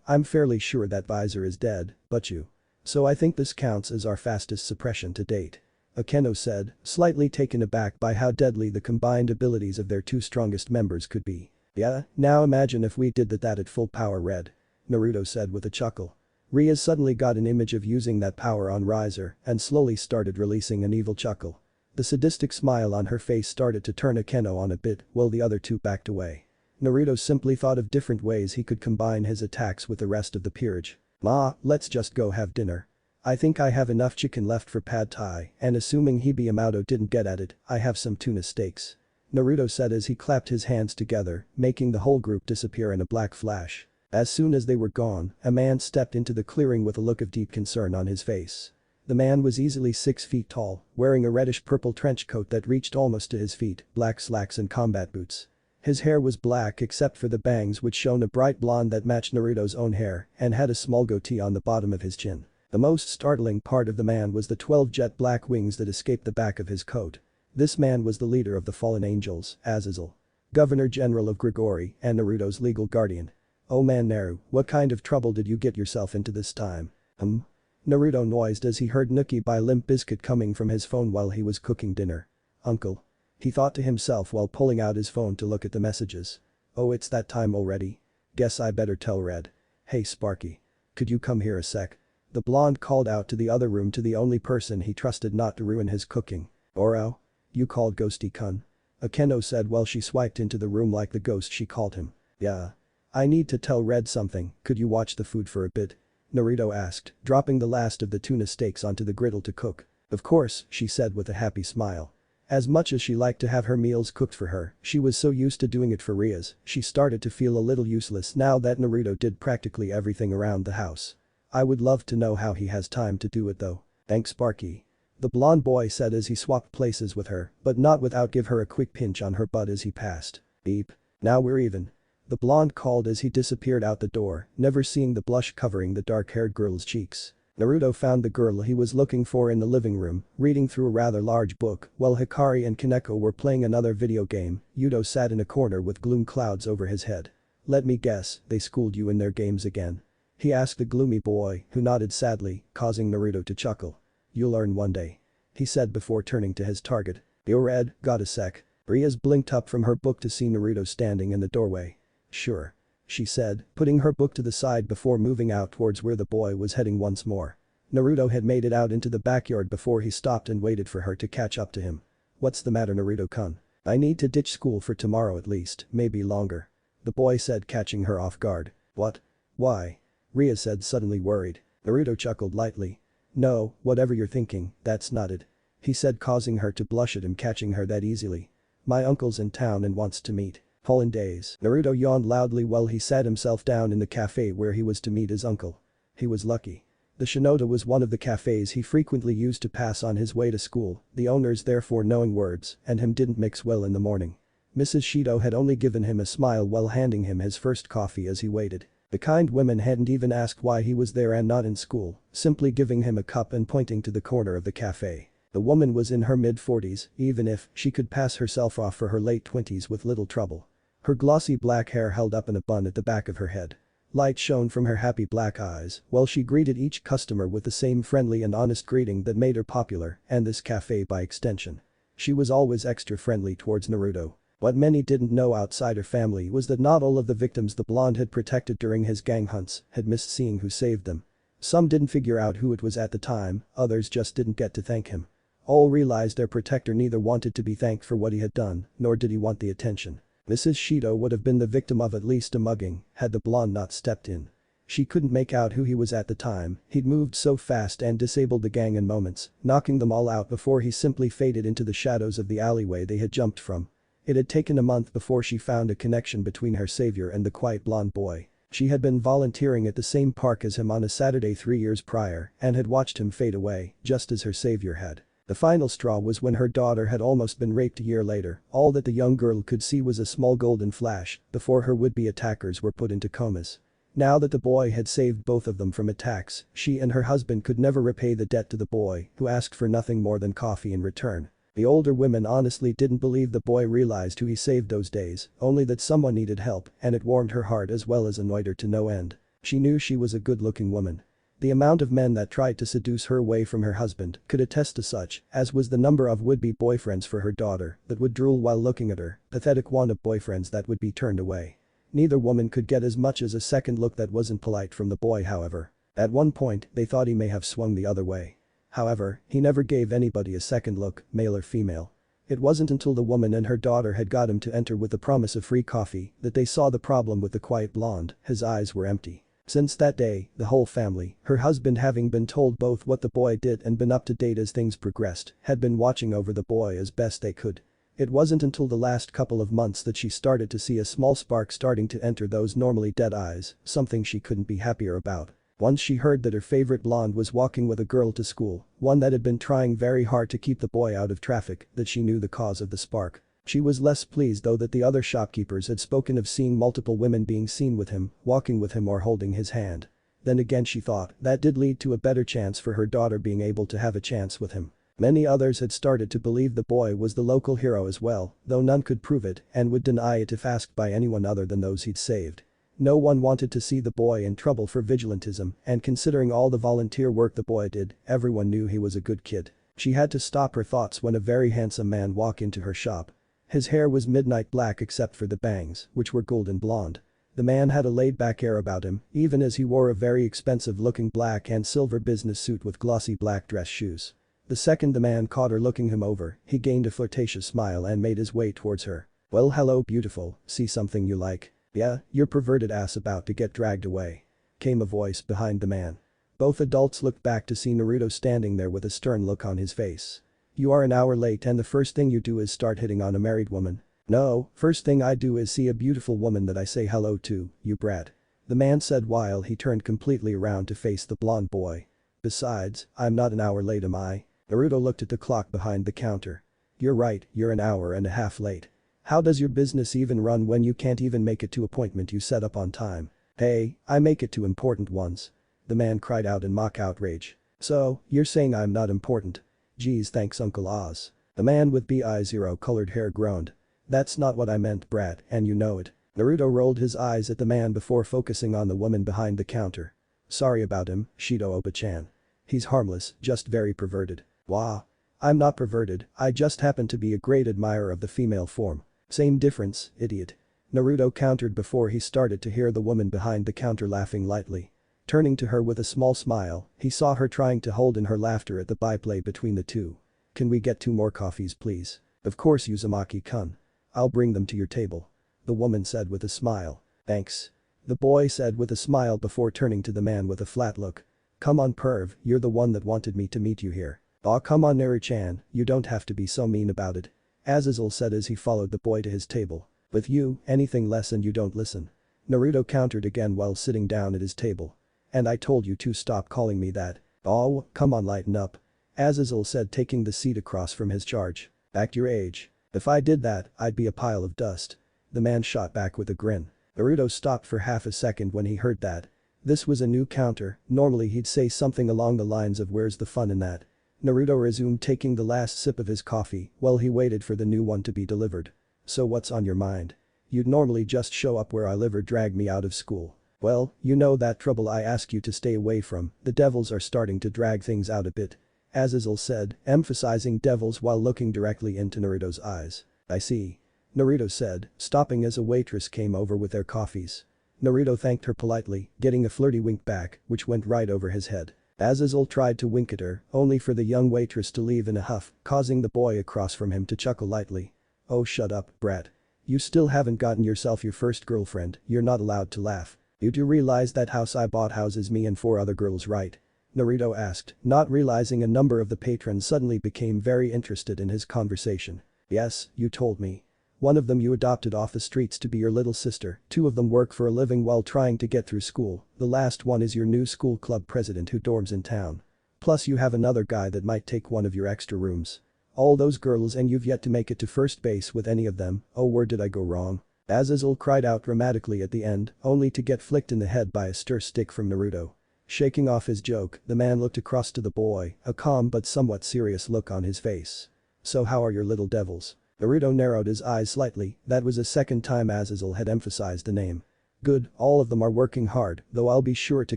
I'm fairly sure that Visor is dead, but you. So I think this counts as our fastest suppression to date. Akeno said, slightly taken aback by how deadly the combined abilities of their two strongest members could be. Yeah, now imagine if we did that at full power Red. Naruto said with a chuckle. Rias suddenly got an image of using that power on Riser and slowly started releasing an evil chuckle. The sadistic smile on her face started to turn Akeno on a bit while the other two backed away. Naruto simply thought of different ways he could combine his attacks with the rest of the peerage. Let's just go have dinner. I think I have enough chicken left for pad thai and assuming Yamato didn't get at it, I have some tuna steaks. Naruto said as he clapped his hands together, making the whole group disappear in a black flash. As soon as they were gone, a man stepped into the clearing with a look of deep concern on his face. The man was easily 6 feet tall, wearing a reddish-purple trench coat that reached almost to his feet, black slacks and combat boots. His hair was black except for the bangs which shone a bright blonde that matched Naruto's own hair and had a small goatee on the bottom of his chin. The most startling part of the man was the 12 jet black wings that escaped the back of his coat. This man was the leader of the fallen angels, Azazel. Governor General of Grigori and Naruto's legal guardian. Oh man Naru, what kind of trouble did you get yourself into this time? Naruto noised as he heard Nuki by Limp Bizkit coming from his phone while he was cooking dinner. Uncle. He thought to himself while pulling out his phone to look at the messages. Oh it's that time already. Guess I better tell Red. Hey Sparky. Could you come here a sec? The blonde called out to the other room to the only person he trusted not to ruin his cooking. Oro? You called Ghosty-kun? Akeno said while she swiped into the room like the ghost she called him. Yeah. I need to tell Red something, could you watch the food for a bit? Naruto asked, dropping the last of the tuna steaks onto the griddle to cook. Of course, she said with a happy smile. As much as she liked to have her meals cooked for her, she was so used to doing it for Rias, she started to feel a little useless now that Naruto did practically everything around the house. I would love to know how he has time to do it though. Thanks Sparky. The blonde boy said as he swapped places with her, but not without give her a quick pinch on her butt as he passed. Beep. Now we're even. The blonde called as he disappeared out the door, never seeing the blush covering the dark-haired girl's cheeks. Naruto found the girl he was looking for in the living room, reading through a rather large book, while Hikari and Kaneko were playing another video game. Yudo sat in a corner with gloom clouds over his head. Let me guess, they schooled you in their games again? He asked the gloomy boy, who nodded sadly, causing Naruto to chuckle. You'll learn one day. He said before turning to his target. Yo Red, got a sec. Rias blinked up from her book to see Naruto standing in the doorway. Sure. She said, putting her book to the side before moving out towards where the boy was heading once more. Naruto had made it out into the backyard before he stopped and waited for her to catch up to him. What's the matter Naruto-kun? I need to ditch school for tomorrow at least, maybe longer. The boy said catching her off guard. What? Why? Ria said suddenly worried. Naruto chuckled lightly. No, whatever you're thinking, that's not it. He said causing her to blush at him catching her that easily. My uncle's in town and wants to meet. Hollandaise. Naruto yawned loudly while he sat himself down in the cafe where he was to meet his uncle. He was lucky. The Shinoda was one of the cafes he frequently used to pass on his way to school, the owners therefore knowing words and him didn't mix well in the morning. Mrs. Shido had only given him a smile while handing him his first coffee as he waited. The kind women hadn't even asked why he was there and not in school, simply giving him a cup and pointing to the corner of the cafe. The woman was in her mid-40s, even if she could pass herself off for her late 20s with little trouble. Her glossy black hair held up in a bun at the back of her head. Light shone from her happy black eyes while she greeted each customer with the same friendly and honest greeting that made her popular and this cafe by extension. She was always extra friendly towards Naruto. What many didn't know outside her family was that not all of the victims the blonde had protected during his gang hunts had missed seeing who saved them. Some didn't figure out who it was at the time, others just didn't get to thank him. All realized their protector neither wanted to be thanked for what he had done, nor did he want the attention. Mrs. Shido would have been the victim of at least a mugging had the blonde not stepped in. She couldn't make out who he was at the time, he'd moved so fast and disabled the gang in moments, knocking them all out before he simply faded into the shadows of the alleyway they had jumped from. It had taken a month before she found a connection between her savior and the quiet blonde boy. She had been volunteering at the same park as him on a Saturday 3 years prior and had watched him fade away, just as her savior had. The final straw was when her daughter had almost been raped a year later. All that the young girl could see was a small golden flash before her would-be attackers were put into comas. Now that the boy had saved both of them from attacks, she and her husband could never repay the debt to the boy, who asked for nothing more than coffee in return. The older women honestly didn't believe the boy realized who he saved those days, only that someone needed help, and it warmed her heart as well as annoyed her to no end. She knew she was a good-looking woman. The amount of men that tried to seduce her away from her husband could attest to such, as was the number of would-be boyfriends for her daughter that would drool while looking at her, pathetic wand of boyfriends that would be turned away. Neither woman could get as much as a second look that wasn't polite from the boy, however. At one point, they thought he may have swung the other way. However, he never gave anybody a second look, male or female. It wasn't until the woman and her daughter had got him to enter with the promise of free coffee that they saw the problem with the quiet blonde. His eyes were empty. Since that day, the whole family, her husband having been told both what the boy did and been up to date as things progressed, had been watching over the boy as best they could. It wasn't until the last couple of months that she started to see a small spark starting to enter those normally dead eyes, something she couldn't be happier about. Once she heard that her favorite blonde was walking with a girl to school, one that had been trying very hard to keep the boy out of traffic, that she knew the cause of the spark. She was less pleased though that the other shopkeepers had spoken of seeing multiple women being seen with him, walking with him or holding his hand. Then again she thought that did lead to a better chance for her daughter being able to have a chance with him. Many others had started to believe the boy was the local hero as well, though none could prove it and would deny it if asked by anyone other than those he'd saved. No one wanted to see the boy in trouble for vigilantism, and considering all the volunteer work the boy did, everyone knew he was a good kid. She had to stop her thoughts when a very handsome man walked into her shop. His hair was midnight black except for the bangs, which were golden blonde. The man had a laid-back air about him, even as he wore a very expensive-looking black and silver business suit with glossy black dress shoes. The second the man caught her looking him over, he gained a flirtatious smile and made his way towards her. "Well, hello beautiful, see something you like? Yeah, your perverted ass about to get dragged away," came a voice behind the man. Both adults looked back to see Naruto standing there with a stern look on his face. "You are an hour late and the first thing you do is start hitting on a married woman." "No, first thing I do is see a beautiful woman that I say hello to, you brat," the man said while he turned completely around to face the blonde boy. "Besides, I'm not an hour late, am I?" Naruto looked at the clock behind the counter. "You're right, you're an hour and a half late. How does your business even run when you can't even make it to appointment you set up on time?" "Hey, I make it to important ones," the man cried out in mock outrage. "So, you're saying I'm not important? Geez, thanks Uncle Oz." The man with BI0 colored hair groaned. "That's not what I meant, brat, and you know it." Naruto rolled his eyes at the man before focusing on the woman behind the counter. "Sorry about him, Shido Oba-chan. He's harmless, just very perverted." "Wah. I'm not perverted, I just happen to be a great admirer of the female form." "Same difference, idiot," Naruto countered before he started to hear the woman behind the counter laughing lightly. Turning to her with a small smile, he saw her trying to hold in her laughter at the byplay between the two. "Can we get 2 more coffees please?" "Of course Uzumaki-kun. I'll bring them to your table," the woman said with a smile. "Thanks," the boy said with a smile before turning to the man with a flat look. "Come on perv, you're the one that wanted me to meet you here." "Aw come on Naru-chan, you don't have to be so mean about it," Azazel said as he followed the boy to his table. "With you, anything less and you don't listen," Naruto countered again while sitting down at his table. "And I told you to stop calling me that." "Oh, come on lighten up," Azazel said taking the seat across from his charge. "Act your age. If I did that, I'd be a pile of dust," the man shot back with a grin. Naruto stopped for half a second when he heard that. This was a new counter, normally he'd say something along the lines of "where's the fun in that?" Naruto resumed taking the last sip of his coffee while he waited for the new one to be delivered. "So what's on your mind? You'd normally just show up where I live or drag me out of school." "Well, you know that trouble I ask you to stay away from, the devils are starting to drag things out a bit," Azazel said, emphasizing devils while looking directly into Naruto's eyes. "I see," Naruto said, stopping as a waitress came over with their coffees. Naruto thanked her politely, getting a flirty wink back, which went right over his head. Azazel tried to wink at her, only for the young waitress to leave in a huff, causing the boy across from him to chuckle lightly. "Oh, shut up, brat. You still haven't gotten yourself your first girlfriend, you're not allowed to laugh. You do realize that house I bought houses me and 4 other girls, right?" Naruto asked, not realizing a number of the patrons suddenly became very interested in his conversation. "Yes, you told me. One of them you adopted off the streets to be your little sister, 2 of them work for a living while trying to get through school, the last one is your new school club president who dorms in town. Plus you have another guy that might take one of your extra rooms. All those girls and you've yet to make it to first base with any of them, oh where did I go wrong?" Azazel cried out dramatically at the end, only to get flicked in the head by a stir stick from Naruto. Shaking off his joke, the man looked across to the boy, a calm but somewhat serious look on his face. "So how are your little devils?" Naruto narrowed his eyes slightly, that was the second time Azazel had emphasized the name. "Good, all of them are working hard, though I'll be sure to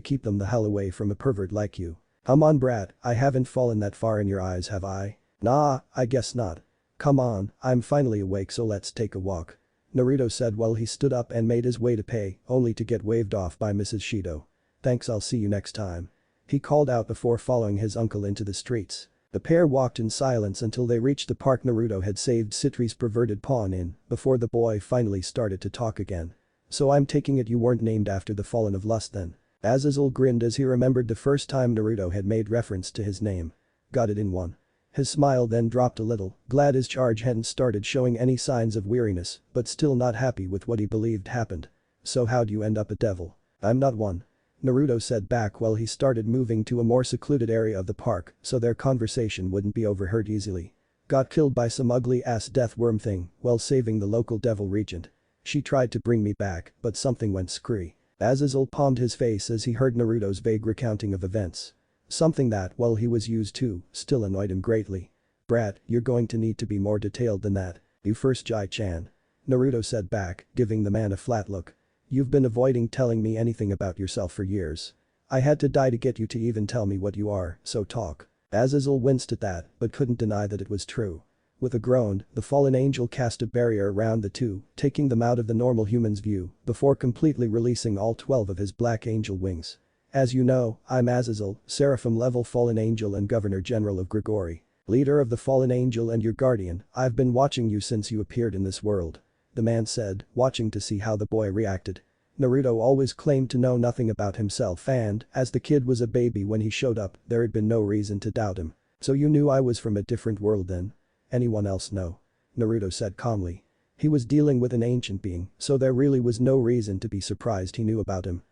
keep them the hell away from a pervert like you." "Come on brat, I haven't fallen that far in your eyes have I?" "Nah, I guess not. Come on, I'm finally awake so let's take a walk." Naruto said while he stood up and made his way to pay, only to get waved off by Mrs. Shido. "Thanks, I'll see you next time," he called out before following his uncle into the streets. The pair walked in silence until they reached the park Naruto had saved Citri's perverted pawn in, before the boy finally started to talk again. "So I'm taking it you weren't named after the Fallen of Lust then?" Azazel grinned as he remembered the first time Naruto had made reference to his name. "Got it in one." His smile then dropped a little, glad his charge hadn't started showing any signs of weariness, but still not happy with what he believed happened. "So how'd you end up a devil?" "I'm not one," Naruto said back while he started moving to a more secluded area of the park so their conversation wouldn't be overheard easily. "Got killed by some ugly-ass death worm thing while saving the local devil regent. She tried to bring me back, but something went screwy." Azazel palmed his face as he heard Naruto's vague recounting of events. Something that, while he was used to, still annoyed him greatly. "Brat, you're going to need to be more detailed than that. You first Jai-chan," Naruto said back, giving the man a flat look. "You've been avoiding telling me anything about yourself for years. I had to die to get you to even tell me what you are, so talk." Azazel winced at that, but couldn't deny that it was true. With a groan, the fallen angel cast a barrier around the two, taking them out of the normal human's view, before completely releasing all 12 of his black angel wings. "As you know, I'm Azazel, Seraphim-level fallen angel and Governor General of Grigori. Leader of the fallen angel and your guardian, I've been watching you since you appeared in this world," the man said, watching to see how the boy reacted. Naruto always claimed to know nothing about himself and, as the kid was a baby when he showed up, there had been no reason to doubt him. "So you knew I was from a different world then? Anyone else know?" Naruto said calmly. He was dealing with an ancient being, so there really was no reason to be surprised he knew about him.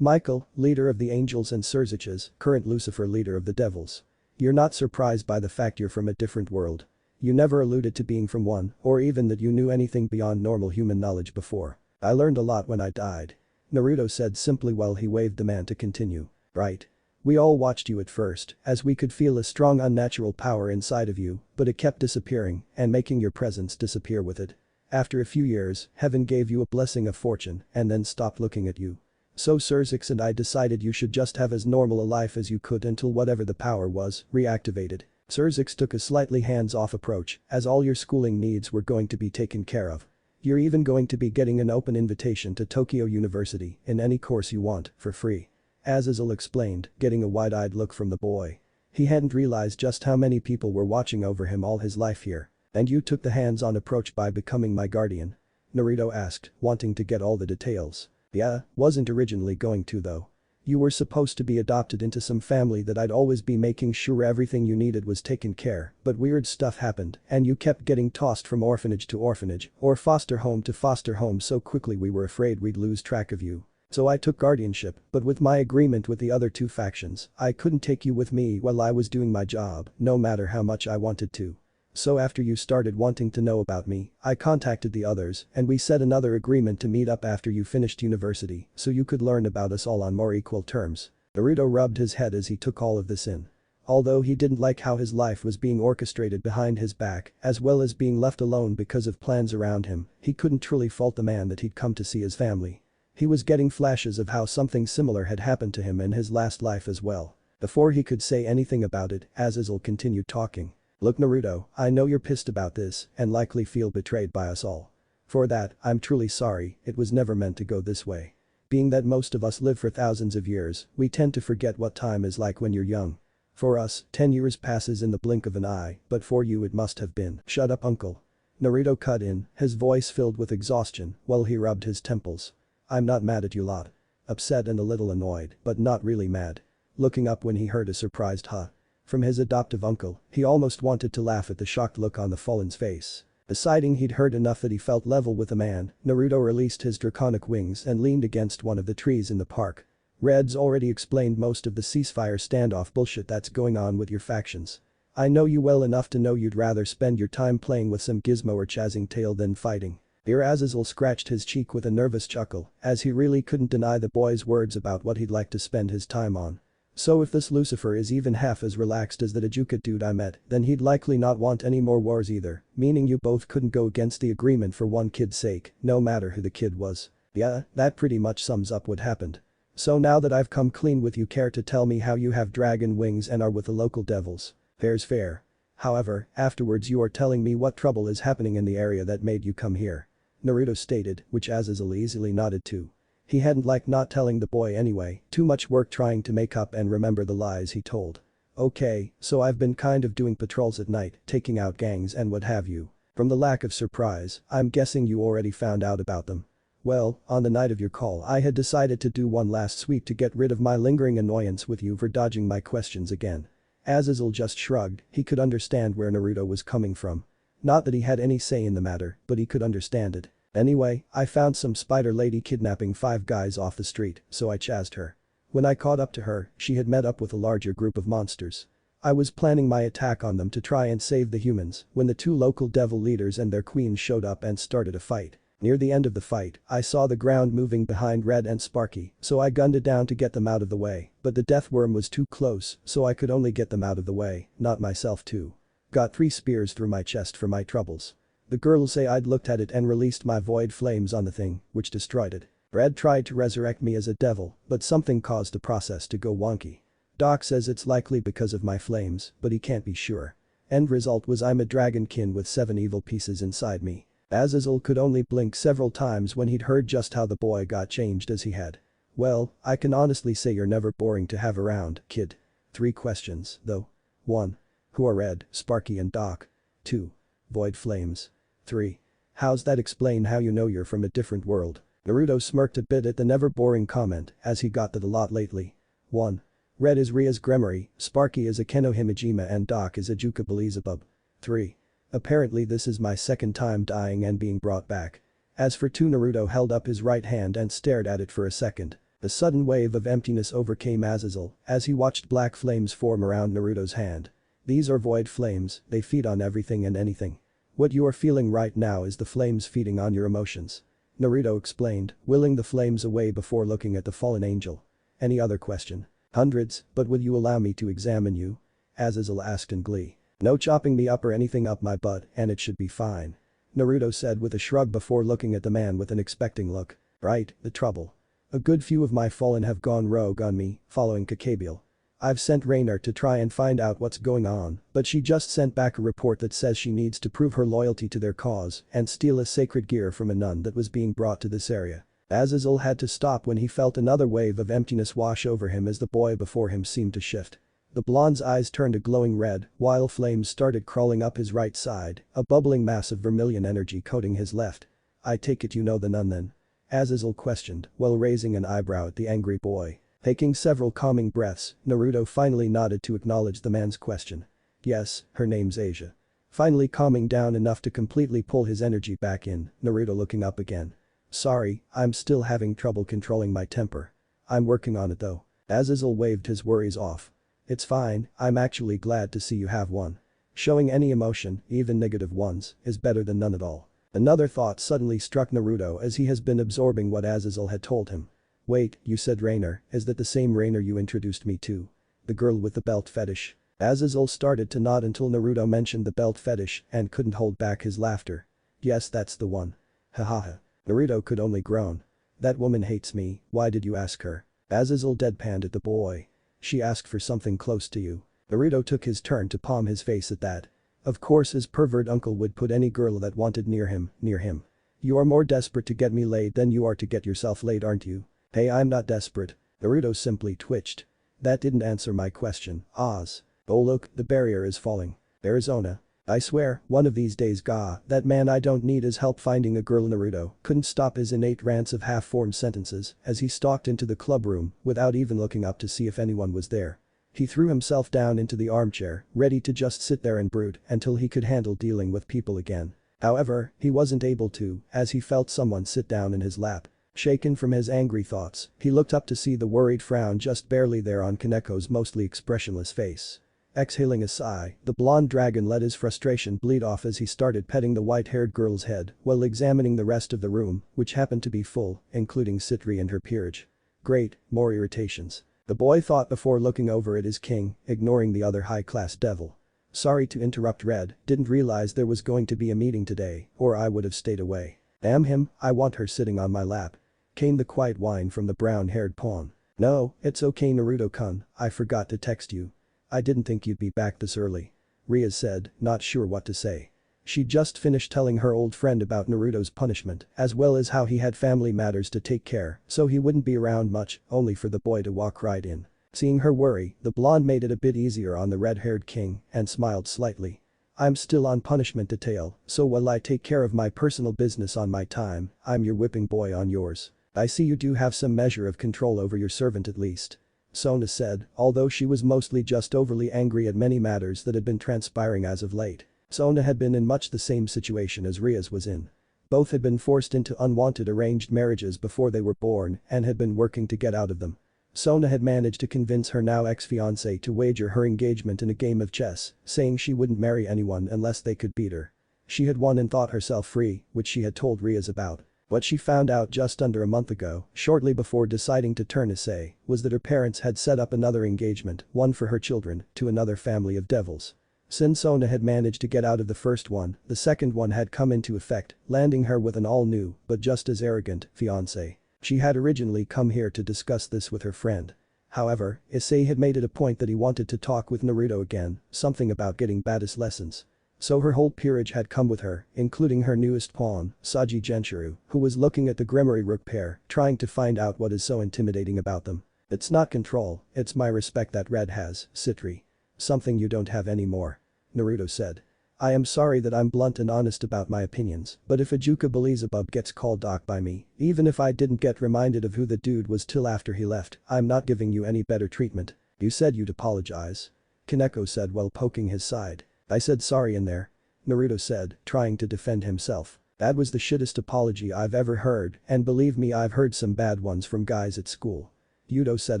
Michael, leader of the angels and Surziches, current Lucifer leader of the devils. You're not surprised by the fact you're from a different world. You never alluded to being from one, or even that you knew anything beyond normal human knowledge before. I learned a lot when I died," Naruto said simply while he waved the man to continue. "Right. We all watched you at first, as we could feel a strong unnatural power inside of you, but it kept disappearing and making your presence disappear with it. After a few years, heaven gave you a blessing of fortune and then stopped looking at you. So Surzix and I decided you should just have as normal a life as you could until whatever the power was reactivated. Surzix took a slightly hands-off approach, as all your schooling needs were going to be taken care of. You're even going to be getting an open invitation to Tokyo University in any course you want, for free," Azazel explained, getting a wide-eyed look from the boy. He hadn't realized just how many people were watching over him all his life here. "And you took the hands-on approach by becoming my guardian?" Naruto asked, wanting to get all the details. "Yeah, wasn't originally going to though. You were supposed to be adopted into some family that I'd always be making sure everything you needed was taken care, but weird stuff happened and you kept getting tossed from orphanage to orphanage or foster home to foster home so quickly we were afraid we'd lose track of you. So I took guardianship, but with my agreement with the other 2 factions, I couldn't take you with me while I was doing my job, no matter how much I wanted to. So after you started wanting to know about me, I contacted the others and we set another agreement to meet up after you finished university so you could learn about us all on more equal terms." Naruto rubbed his head as he took all of this in. Although he didn't like how his life was being orchestrated behind his back, as well as being left alone because of plans around him, he couldn't truly fault the man that he'd come to see his family. He was getting flashes of how something similar had happened to him in his last life as well. Before he could say anything about it, Azazel continued talking. "Look Naruto, I know you're pissed about this and likely feel betrayed by us all. For that, I'm truly sorry, it was never meant to go this way. Being that most of us live for thousands of years, we tend to forget what time is like when you're young. For us, 10 years passes in the blink of an eye, but for you it must have been. Shut up, uncle. Naruto cut in, his voice filled with exhaustion, while he rubbed his temples. I'm not mad at you lot. Upset and a little annoyed, but not really mad. Looking up when he heard a surprised huh from his adoptive uncle, he almost wanted to laugh at the shocked look on the fallen's face. Deciding he'd heard enough that he felt level with the man, Naruto released his draconic wings and leaned against one of the trees in the park. Red's already explained most of the ceasefire standoff bullshit that's going on with your factions. I know you well enough to know you'd rather spend your time playing with some gizmo or chasing tail than fighting. Azazel scratched his cheek with a nervous chuckle, as he really couldn't deny the boy's words about what he'd like to spend his time on. So if this Lucifer is even half as relaxed as the Dajuka dude I met, then he'd likely not want any more wars either, meaning you both couldn't go against the agreement for one kid's sake, no matter who the kid was. Yeah, that pretty much sums up what happened. So now that I've come clean with you, care to tell me how you have dragon wings and are with the local devils? Fair's fair. However, afterwards you are telling me what trouble is happening in the area that made you come here. Naruto stated, which Azazel easily nodded to. He hadn't liked not telling the boy anyway, too much work trying to make up and remember the lies he told. Okay, so I've been kind of doing patrols at night, taking out gangs and what have you. From the lack of surprise, I'm guessing you already found out about them. Well, on the night of your call I had decided to do one last sweep to get rid of my lingering annoyance with you for dodging my questions again. Azazel just shrugged, he could understand where Naruto was coming from. Not that he had any say in the matter, but he could understand it. Anyway, I found some spider lady kidnapping 5 guys off the street, so I chased her. When I caught up to her, she had met up with a larger group of monsters. I was planning my attack on them to try and save the humans when the 2 local devil leaders and their queen showed up and started a fight. Near the end of the fight, I saw the ground moving behind Red and Sparky, so I gunned it down to get them out of the way, but the death worm was too close, so I could only get them out of the way, not myself too. Got 3 spears through my chest for my troubles. The girls say I'd looked at it and released my void flames on the thing, which destroyed it. Red tried to resurrect me as a devil, but something caused the process to go wonky. Doc says it's likely because of my flames, but he can't be sure. End result was I'm a dragonkin with 7 evil pieces inside me. Azazel could only blink several times when he'd heard just how the boy got changed as he had. Well, I can honestly say you're never boring to have around, kid. 3 questions, though. 1. Who are Red, Sparky and Doc? 2. Void flames. 3. How's that explain how you know you're from a different world? Naruto smirked a bit at the never boring comment, as he got that a lot lately. 1. Red is Rias Gremory, Sparky is a Keno Himejima and Doc is a Juka Belzebub. 3. Apparently this is my second time dying and being brought back. As for 2, Naruto held up his right hand and stared at it for a second. A sudden wave of emptiness overcame Azazel as he watched black flames form around Naruto's hand. These are void flames, they feed on everything and anything. What you are feeling right now is the flames feeding on your emotions. Naruto explained, willing the flames away before looking at the fallen angel. Any other question? Hundreds, but will you allow me to examine you? Azazel asked in glee. No chopping me up or anything up my butt and it should be fine. Naruto said with a shrug before looking at the man with an expecting look. Right, the trouble. A good few of my fallen have gone rogue on me, following Kakabiel. I've sent Rainer to try and find out what's going on, but she just sent back a report that says she needs to prove her loyalty to their cause and steal a sacred gear from a nun that was being brought to this area. Azazel had to stop when he felt another wave of emptiness wash over him as the boy before him seemed to shift. The blonde's eyes turned a glowing red while flames started crawling up his right side, a bubbling mass of vermilion energy coating his left. I take it you know the nun then? Azazel questioned while raising an eyebrow at the angry boy. Taking several calming breaths, Naruto finally nodded to acknowledge the man's question. Yes, her name's Asia. Finally calming down enough to completely pull his energy back in, Naruto looking up again. Sorry, I'm still having trouble controlling my temper. I'm working on it though. Azazel waved his worries off. It's fine, I'm actually glad to see you have one. Showing any emotion, even negative ones, is better than none at all. Another thought suddenly struck Naruto as he has been absorbing what Azazel had told him. Wait, you said Rainer, is that the same Rainer you introduced me to? The girl with the belt fetish? Azazel started to nod until Naruto mentioned the belt fetish and couldn't hold back his laughter. Yes, that's the one. Hahaha. Naruto could only groan. That woman hates me, why did you ask her? Azazel deadpanned at the boy. She asked for something close to you. Naruto took his turn to palm his face at that. Of course his pervert uncle would put any girl that wanted near him. You are more desperate to get me laid than you are to get yourself laid, aren't you? Hey, I'm not desperate. Naruto simply twitched. That didn't answer my question, Oz. Oh look, the barrier is falling. There's Sona. I swear, one of these days that man I don't need his help finding a girl. Naruto couldn't stop his innate rants of half-formed sentences as he stalked into the club room without even looking up to see if anyone was there. He threw himself down into the armchair, ready to just sit there and brood until he could handle dealing with people again. However, he wasn't able to, as he felt someone sit down in his lap. Shaken from his angry thoughts, he looked up to see the worried frown just barely there on Kaneko's mostly expressionless face. Exhaling a sigh, the blonde dragon let his frustration bleed off as he started petting the white-haired girl's head while examining the rest of the room, which happened to be full, including Citri and her peerage. Great, more irritations. The boy thought before looking over at his king, ignoring the other high-class devil. Sorry to interrupt Red, didn't realize there was going to be a meeting today, or I would have stayed away. Damn him, I want her sitting on my lap. Came the quiet whine from the brown-haired pawn. No, it's okay Naruto-kun, I forgot to text you. I didn't think you'd be back this early. Rias said, not sure what to say. She'd just finished telling her old friend about Naruto's punishment, as well as how he had family matters to take care, so he wouldn't be around much, only for the boy to walk right in. Seeing her worry, the blonde made it a bit easier on the red-haired king and smiled slightly. I'm still on punishment detail, so while I take care of my personal business on my time, I'm your whipping boy on yours. I see you do have some measure of control over your servant at least. Sona said, although she was mostly just overly angry at many matters that had been transpiring as of late. Sona had been in much the same situation as Rias was in. Both had been forced into unwanted arranged marriages before they were born and had been working to get out of them. Sona had managed to convince her now ex-fiancé to wager her engagement in a game of chess, saying she wouldn't marry anyone unless they could beat her. She had won and thought herself free, which she had told Rias about. What she found out just under a month ago, shortly before deciding to turn assay, was that her parents had set up another engagement, one for her children, to another family of devils. Since Sona had managed to get out of the first one, the second one had come into effect, landing her with an all-new, but just as arrogant, fiancé. She had originally come here to discuss this with her friend. However, Issei had made it a point that he wanted to talk with Naruto again, something about getting Baddest lessons. So her whole peerage had come with her, including her newest pawn, Saji Genshiro, who was looking at the Grimoire Rook pair, trying to find out what is so intimidating about them. It's not control, it's my respect that Red has, Citri. Something you don't have anymore. Naruto said. I am sorry that I'm blunt and honest about my opinions, but if Ajuka Belzebub gets called Doc by me, even if I didn't get reminded of who the dude was till after he left, I'm not giving you any better treatment. You said you'd apologize. Kaneko said while poking his side. I said sorry in there. Naruto said, trying to defend himself. That was the shittest apology I've ever heard, and believe me I've heard some bad ones from guys at school. Yudo said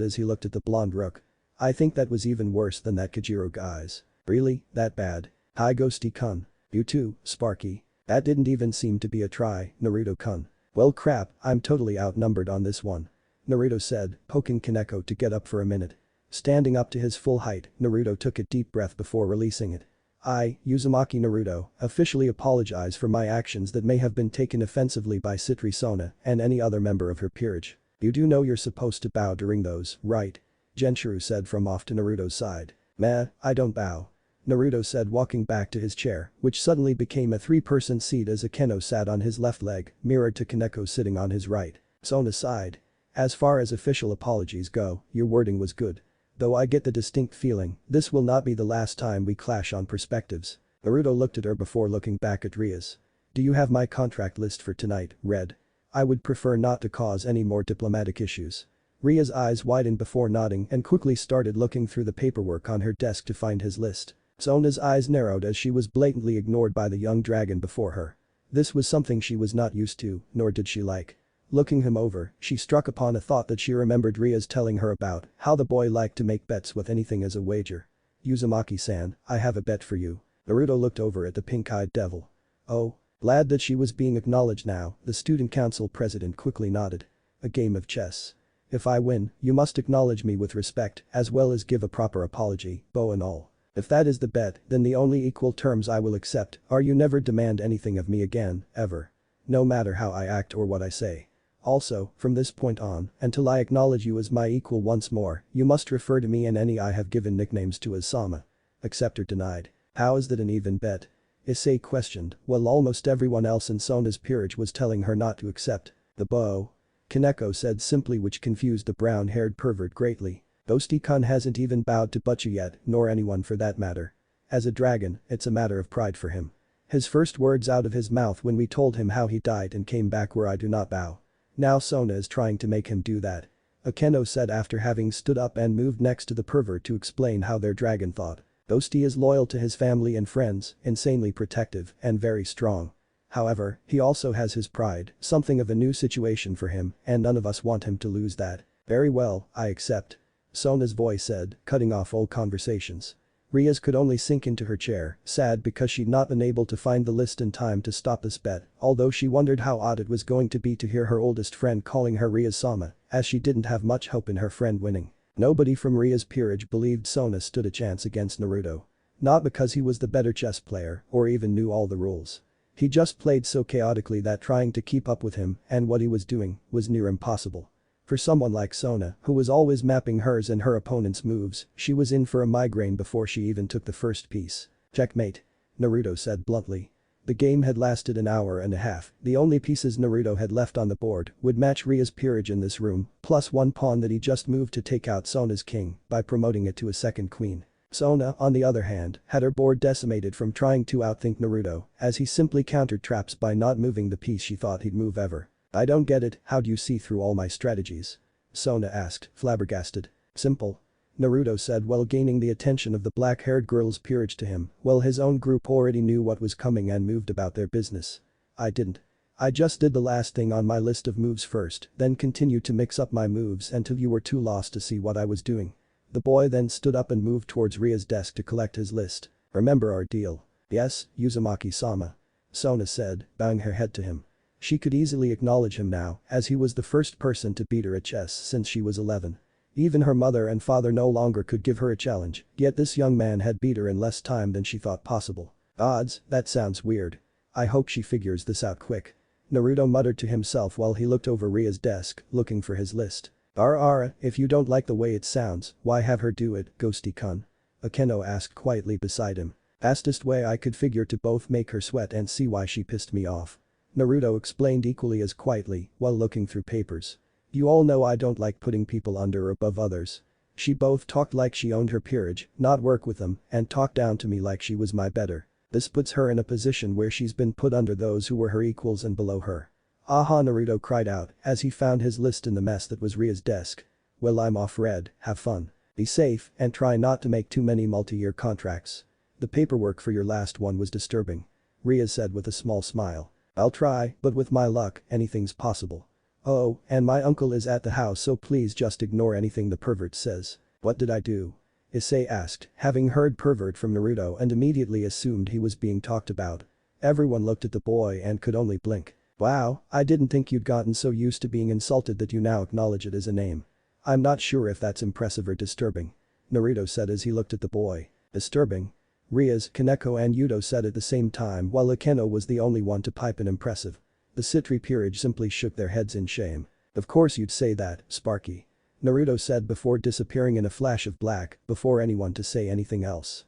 as he looked at the blonde rook. I think that was even worse than that Kajiro guy's. Really, that bad? Hi Ghosty-kun. You too, Sparky. That didn't even seem to be a try, Naruto-kun. Well crap, I'm totally outnumbered on this one. Naruto said, poking Kaneko to get up for a minute. Standing up to his full height, Naruto took a deep breath before releasing it. I, Uzumaki Naruto, officially apologize for my actions that may have been taken offensively by Citri Sona and any other member of her peerage. You do know you're supposed to bow during those, right? Genshiro said from off to Naruto's side. Meh, I don't bow. Naruto said walking back to his chair, which suddenly became a three-person seat as Akeno sat on his left leg, mirrored to Kaneko sitting on his right. Sona sighed. As far as official apologies go, your wording was good. Though I get the distinct feeling, this will not be the last time we clash on perspectives. Naruto looked at her before looking back at Rias. Do you have my contract list for tonight, Red? I would prefer not to cause any more diplomatic issues. Ria's eyes widened before nodding and quickly started looking through the paperwork on her desk to find his list. Sona's eyes narrowed as she was blatantly ignored by the young dragon before her. This was something she was not used to, nor did she like. Looking him over, she struck upon a thought that she remembered Rias telling her about, how the boy liked to make bets with anything as a wager. Uzumaki-san, I have a bet for you. Naruto looked over at the pink-eyed devil. Oh? Glad that she was being acknowledged now, the student council president quickly nodded. A game of chess. If I win, you must acknowledge me with respect, as well as give a proper apology, bow and all. If that is the bet, then the only equal terms I will accept are you never demand anything of me again, ever. No matter how I act or what I say. Also, from this point on, until I acknowledge you as my equal once more, you must refer to me and any I have given nicknames to as Sama. Accept or denied. How is that an even bet? Issei questioned, while almost everyone else in Sona's peerage was telling her not to accept. The bow. Kaneko said simply, which confused the brown-haired pervert greatly. DxD-kun hasn't even bowed to Butcher yet, nor anyone for that matter. As a dragon, it's a matter of pride for him. His first words out of his mouth when we told him how he died and came back were, "I do not bow." Now Sona is trying to make him do that. Akeno said after having stood up and moved next to the pervert to explain how their dragon thought. DxD is loyal to his family and friends, insanely protective, and very strong. However, he also has his pride, something of a new situation for him, and none of us want him to lose that. Very well, I accept. Sona's voice said, cutting off all conversations. Rias could only sink into her chair, sad because she'd not been able to find the list in time to stop this bet, although she wondered how odd it was going to be to hear her oldest friend calling her Rias-sama, as she didn't have much hope in her friend winning. Nobody from Rias' peerage believed Sona stood a chance against Naruto. Not because he was the better chess player or even knew all the rules. He just played so chaotically that trying to keep up with him and what he was doing was near impossible. For someone like Sona, who was always mapping hers and her opponent's moves, she was in for a migraine before she even took the first piece. Checkmate. Naruto said bluntly. The game had lasted an hour and a half, the only pieces Naruto had left on the board would match Rias' peerage in this room, plus one pawn that he just moved to take out Sona's king by promoting it to a second queen. Sona, on the other hand, had her board decimated from trying to outthink Naruto, as he simply countered traps by not moving the piece she thought he'd move ever. "I don't get it, how do you see through all my strategies?" Sona asked, flabbergasted. "Simple." Naruto said while gaining the attention of the black-haired girl's peerage to him, while his own group already knew what was coming and moved about their business. "I didn't. I just did the last thing on my list of moves first, then continued to mix up my moves until you were too lost to see what I was doing." The boy then stood up and moved towards Ria's desk to collect his list. "Remember our deal?" "Yes, Uzumaki-sama." Sona said, bowing her head to him. She could easily acknowledge him now, as he was the first person to beat her at chess since she was 11. Even her mother and father no longer could give her a challenge, yet this young man had beat her in less time than she thought possible. Odds, that sounds weird. I hope she figures this out quick. Naruto muttered to himself while he looked over Ria's desk, looking for his list. If you don't like the way it sounds, why have her do it, DxD-kun?" Akeno asked quietly beside him. "Fastest way I could figure to both make her sweat and see why she pissed me off." Naruto explained equally as quietly while looking through papers. "You all know I don't like putting people under or above others." She both talked like she owned her peerage, not work with them, and talked down to me like she was my better. This puts her in a position where she's been put under those who were her equals and below her. "Aha!" Naruto cried out as he found his list in the mess that was Ria's desk. "Well, I'm off red, have fun. Be safe and try not to make too many multi-year contracts." "The paperwork for your last one was disturbing," Ria said with a small smile. "I'll try, but with my luck, anything's possible." "Oh, and my uncle is at the house, so please just ignore anything the pervert says." "What did I do?" Issei asked, having heard pervert from Naruto and immediately assumed he was being talked about. Everyone looked at the boy and could only blink. "Wow, I didn't think you'd gotten so used to being insulted that you now acknowledge it as a name. I'm not sure if that's impressive or disturbing," Naruto said as he looked at the boy. "Disturbing?" Rias, Kaneko and Yudo said at the same time while Akeno was the only one to pipe in impressive. The Citri peerage simply shook their heads in shame. "Of course you'd say that, Sparky," Naruto said before disappearing in a flash of black before anyone to say anything else.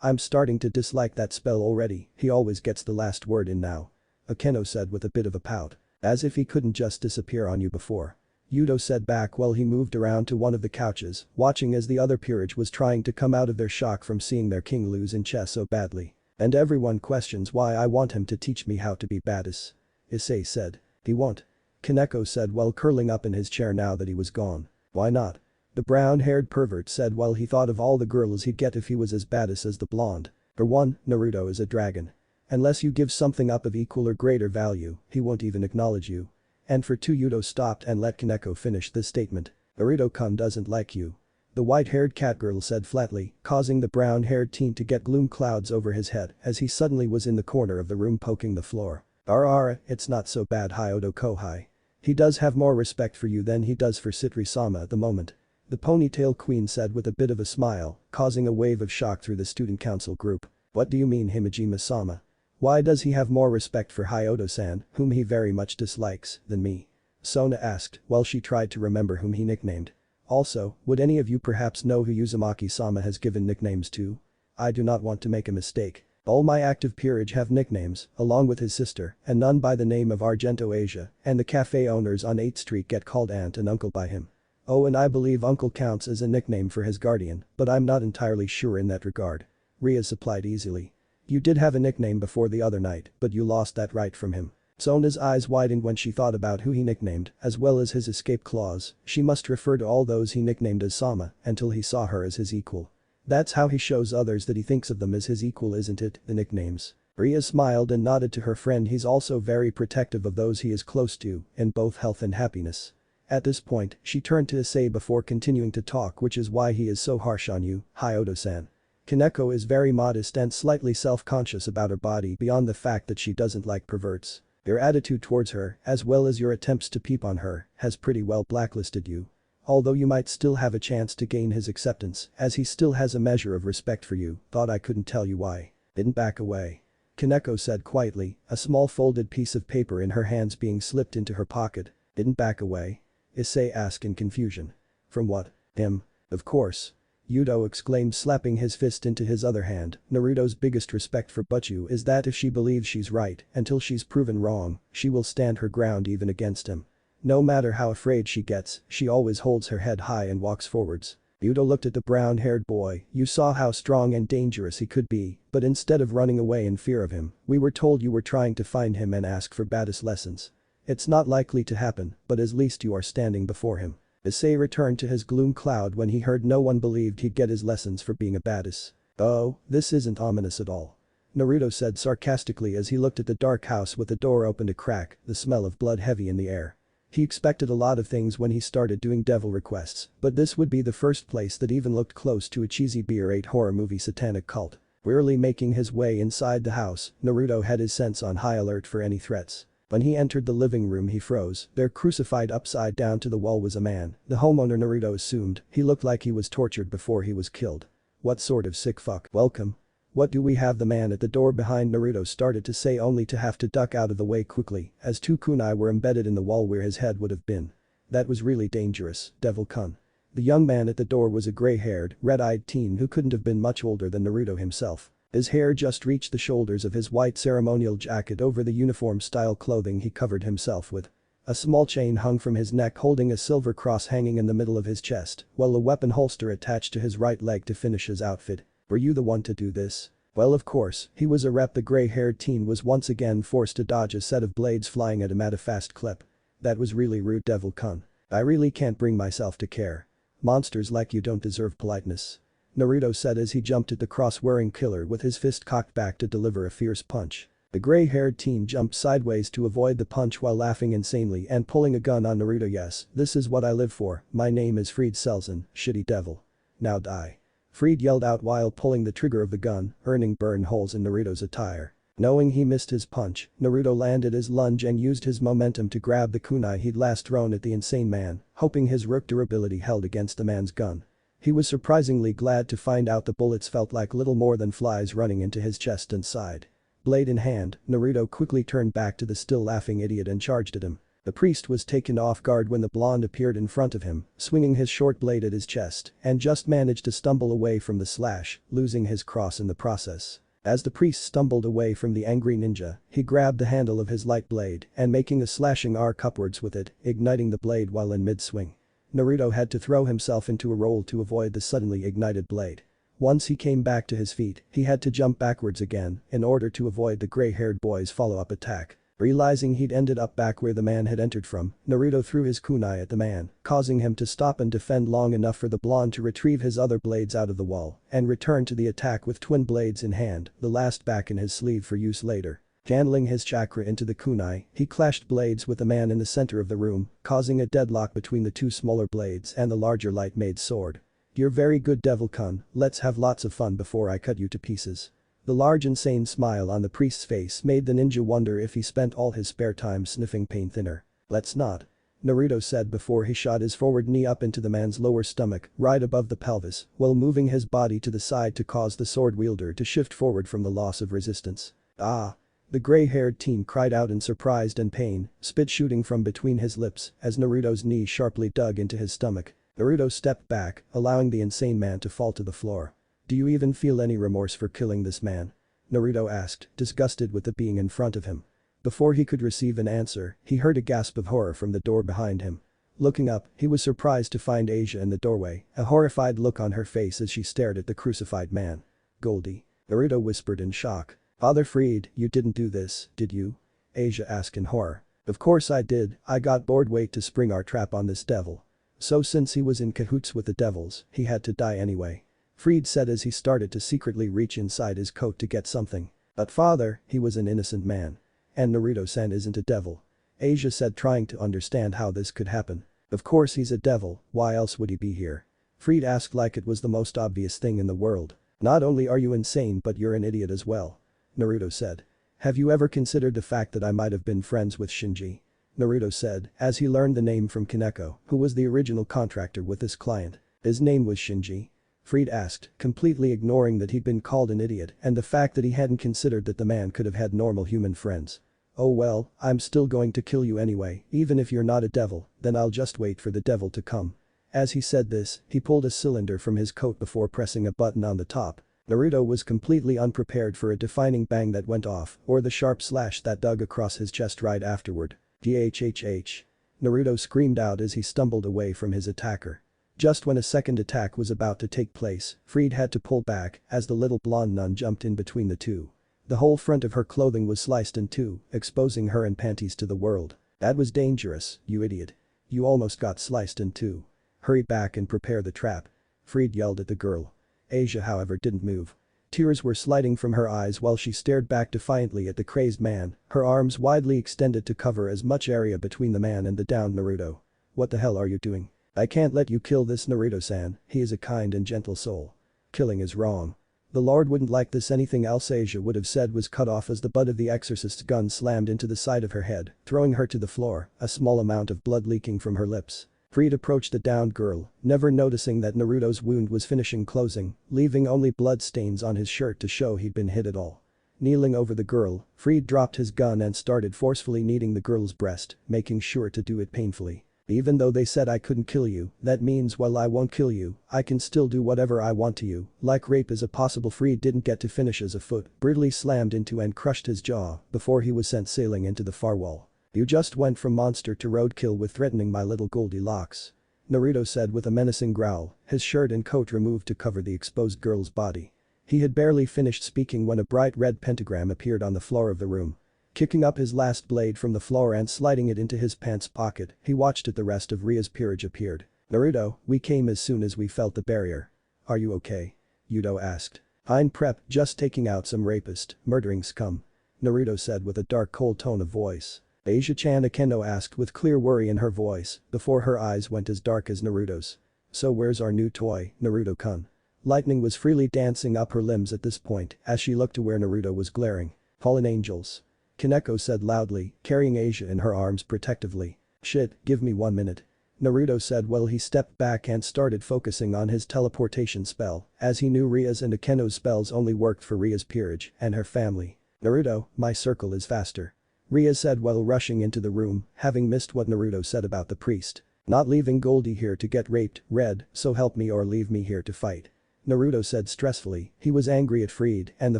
I'm starting to dislike that spell already, he always gets the last word in now," Akeno said with a bit of a pout. "As if he couldn't just disappear on you before," Yudo said back while he moved around to one of the couches, watching as the other peerage was trying to come out of their shock from seeing their king lose in chess so badly. "And everyone questions why I want him to teach me how to be badass," Issei said. "He won't," Kaneko said while curling up in his chair now that he was gone. "Why not?" the brown-haired pervert said while he thought of all the girls he'd get if he was as badass as the blonde. "For one, Naruto is a dragon. Unless you give something up of equal or greater value, he won't even acknowledge you. And for two." Yudo stopped and let Kaneko finish this statement. "Naruto-kun doesn't like you," the white-haired catgirl said flatly, causing the brown-haired teen to get gloom clouds over his head as he suddenly was in the corner of the room poking the floor. It's not so bad, Hyodo Kohai. He does have more respect for you than he does for Citri-sama at the moment," the ponytail queen said with a bit of a smile, causing a wave of shock through the student council group. "What do you mean, Himejima-sama? Why does he have more respect for Hyodo-san, whom he very much dislikes, than me?" Sona asked while she tried to remember whom he nicknamed. "Also, would any of you perhaps know who Uzumaki-sama has given nicknames to? I do not want to make a mistake." All my active peerage have nicknames, along with his sister, and none by the name of Argento Asia, and the cafe owners on 8th Street get called aunt and uncle by him. Oh, and I believe uncle counts as a nickname for his guardian, but I'm not entirely sure in that regard. Rias supplied easily. You did have a nickname before the other night, but you lost that right from him. Sona's eyes widened when she thought about who he nicknamed, as well as his escape clause. She must refer to all those he nicknamed as Sama until he saw her as his equal. That's how he shows others that he thinks of them as his equal, isn't it, the nicknames? Ria smiled and nodded to her friend. He's also very protective of those he is close to, in both health and happiness. At this point, she turned to Issei before continuing to talk, which is why he is so harsh on you, Hyodo-san. Kaneko is very modest and slightly self-conscious about her body beyond the fact that she doesn't like perverts. Your attitude towards her, as well as your attempts to peep on her, has pretty well blacklisted you. Although you might still have a chance to gain his acceptance, as he still has a measure of respect for you, thought I couldn't tell you why. Didn't back away. Kaneko said quietly, a small folded piece of paper in her hands being slipped into her pocket. Didn't back away? Issei asked in confusion. From what? Him. Of course. Yudo exclaimed, slapping his fist into his other hand. Naruto's biggest respect for Butchu is that if she believes she's right until she's proven wrong, she will stand her ground even against him. No matter how afraid she gets, she always holds her head high and walks forwards. Yudo looked at the brown-haired boy. You saw how strong and dangerous he could be, but instead of running away in fear of him, we were told you were trying to find him and ask for Baddest lessons. It's not likely to happen, but at least you are standing before him. Issei returned to his gloom cloud when he heard no one believed he'd get his lessons for being a Baddest. Oh, this isn't ominous at all. Naruto said sarcastically as he looked at the dark house with the door open a crack, the smell of blood heavy in the air. He expected a lot of things when he started doing devil requests, but this would be the first place that even looked close to a cheesy BR-8 horror movie satanic cult. Wearily making his way inside the house, Naruto had his sense on high alert for any threats. When he entered the living room he froze. There, crucified upside down to the wall, was a man. The homeowner, Naruto assumed. He looked like he was tortured before he was killed. What sort of sick fuck? Welcome. What do we have? The man at the door behind Naruto started to say, only to have to duck out of the way quickly as two kunai were embedded in the wall where his head would have been. That was really dangerous, Devil-kun. The young man at the door was a gray-haired, red-eyed teen who couldn't have been much older than Naruto himself. His hair just reached the shoulders of his white ceremonial jacket over the uniform-style clothing he covered himself with. A small chain hung from his neck holding a silver cross hanging in the middle of his chest, while a weapon holster attached to his right leg to finish his outfit. Were you the one to do this? Well, of course, he was a rep. The gray-haired teen was once again forced to dodge a set of blades flying at him at a fast clip. That was really rude, Devil-kun. I really can't bring myself to care. Monsters like you don't deserve politeness. Naruto said as he jumped at the cross-wearing killer with his fist cocked back to deliver a fierce punch. The gray-haired teen jumped sideways to avoid the punch while laughing insanely and pulling a gun on Naruto. Yes, this is what I live for. My name is Fried Selzen, shitty devil. Now die. Fried yelled out while pulling the trigger of the gun, earning burn holes in Naruto's attire. Knowing he missed his punch, Naruto landed his lunge and used his momentum to grab the kunai he'd last thrown at the insane man, hoping his rook durability held against the man's gun. He was surprisingly glad to find out the bullets felt like little more than flies running into his chest and side. Blade in hand, Naruto quickly turned back to the still laughing idiot and charged at him. The priest was taken off guard when the blonde appeared in front of him, swinging his short blade at his chest, and just managed to stumble away from the slash, losing his cross in the process. As the priest stumbled away from the angry ninja, he grabbed the handle of his light blade and making a slashing arc upwards with it, igniting the blade while in mid-swing. Naruto had to throw himself into a roll to avoid the suddenly ignited blade. Once he came back to his feet, he had to jump backwards again in order to avoid the gray-haired boy's follow-up attack. Realizing he'd ended up back where the man had entered from, Naruto threw his kunai at the man, causing him to stop and defend long enough for the blonde to retrieve his other blades out of the wall and return to the attack with twin blades in hand, the last back in his sleeve for use later. Channeling his chakra into the kunai, he clashed blades with the man in the center of the room, causing a deadlock between the two smaller blades and the larger light-made sword. You're very good, Devil-kun, let's have lots of fun before I cut you to pieces. The large insane smile on the priest's face made the ninja wonder if he spent all his spare time sniffing pain thinner. Let's not. Naruto said before he shot his forward knee up into the man's lower stomach, right above the pelvis, while moving his body to the side to cause the sword wielder to shift forward from the loss of resistance. Ah! The gray-haired teen cried out in surprise and pain, spit shooting from between his lips as Naruto's knee sharply dug into his stomach. Naruto stepped back, allowing the insane man to fall to the floor. Do you even feel any remorse for killing this man? Naruto asked, disgusted with the being in front of him. Before he could receive an answer, he heard a gasp of horror from the door behind him. Looking up, he was surprised to find Asia in the doorway, a horrified look on her face as she stared at the crucified man. "Goldie," Naruto whispered in shock. "Father Fried, you didn't do this, did you?" Asia asked in horror. "Of course I did, I got bored. Wait to spring our trap on this devil." So since he was in cahoots with the devils, he had to die anyway. Fried said as he started to secretly reach inside his coat to get something. "But father, he was an innocent man. And Naruto-san isn't a devil." Asia said, trying to understand how this could happen. "Of course he's a devil, why else would he be here?" Fried asked like it was the most obvious thing in the world. "Not only are you insane but you're an idiot as well," Naruto said. "Have you ever considered the fact that I might have been friends with Shinji?" Naruto said, as he learned the name from Kaneko, who was the original contractor with this client. His name was Shinji? Fried asked, completely ignoring that he'd been called an idiot and the fact that he hadn't considered that the man could have had normal human friends. "Oh well, I'm still going to kill you anyway, even if you're not a devil, then I'll just wait for the devil to come." As he said this, he pulled a cylinder from his coat before pressing a button on the top. Naruto was completely unprepared for a defining bang that went off or the sharp slash that dug across his chest right afterward. "Dhhh." Naruto screamed out as he stumbled away from his attacker. Just when a second attack was about to take place, Fried had to pull back as the little blonde nun jumped in between the two. The whole front of her clothing was sliced in two, exposing her in panties to the world. "That was dangerous, you idiot. You almost got sliced in two. Hurry back and prepare the trap." Fried yelled at the girl. Asia, however, didn't move. Tears were sliding from her eyes while she stared back defiantly at the crazed man, her arms widely extended to cover as much area between the man and the downed Naruto. "What the hell are you doing? I can't let you kill this Naruto-san, he is a kind and gentle soul. Killing is wrong. The Lord wouldn't like this." Anything else Asia would have said was cut off as the butt of the exorcist's gun slammed into the side of her head, throwing her to the floor, a small amount of blood leaking from her lips. Fried approached the downed girl, never noticing that Naruto's wound was finishing closing, leaving only blood stains on his shirt to show he'd been hit at all. Kneeling over the girl, Fried dropped his gun and started forcefully kneading the girl's breast, making sure to do it painfully. "Even though they said I couldn't kill you, that means well I won't kill you, I can still do whatever I want to you, like rape is a possible." Fried didn't get to finish as a foot brutally slammed into and crushed his jaw before he was sent sailing into the far wall. "You just went from monster to roadkill with threatening my little Goldilocks," Naruto said with a menacing growl, his shirt and coat removed to cover the exposed girl's body. He had barely finished speaking when a bright red pentagram appeared on the floor of the room. Kicking up his last blade from the floor and sliding it into his pants pocket, he watched as the rest of Rias' Peerage appeared. "Naruto, we came as soon as we felt the barrier. Are you okay?" Yudo asked. "I'm prep, just taking out some rapist, murdering scum," Naruto said with a dark cold tone of voice. "Asia-chan?" Akeno asked with clear worry in her voice, before her eyes went as dark as Naruto's. "So where's our new toy, Naruto-kun?" Lightning was freely dancing up her limbs at this point as she looked to where Naruto was glaring. "Fallen angels," Kaneko said loudly, carrying Asia in her arms protectively. "Shit, give me 1 minute," Naruto said while he stepped back and started focusing on his teleportation spell, as he knew Rias and Akeno's spells only worked for Rias' Peerage and her family. "Naruto, my circle is faster," Rias said while rushing into the room, having missed what Naruto said about the priest. "Not leaving Goldie here to get raped, Red, so help me or leave me here to fight," Naruto said stressfully. He was angry at Fried and the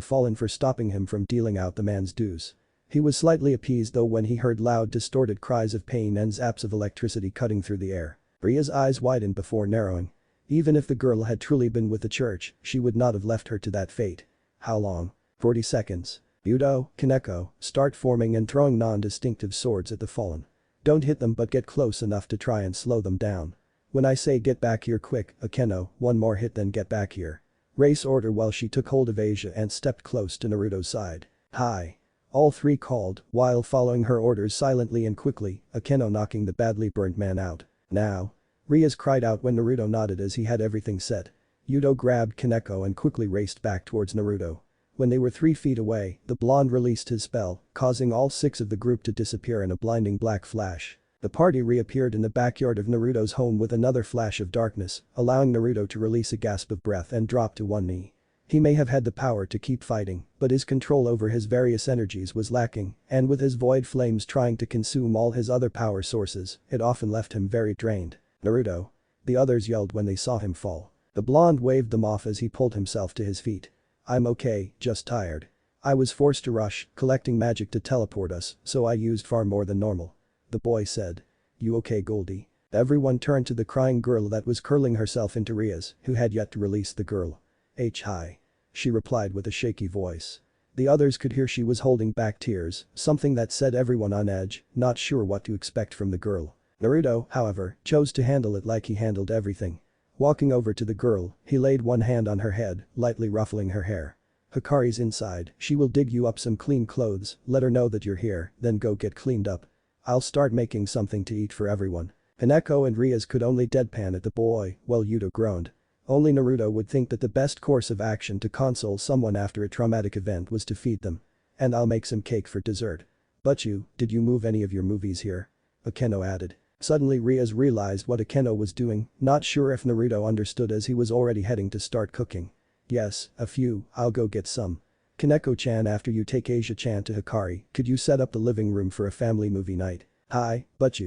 Fallen for stopping him from dealing out the man's dues. He was slightly appeased though when he heard loud distorted cries of pain and zaps of electricity cutting through the air. Ria's eyes widened before narrowing. Even if the girl had truly been with the church, she would not have left her to that fate. "How long?" 40 seconds. "Yudo, Kaneko, start forming and throwing non-distinctive swords at the Fallen. Don't hit them but get close enough to try and slow them down. When I say get back here quick, Akeno, one more hit then get back here." Race order while she took hold of Asia and stepped close to Naruto's side. "Hi." All three called, while following her orders silently and quickly, Akeno knocking the badly burned man out. "Now." Rias cried out when Naruto nodded as he had everything set. Yudo grabbed Kaneko and quickly raced back towards Naruto. When they were 3 feet away, the blonde released his spell, causing all 6 of the group to disappear in a blinding black flash. The party reappeared in the backyard of Naruto's home with another flash of darkness, allowing Naruto to release a gasp of breath and drop to one knee. He may have had the power to keep fighting, but his control over his various energies was lacking, and with his void flames trying to consume all his other power sources, it often left him very drained. "Naruto!" the others yelled when they saw him fall. The blonde waved them off as he pulled himself to his feet. "I'm okay, just tired." I was forced to rush, collecting magic to teleport us, so I used far more than normal. The boy said. You okay, Goldie? Everyone turned to the crying girl that was curling herself into Rias, who had yet to release the girl. Hi. She replied with a shaky voice. The others could hear she was holding back tears, something that set everyone on edge, not sure what to expect from the girl. Naruto, however, chose to handle it like he handled everything. Walking over to the girl, he laid one hand on her head, lightly ruffling her hair. Hikari's inside, she will dig you up some clean clothes, let her know that you're here, then go get cleaned up. I'll start making something to eat for everyone. Hineko and Rias could only deadpan at the boy, while Yuto groaned. Only Naruto would think that the best course of action to console someone after a traumatic event was to feed them. And I'll make some cake for dessert. But did you move any of your movies here? Akeno added. Suddenly Rias realized what Akeno was doing, not sure if Naruto understood as he was already heading to start cooking. Yes, a few, I'll go get some. Kaneko-chan, after you take Asia-chan to Hikari, could you set up the living room for a family movie night? Hi, but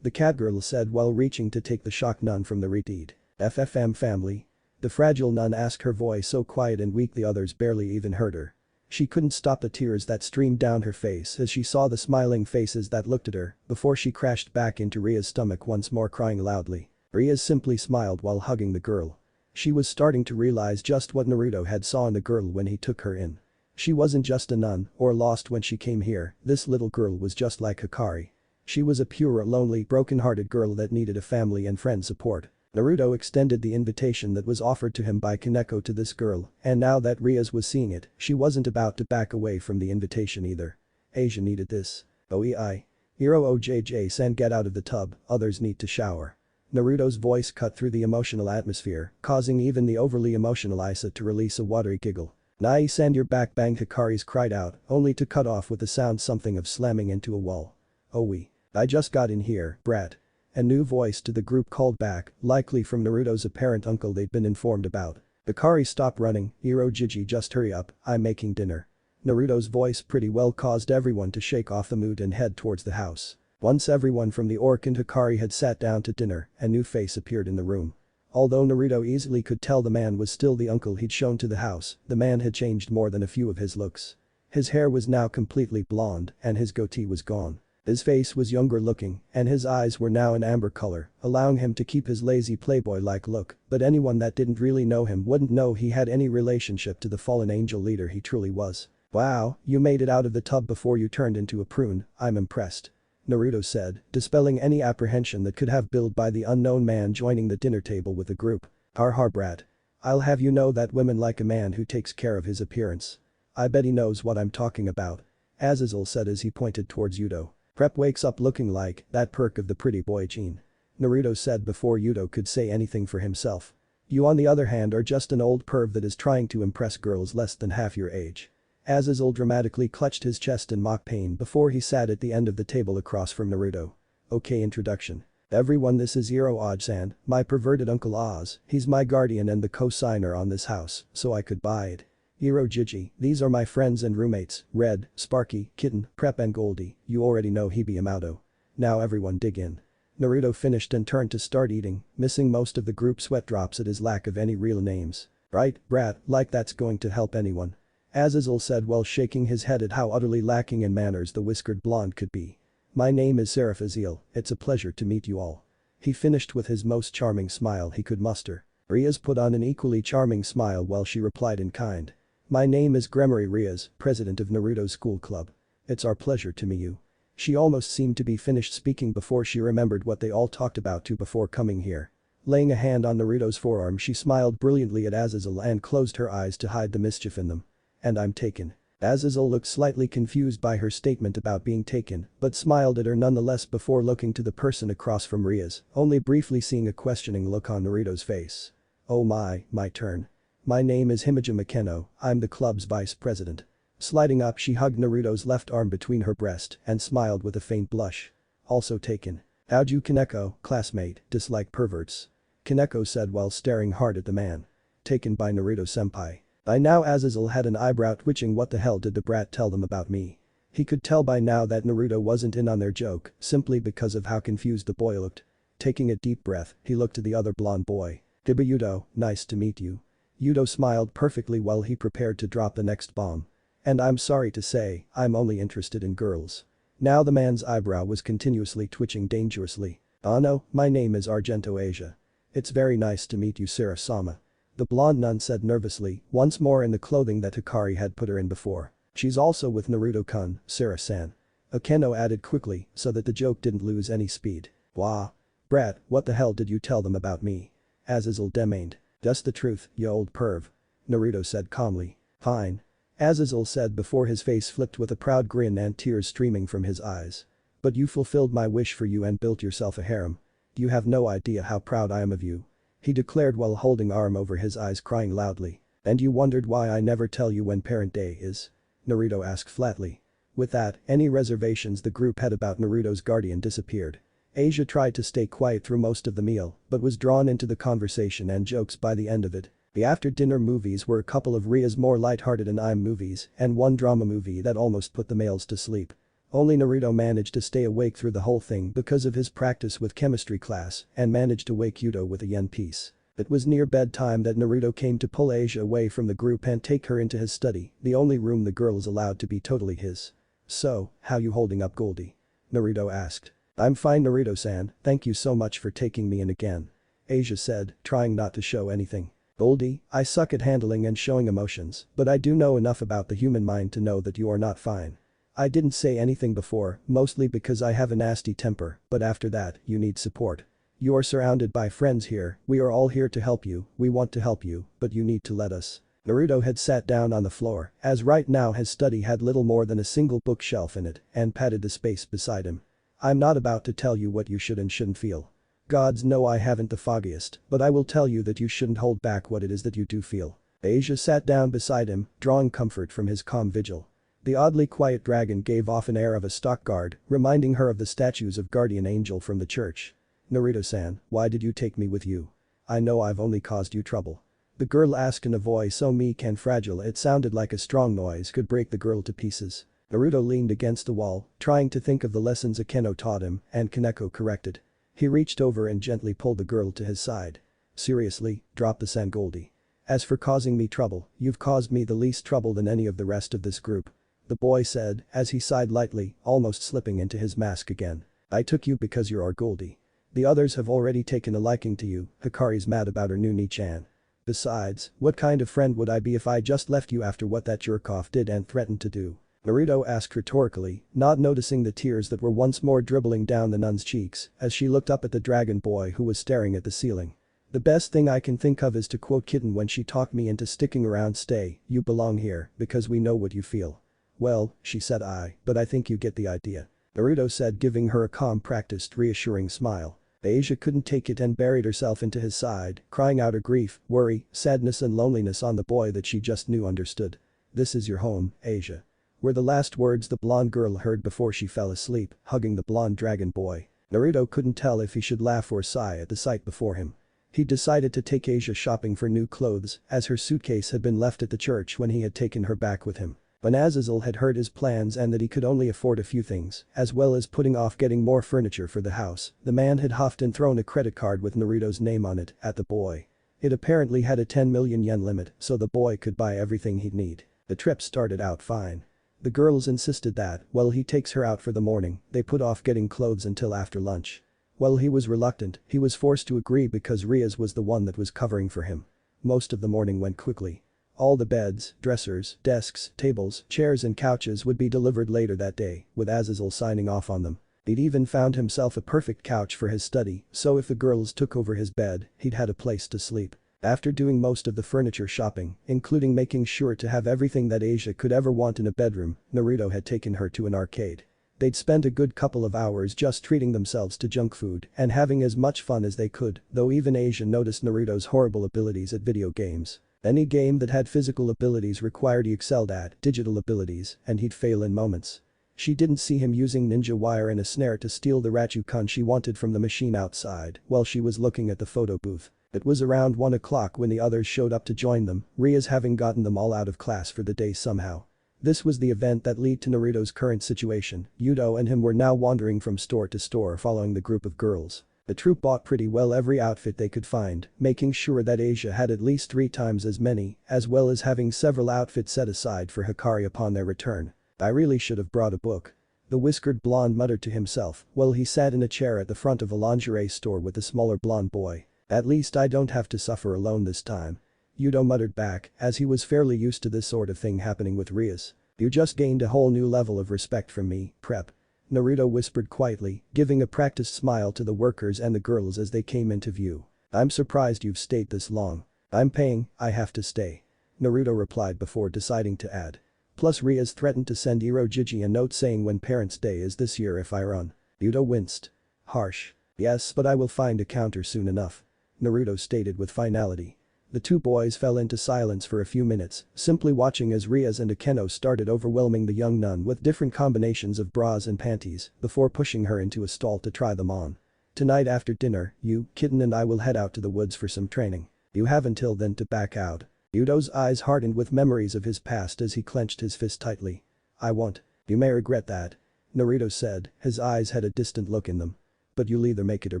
the catgirl said while reaching to take the shock nun from the retreat. FFM family? The fragile nun asked, her voice so quiet and weak the others barely even heard her. She couldn't stop the tears that streamed down her face as she saw the smiling faces that looked at her before she crashed back into Ria's stomach once more, crying loudly. Rias simply smiled while hugging the girl. She was starting to realize just what Naruto had saw in the girl when he took her in. She wasn't just a nun or lost when she came here, this little girl was just like Hikari. She was a pure, lonely, broken-hearted girl that needed a family and friend support. Naruto extended the invitation that was offered to him by Kaneko to this girl, and now that Rias was seeing it, she wasn't about to back away from the invitation either. Asia needed this. OEI. Hiro OJJ-san, get out of the tub, others need to shower. Naruto's voice cut through the emotional atmosphere, causing even the overly emotional Isa to release a watery giggle. Nai-san, you're back, bang, Hikari's cried out, only to cut off with the sound something of slamming into a wall. Oh I just got in here, brat. A new voice to the group called back, likely from Naruto's apparent uncle they'd been informed about. Hikari, stop running, Hiro Jiji, just hurry up, I'm making dinner. Naruto's voice pretty well caused everyone to shake off the mood and head towards the house. Once everyone from the orc and Hikari had sat down to dinner, a new face appeared in the room. Although Naruto easily could tell the man was still the uncle he'd shown to the house, the man had changed more than a few of his looks. His hair was now completely blonde and his goatee was gone. His face was younger looking and his eyes were now an amber color, allowing him to keep his lazy playboy-like look, but anyone that didn't really know him wouldn't know he had any relationship to the fallen angel leader he truly was. Wow, you made it out of the tub before you turned into a prune, I'm impressed. Naruto said, dispelling any apprehension that could have built by the unknown man joining the dinner table with the group. Har brat. I'll have you know that women like a man who takes care of his appearance. I bet he knows what I'm talking about. Azazel said as he pointed towards Yuto. Prep wakes up looking like that perk of the pretty boy gene. Naruto said before Yuto could say anything for himself. You on the other hand are just an old perv that is trying to impress girls less than half your age. Azazel dramatically clutched his chest in mock pain before he sat at the end of the table across from Naruto. Okay, introduction. Everyone, this is Hiro Oji-san, my perverted Uncle Oz, he's my guardian and the co-signer on this house, so I could buy it. Hiro Jiji, these are my friends and roommates, Red, Sparky, Kitten, Prep and Goldie, you already know Hibi Yamato. Now everyone dig in. Naruto finished and turned to start eating, missing most of the group sweat drops at his lack of any real names. Right, brat, like that's going to help anyone. Azazel said while shaking his head at how utterly lacking in manners the whiskered blonde could be. My name is Seraph Azil, it's a pleasure to meet you all. He finished with his most charming smile he could muster. Rias put on an equally charming smile while she replied in kind. My name is Gremory Rias, president of Naruto's school club. It's our pleasure to meet you. She almost seemed to be finished speaking before she remembered what they all talked about before coming here. Laying a hand on Naruto's forearm, she smiled brilliantly at Azazel and closed her eyes to hide the mischief in them. And I'm taken. Azazel looked slightly confused by her statement about being taken, but smiled at her nonetheless before looking to the person across from Rias, only briefly seeing a questioning look on Naruto's face. Oh my turn. My name is Himejima Makeno, I'm the club's vice president. Sliding up, she hugged Naruto's left arm between her breast and smiled with a faint blush. Also taken. How'd you, Kaneko, classmate, dislike perverts? Kaneko said while staring hard at the man. Taken by Naruto-senpai. By now Azazel had an eyebrow twitching. What the hell did the brat tell them about me? He could tell by now that Naruto wasn't in on their joke simply because of how confused the boy looked. Taking a deep breath, he looked to the other blonde boy. Yuto, nice to meet you. Yuto smiled perfectly while he prepared to drop the next bomb. And I'm sorry to say, I'm only interested in girls. Now the man's eyebrow was continuously twitching dangerously. "Oh no, my name is Argento Asia. It's very nice to meet you, Sarah-sama." The blonde nun said nervously, once more in the clothing that Hikari had put her in before. "She's also with Naruto-kun, Sarah-san." Akeno added quickly so that the joke didn't lose any speed. "Wah. Brat, what the hell did you tell them about me?" Azazel demanded. "Just the truth, you old perv." Naruto said calmly. "Fine." Azazel said before his face flipped with a proud grin and tears streaming from his eyes. "But you fulfilled my wish for you and built yourself a harem. You have no idea how proud I am of you." He declared while holding arm over his eyes crying loudly. "And you wondered why I never tell you when parent day is?" Naruto asked flatly. With that, any reservations the group had about Naruto's guardian disappeared. Asia tried to stay quiet through most of the meal, but was drawn into the conversation and jokes by the end of it. The after-dinner movies were a couple of Ria's more light-hearted anime movies and one drama movie that almost put the males to sleep. Only Naruto managed to stay awake through the whole thing because of his practice with chemistry class and managed to wake Yuto with a yen piece. It was near bedtime that Naruto came to pull Asia away from the group and take her into his study, the only room the girl is allowed to be totally his. "So, how you holding up, Goldie?" Naruto asked. "I'm fine, Naruto-san, thank you so much for taking me in again," Asia said, trying not to show anything. "Goldie, I suck at handling and showing emotions, but I do know enough about the human mind to know that you are not fine. I didn't say anything before, mostly because I have a nasty temper, but after that, you need support. You are surrounded by friends here, we are all here to help you, we want to help you, but you need to let us." Naruto had sat down on the floor, as right now his study had little more than a single bookshelf in it, and patted the space beside him. "I'm not about to tell you what you should and shouldn't feel. Gods know I haven't the foggiest, but I will tell you that you shouldn't hold back what it is that you do feel." Asia sat down beside him, drawing comfort from his calm vigil. The oddly quiet dragon gave off an air of a stock guard, reminding her of the statues of guardian angel from the church. "Naruto-san, why did you take me with you? I know I've only caused you trouble." The girl asked in a voice so meek and fragile it sounded like a strong noise could break the girl to pieces. Naruto leaned against the wall, trying to think of the lessons Akeno taught him, and Kaneko corrected. He reached over and gently pulled the girl to his side. "Seriously, drop the san, Goldie. As for causing me trouble, you've caused me the least trouble than any of the rest of this group," the boy said as he sighed lightly, almost slipping into his mask again. "I took you because you're our Goldie. The others have already taken a liking to you, Hikari's mad about her new Ni-chan. Besides, what kind of friend would I be if I just left you after what that jerk-off did and threatened to do?" Naruto asked rhetorically, not noticing the tears that were once more dribbling down the nun's cheeks as she looked up at the dragon boy who was staring at the ceiling. "The best thing I can think of is to quote Kitten when she talked me into sticking around. Stay, you belong here because we know what you feel." "Well," she said, but I think you get the idea," Naruto said, giving her a calm, practiced, reassuring smile. Asia couldn't take it and buried herself into his side, crying out her grief, worry, sadness and loneliness on the boy that she just knew understood. "This is your home, Asia," were the last words the blonde girl heard before she fell asleep, hugging the blonde dragon boy. Naruto couldn't tell if he should laugh or sigh at the sight before him. He decided to take Asia shopping for new clothes as her suitcase had been left at the church when he had taken her back with him. When Azazel had heard his plans and that he could only afford a few things, as well as putting off getting more furniture for the house, the man had huffed and thrown a credit card with Naruto's name on it at the boy. It apparently had a 10 million yen limit so the boy could buy everything he'd need. The trip started out fine. The girls insisted that, while he takes her out for the morning, they put off getting clothes until after lunch. While he was reluctant, he was forced to agree because Rias was the one that was covering for him. Most of the morning went quickly. All the beds, dressers, desks, tables, chairs and couches would be delivered later that day, with Azazel signing off on them. He'd even found himself a perfect couch for his study, so if the girls took over his bed, he'd had a place to sleep. After doing most of the furniture shopping, including making sure to have everything that Asia could ever want in a bedroom, Naruto had taken her to an arcade. They'd spent a good couple of hours just treating themselves to junk food and having as much fun as they could, though even Asia noticed Naruto's horrible abilities at video games. Any game that had physical abilities required he excelled at digital abilities, and he'd fail in moments. She didn't see him using ninja wire and a snare to steal the Rachukan she wanted from the machine outside while she was looking at the photo booth. It was around 1 o'clock when the others showed up to join them, Rias having gotten them all out of class for the day somehow. This was the event that led to Naruto's current situation. Yuto and him were now wandering from store to store following the group of girls. The troupe bought pretty well every outfit they could find, making sure that Asia had at least 3 times as many, as well as having several outfits set aside for Hikari upon their return. I really should have brought a book. The whiskered blonde muttered to himself while he sat in a chair at the front of a lingerie store with a smaller blonde boy. At least I don't have to suffer alone this time. Yuto muttered back, as he was fairly used to this sort of thing happening with Rias. You just gained a whole new level of respect from me, prep. Naruto whispered quietly, giving a practiced smile to the workers and the girls as they came into view. I'm surprised you've stayed this long. I'm paying, I have to stay. Naruto replied before deciding to add. Plus Rias threatened to send Irojiji a note saying when Parents' Day is this year if I run. Yuto winced. Harsh. Yes, but I will find a counter soon enough. Naruto stated with finality. The two boys fell into silence for a few minutes, simply watching as Rias and Akeno started overwhelming the young nun with different combinations of bras and panties before pushing her into a stall to try them on. Tonight after dinner, you, Kitten and I will head out to the woods for some training. You have until then to back out. Yuto's eyes hardened with memories of his past as he clenched his fist tightly. I won't. You may regret that. Naruto said, his eyes had a distant look in them. But you'll either make it or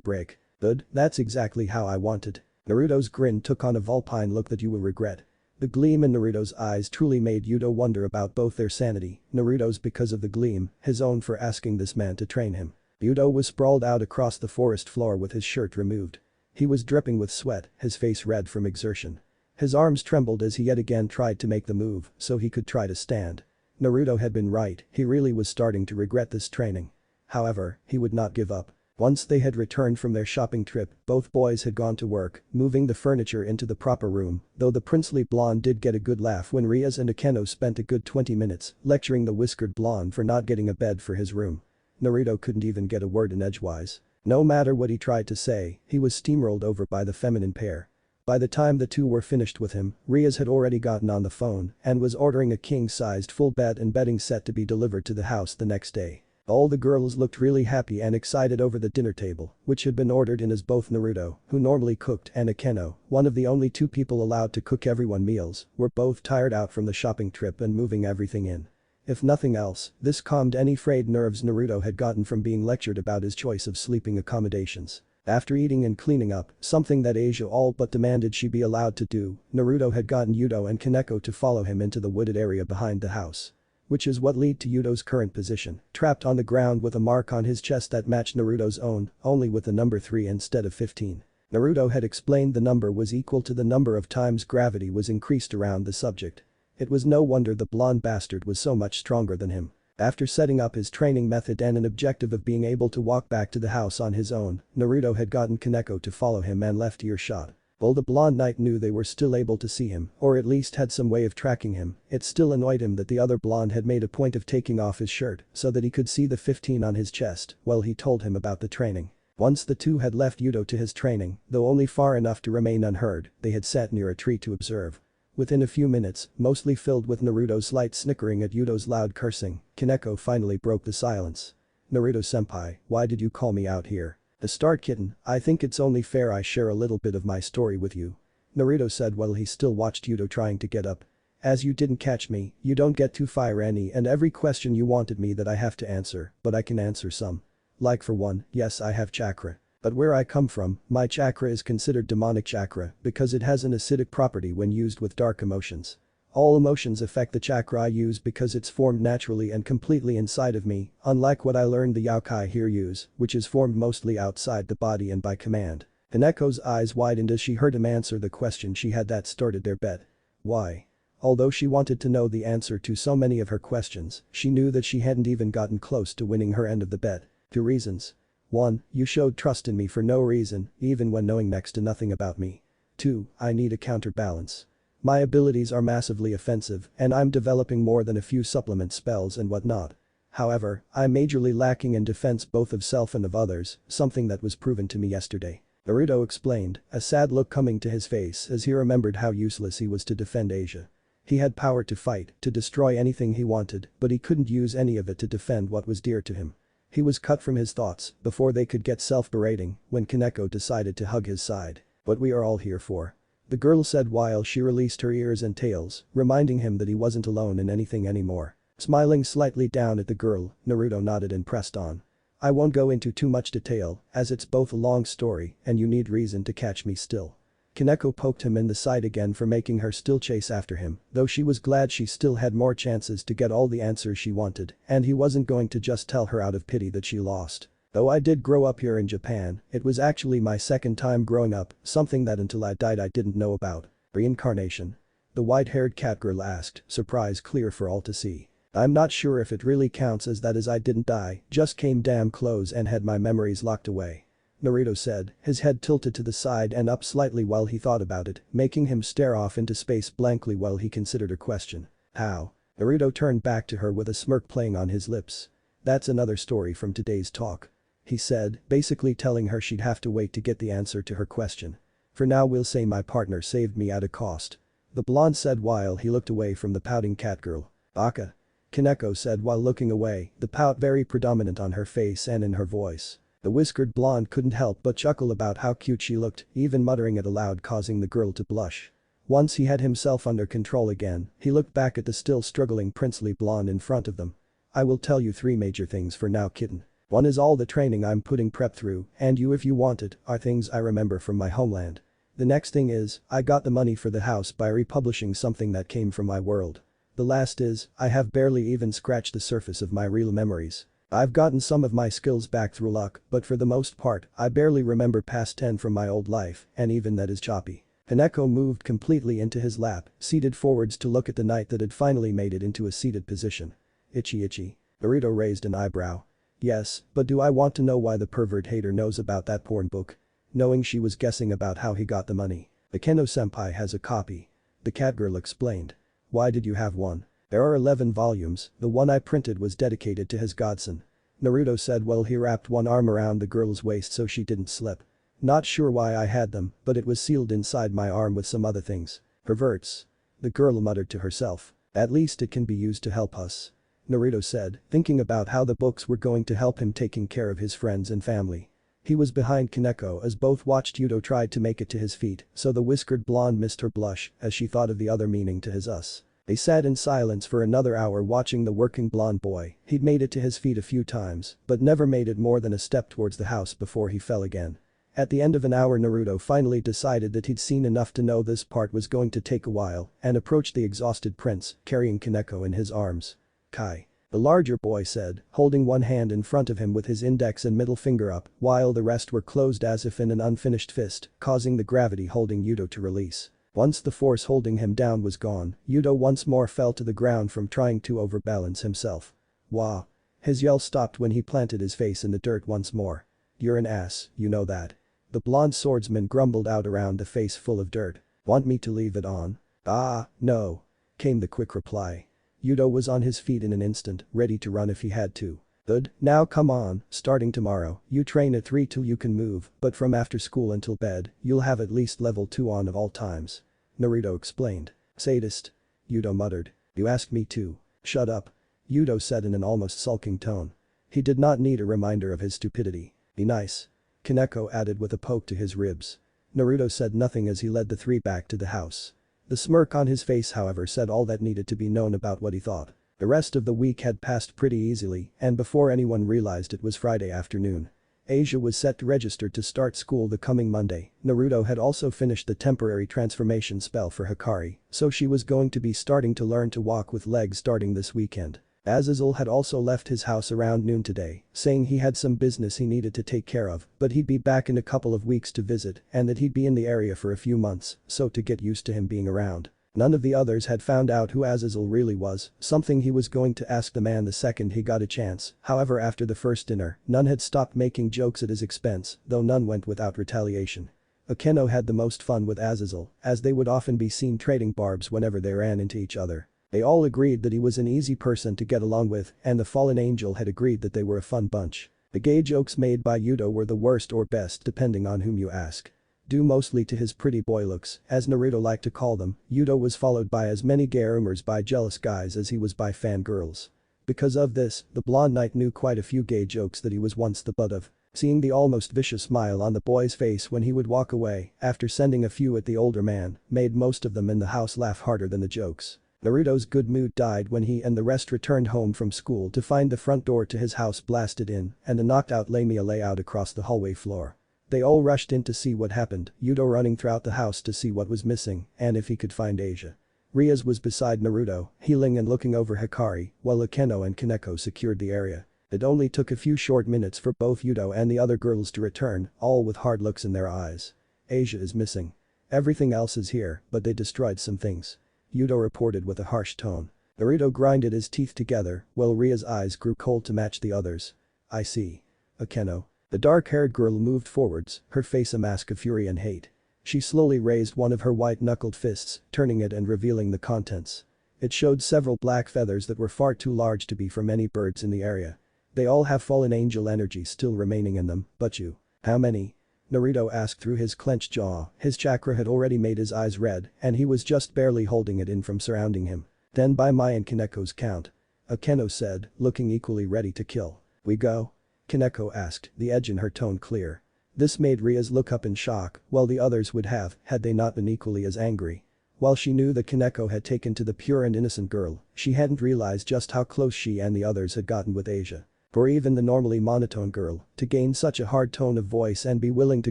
break. Good, that's exactly how I wanted. Naruto's grin took on a vulpine look that you will regret. The gleam in Naruto's eyes truly made Yuto wonder about both their sanity, Naruto's because of the gleam, his own for asking this man to train him. Yuto was sprawled out across the forest floor with his shirt removed. He was dripping with sweat, his face red from exertion. His arms trembled as he yet again tried to make the move so he could try to stand. Naruto had been right, he really was starting to regret this training. However, he would not give up. Once they had returned from their shopping trip, both boys had gone to work, moving the furniture into the proper room, though the princely blonde did get a good laugh when Rias and Akeno spent a good 20 minutes lecturing the whiskered blonde for not getting a bed for his room. Naruto couldn't even get a word in edgewise. No matter what he tried to say, he was steamrolled over by the feminine pair. By the time the two were finished with him, Rias had already gotten on the phone and was ordering a king-sized full bed and bedding set to be delivered to the house the next day. All the girls looked really happy and excited over the dinner table, which had been ordered in as both Naruto, who normally cooked, and Akeno, one of the only two people allowed to cook everyone meals, were both tired out from the shopping trip and moving everything in. If nothing else, this calmed any frayed nerves Naruto had gotten from being lectured about his choice of sleeping accommodations. After eating and cleaning up, something that Asia all but demanded she be allowed to do, Naruto had gotten Yuto and Kaneko to follow him into the wooded area behind the house. Which is what led to Yuto's current position, trapped on the ground with a mark on his chest that matched Naruto's own, only with the number 3 instead of 15. Naruto had explained the number was equal to the number of times gravity was increased around the subject. It was no wonder the blonde bastard was so much stronger than him. After setting up his training method and an objective of being able to walk back to the house on his own, Naruto had gotten Kaneko to follow him and left earshot. While the blonde knight knew they were still able to see him, or at least had some way of tracking him, it still annoyed him that the other blonde had made a point of taking off his shirt so that he could see the 15 on his chest while he told him about the training. Once the two had left Yuto to his training, though only far enough to remain unheard, they had sat near a tree to observe. Within a few minutes, mostly filled with Naruto's light snickering at Yuto's loud cursing, Kaneko finally broke the silence. Naruto-senpai, why did you call me out here? To start, Kitten, I think it's only fair I share a little bit of my story with you. Naruto said while he still watched Yuto trying to get up. As you didn't catch me, you don't get to fire any and every question you wanted me that I have to answer, but I can answer some. Like for one, yes I have chakra. But where I come from, my chakra is considered demonic chakra because it has an acidic property when used with dark emotions. All emotions affect the chakra I use because it's formed naturally and completely inside of me, unlike what I learned the yokai here use, which is formed mostly outside the body and by command. Kaneko's eyes widened as she heard him answer the question she had that started their bet. Why? Although she wanted to know the answer to so many of her questions, she knew that she hadn't even gotten close to winning her end of the bet. 2 reasons. 1. You showed trust in me for no reason, even when knowing next to nothing about me. 2. I need a counterbalance. My abilities are massively offensive and I'm developing more than a few supplement spells and whatnot. However, I'm majorly lacking in defense both of self and of others, something that was proven to me yesterday. Naruto explained, a sad look coming to his face as he remembered how useless he was to defend Asia. He had power to fight, to destroy anything he wanted, but he couldn't use any of it to defend what was dear to him. He was cut from his thoughts before they could get self-berating when Kaneko decided to hug his side. What we are all here for. The girl said while she released her ears and tails, reminding him that he wasn't alone in anything anymore. Smiling slightly down at the girl, Naruto nodded and pressed on. I won't go into too much detail, as it's both a long story and you need reason to catch me still. Kaneko poked him in the side again for making her still chase after him, though she was glad she still had more chances to get all the answers she wanted, and he wasn't going to just tell her out of pity that she lost. Though I did grow up here in Japan, it was actually my second time growing up, something that until I died I didn't know about. Reincarnation? The white-haired catgirl asked, surprise clear for all to see. I'm not sure if it really counts as that, as I didn't die, just came damn close and had my memories locked away. Naruto said, his head tilted to the side and up slightly while he thought about it, making him stare off into space blankly while he considered her question. How? Naruto turned back to her with a smirk playing on his lips. That's another story from today's talk. He said, basically telling her she'd have to wait to get the answer to her question. For now we'll say my partner saved me at a cost. The blonde said while he looked away from the pouting catgirl. Baka. Kaneko said while looking away, the pout very predominant on her face and in her voice. The whiskered blonde couldn't help but chuckle about how cute she looked, even muttering it aloud causing the girl to blush. Once he had himself under control again, he looked back at the still struggling princely blonde in front of them. I will tell you 3 major things for now, kitten. One is all the training I'm putting prep through, and you if you want it, are things I remember from my homeland. The next thing is, I got the money for the house by republishing something that came from my world. The last is, I have barely even scratched the surface of my real memories. I've gotten some of my skills back through luck, but for the most part, I barely remember past 10 from my old life, and even that is choppy. Kaneko moved completely into his lap, seated forwards to look at the knight that had finally made it into a seated position. Itchy. Naruto raised an eyebrow. Yes, but do I want to know why the pervert hater knows about that porn book? Knowing she was guessing about how he got the money. Akeno-senpai has a copy. The catgirl explained. Why did you have one? There are 11 volumes, the one I printed was dedicated to his godson. Naruto said while he wrapped one arm around the girl's waist so she didn't slip. Not sure why I had them, but it was sealed inside my arm with some other things. Perverts. The girl muttered to herself. At least it can be used to help us. Naruto said, thinking about how the books were going to help him taking care of his friends and family. He was behind Kaneko as both watched Yuto try to make it to his feet, so the whiskered blonde missed her blush as she thought of the other meaning to his us. They sat in silence for another hour watching the working blonde boy. He'd made it to his feet a few times, but never made it more than a step towards the house before he fell again. At the end of an hour Naruto finally decided that he'd seen enough to know this part was going to take a while and approached the exhausted prince, carrying Kaneko in his arms. Kai. The larger boy said, holding one hand in front of him with his index and middle finger up, while the rest were closed as if in an unfinished fist, causing the gravity holding Yuto to release. Once the force holding him down was gone, Yuto once more fell to the ground from trying to overbalance himself. Wah. His yell stopped when he planted his face in the dirt once more. You're an ass, you know that. The blonde swordsman grumbled out around the face full of dirt. Want me to leave it on? Ah, no. Came the quick reply. Yuto was on his feet in an instant, ready to run if he had to. Good, now come on, starting tomorrow, you train at 3 till you can move, but from after school until bed, you'll have at least level 2 on of all times. Naruto explained. Sadist. Yuto muttered. You asked me to. Shut up. Yuto said in an almost sulking tone. He did not need a reminder of his stupidity. Be nice. Kaneko added with a poke to his ribs. Naruto said nothing as he led the 3 back to the house. The smirk on his face however said all that needed to be known about what he thought. The rest of the week had passed pretty easily, and before anyone realized it was Friday afternoon. Asia was set to register to start school the coming Monday. Naruto had also finished the temporary transformation spell for Hikari, so she was going to be starting to learn to walk with legs starting this weekend. Azazel had also left his house around noon today, saying he had some business he needed to take care of, but he'd be back in a couple of weeks to visit and that he'd be in the area for a few months, so to get used to him being around. None of the others had found out who Azazel really was, something he was going to ask the man the second he got a chance. However, after the first dinner, none had stopped making jokes at his expense, though none went without retaliation. Akeno had the most fun with Azazel, as they would often be seen trading barbs whenever they ran into each other. They all agreed that he was an easy person to get along with, and the fallen angel had agreed that they were a fun bunch. The gay jokes made by Yuto were the worst or best depending on whom you ask. Due mostly to his pretty boy looks, as Naruto liked to call them, Yuto was followed by as many gay rumors by jealous guys as he was by fangirls. Because of this, the blonde knight knew quite a few gay jokes that he was once the butt of. Seeing the almost vicious smile on the boy's face when he would walk away after sending a few at the older man, made most of them in the house laugh harder than the jokes. Naruto's good mood died when he and the rest returned home from school to find the front door to his house blasted in and a knocked-out Lamia lay out across the hallway floor. They all rushed in to see what happened, Yudo running throughout the house to see what was missing and if he could find Asia. Rias was beside Naruto, healing and looking over Hikari, while Akeno and Kaneko secured the area. It only took a few short minutes for both Yudo and the other girls to return, all with hard looks in their eyes. Asia is missing. Everything else is here, but they destroyed some things. Yudo reported with a harsh tone. Naruto grinded his teeth together, while Ria's eyes grew cold to match the others. I see. Akeno. The dark-haired girl moved forwards, her face a mask of fury and hate. She slowly raised one of her white-knuckled fists, turning it and revealing the contents. It showed several black feathers that were far too large to be from any birds in the area. They all have fallen angel energy still remaining in them, but you. How many? Naruto asked through his clenched jaw, his chakra had already made his eyes red and he was just barely holding it in from surrounding him. Then by my and Kaneko's count. Akeno said, looking equally ready to kill. We go? Kaneko asked, the edge in her tone clear. This made Rias look up in shock, while the others would have had they not been equally as angry. While she knew that Kaneko had taken to the pure and innocent girl, she hadn't realized just how close she and the others had gotten with Asia. For even the normally monotone girl, to gain such a hard tone of voice and be willing to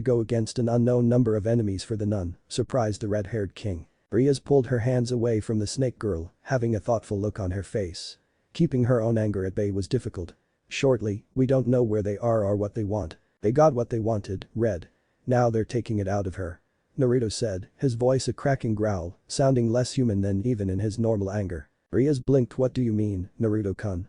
go against an unknown number of enemies for the nun, surprised the red-haired king. Rias pulled her hands away from the snake girl, having a thoughtful look on her face. Keeping her own anger at bay was difficult. Shortly, we don't know where they are or what they want. They got what they wanted, Red. Now they're taking it out of her. Naruto said, his voice a cracking growl, sounding less human than even in his normal anger. Rias blinked. What do you mean, Naruto-kun?